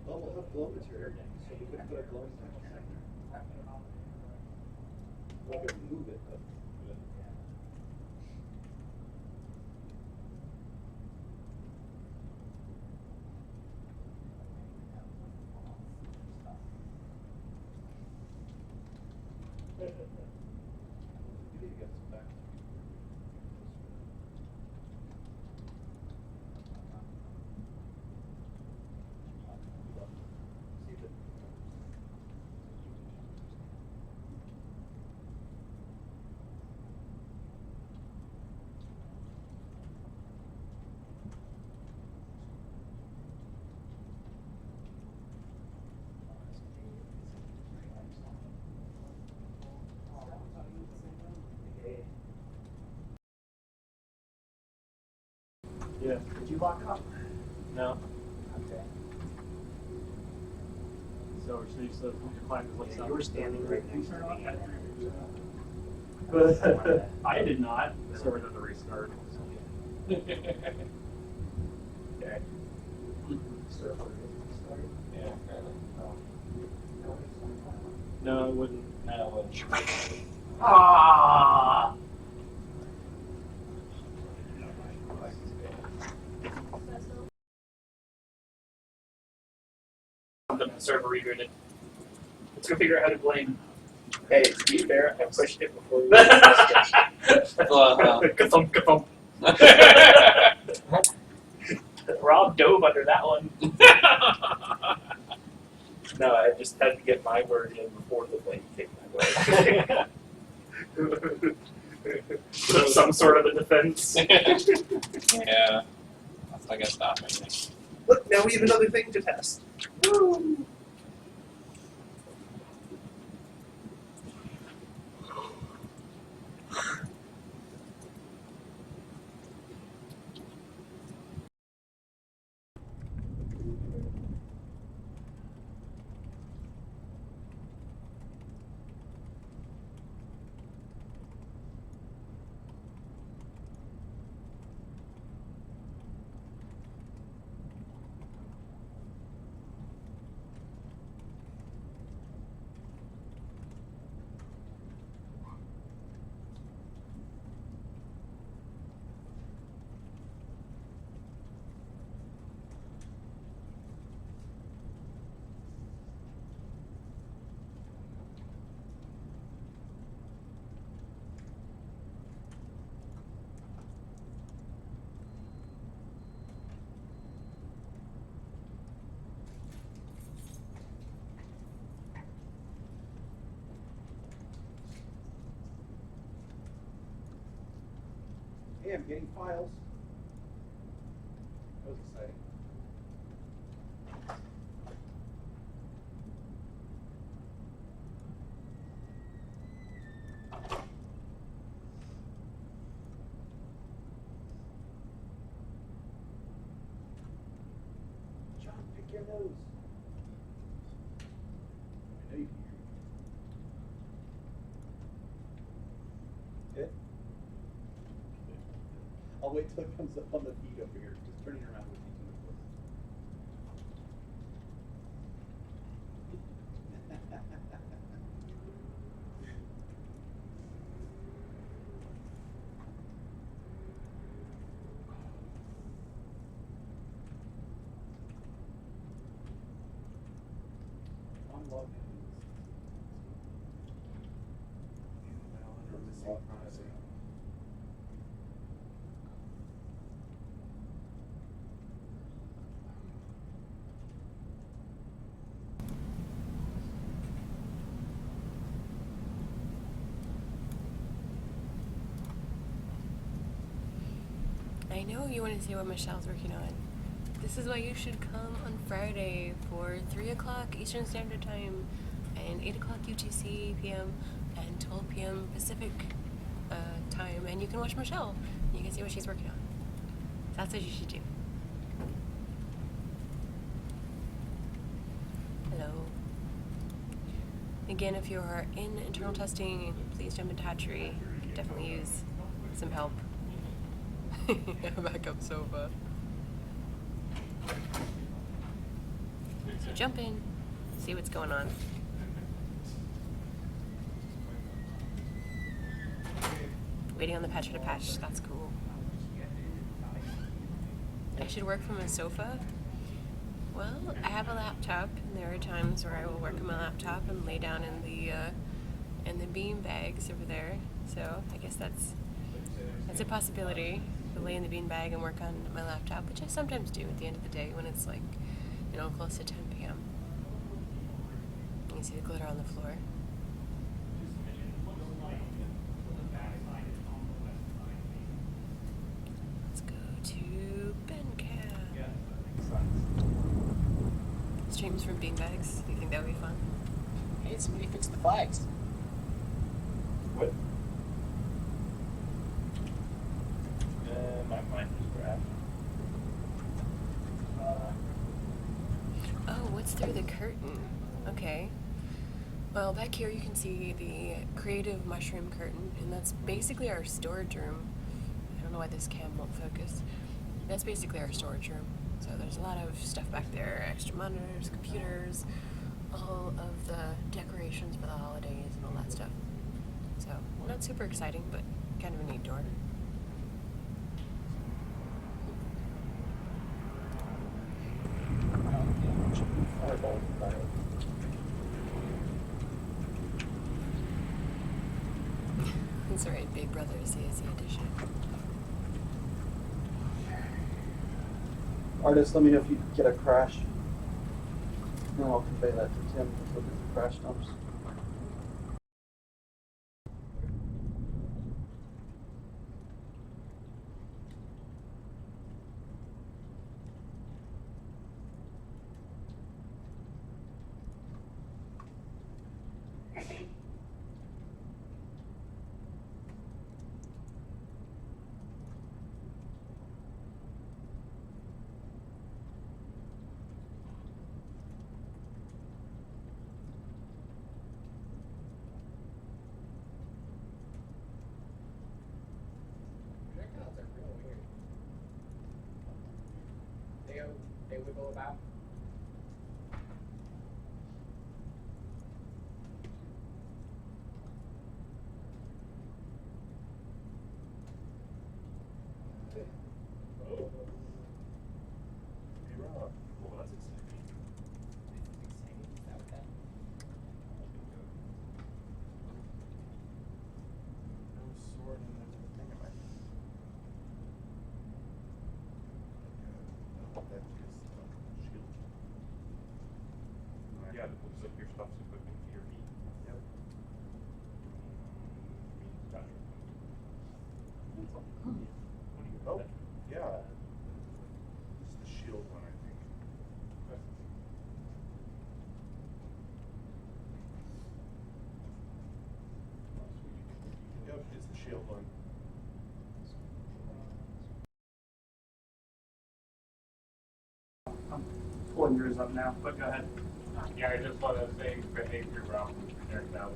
Well, we'll have glow material, so we could put a glowing texture in there. We'll have to remove it, but. You need to get some back. Yeah. Did you lock up? No. Okay. So your client was like, you were standing right next to me. I did not. So we're going to restart. Okay. Yeah. No, I wouldn't. No, Ah. The server rebooted. Let's go figure out how to blame. Hey, to be fair, I pushed it before we Ka-thump. Rob dove under that one. No, I just had to get my word in before the blame came my way. So some sort of a defense. Yeah. I guess not. Look, now we have another thing to test. Woo. Okay, I'm getting files. That was exciting. John, pick your nose. I know you can hear me. Good? I'll wait till it comes up on the feed over here. Just turning around with you to the foot. I'm logged in. I know you want to see what Michelle's working on. This is why you should come on Friday for 3 o'clock Eastern Standard Time and 8 o'clock UTC PM and 12 p.m. Pacific time, and you can watch Michelle. You can see what she's working on. That's what you should do. Hello. Again, if you are in internal testing, please jump into Hatchery. You could definitely use some help. Backup sofa. So jump in, see what's going on. Waiting on the patcher to patch, that's cool. I should work from a sofa. Well, I have a laptop, and there are times where I will work on my laptop and lay down in the bean bags over there. So I guess that's a possibility. To lay in the bean bag and work on my laptop, which I sometimes do at the end of the day when it's like, close to 10 p.m. You can see the glitter on the floor. Let's go to Bencam. Streams from beanbags. Do you think that would be fun? Hey, somebody fix the flags. What? My mic is crap. Oh, what's through the curtain? Okay. Well, back here you can see the creative mushroom curtain, and that's basically our storage room. I don't know why this cam won't focus. That's basically our storage room. So there's a lot of stuff back there, extra monitors, computers, all of the decorations for the holidays and all that stuff. So, not super exciting, but kind of a neat door. That's alright, Big Brother CSE edition. Artist, let me know if you get a crash. Then I'll convey that to Tim. Look at the crash dumps. Projectiles are real weird. They wiggle about. Yeah, it looks like your stuff's equipment for your feet. Yep. Gotcha. Dillinger's up now, but go ahead. Yeah, I just want to say behavior around there now.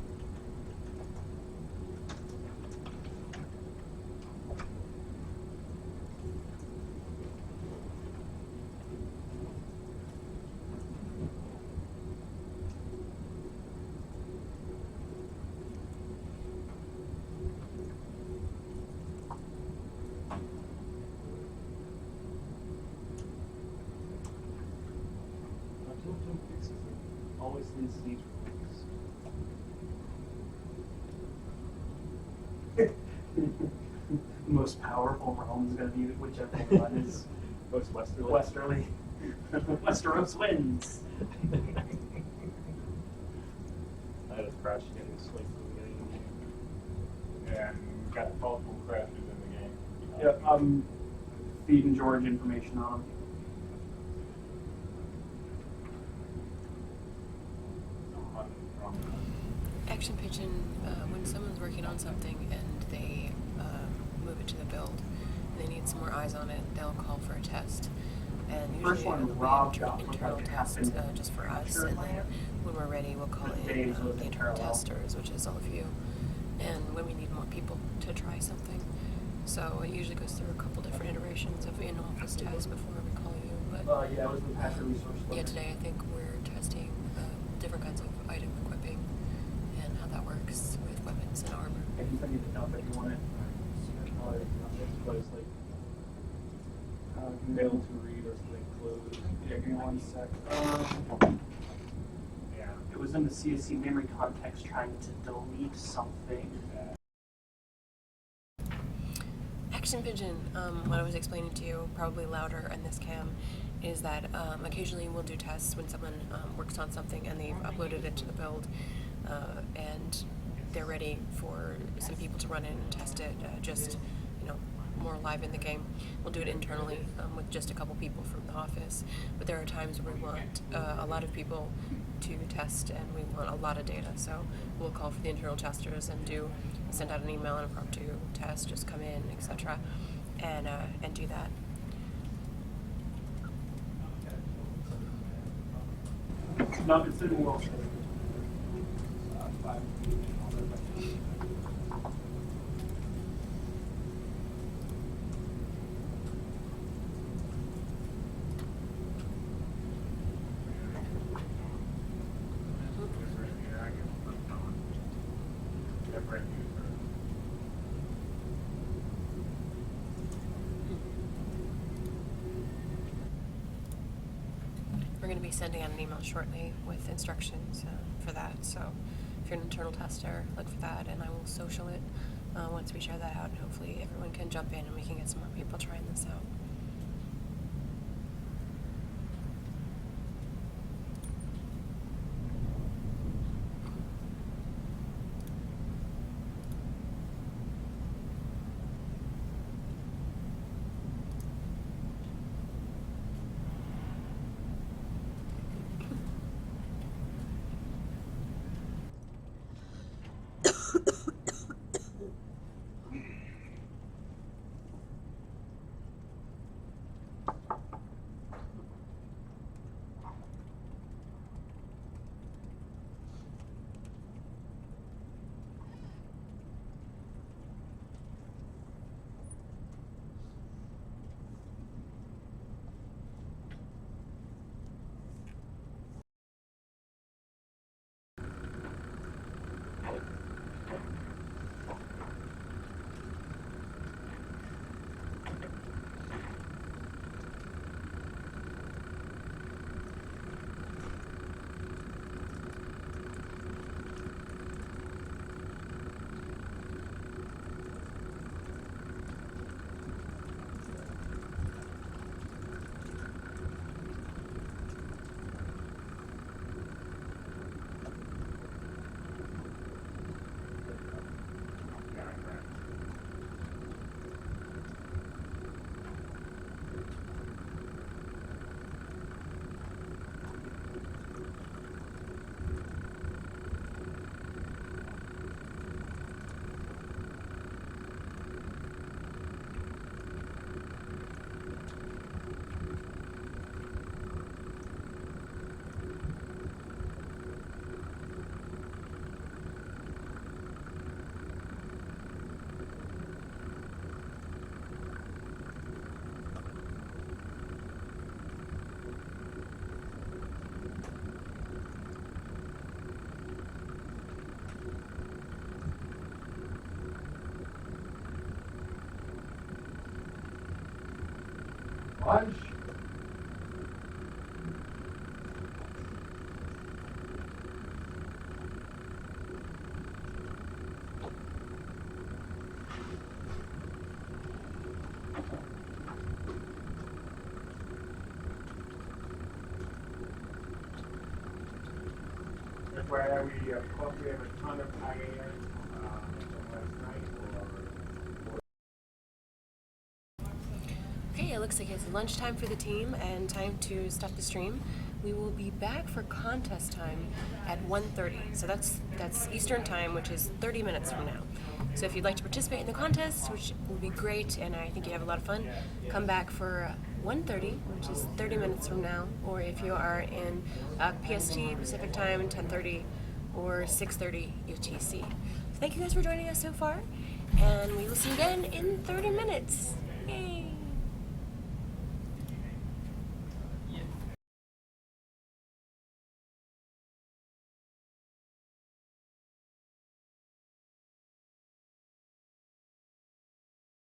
Don't fix it. Always leads to each Most powerful realm is going to be whichever one is most westerly. westerly. Westeros wins. I just crashed getting sleep from the beginning of the game. And got multiple crashes in the game. Yep, I'm feeding George information on him. Action Pigeon, when someone's working on something and they move it to the build, and they need some more eyes on it, they'll call for a test. And usually First one, it'll be Rob internal tests just for us, and then when we're ready, we'll call in the internal testers, which is all of you, and when we need more people to try something. So it usually goes through a couple different iterations of in-office tests before we call you. But yeah, it was the Pastor Resource. yeah, today I think we're testing different kinds of item equipping and how that works with weapons and armor. I can send you the dump if you want it. But it's like failed to read or something closed. Yeah, give me 1 sec. Yeah. It was in the CSC memory context trying to delete something. Action Pigeon, what I was explaining to you, probably louder in this cam, is that occasionally we'll do tests when someone works on something and they've uploaded it to the build, and they're ready for some people to run in and test it, just, you know, more live in the game. We'll do it internally with just a couple people from the office, but there are times where we want a lot of people to test and we want a lot of data, so we'll call for the internal testers and send out an email and a prompt to test, just come in, etc., and do that. No, it's in the world. We're going to be sending out an email shortly with instructions for that, so if you're an internal tester, look for that, and I will social it once we share that out, and hopefully everyone can jump in and we can get some more people trying this out. where we, of course, we have a ton of ideas from last night Okay, it looks like it's lunchtime for the team and time to stop the stream. We will be back for contest time at 1:30. So that's Eastern time, which is 30 minutes from now. So if you'd like to participate in the contest, which will be great, and I think you have a lot of fun, come back for 1:30, which is 30 minutes from now. Or if you are in PST, Pacific time, 10:30 or 6:30 UTC. So thank you guys for joining us so far, and we will see you again in 30 minutes. Yay!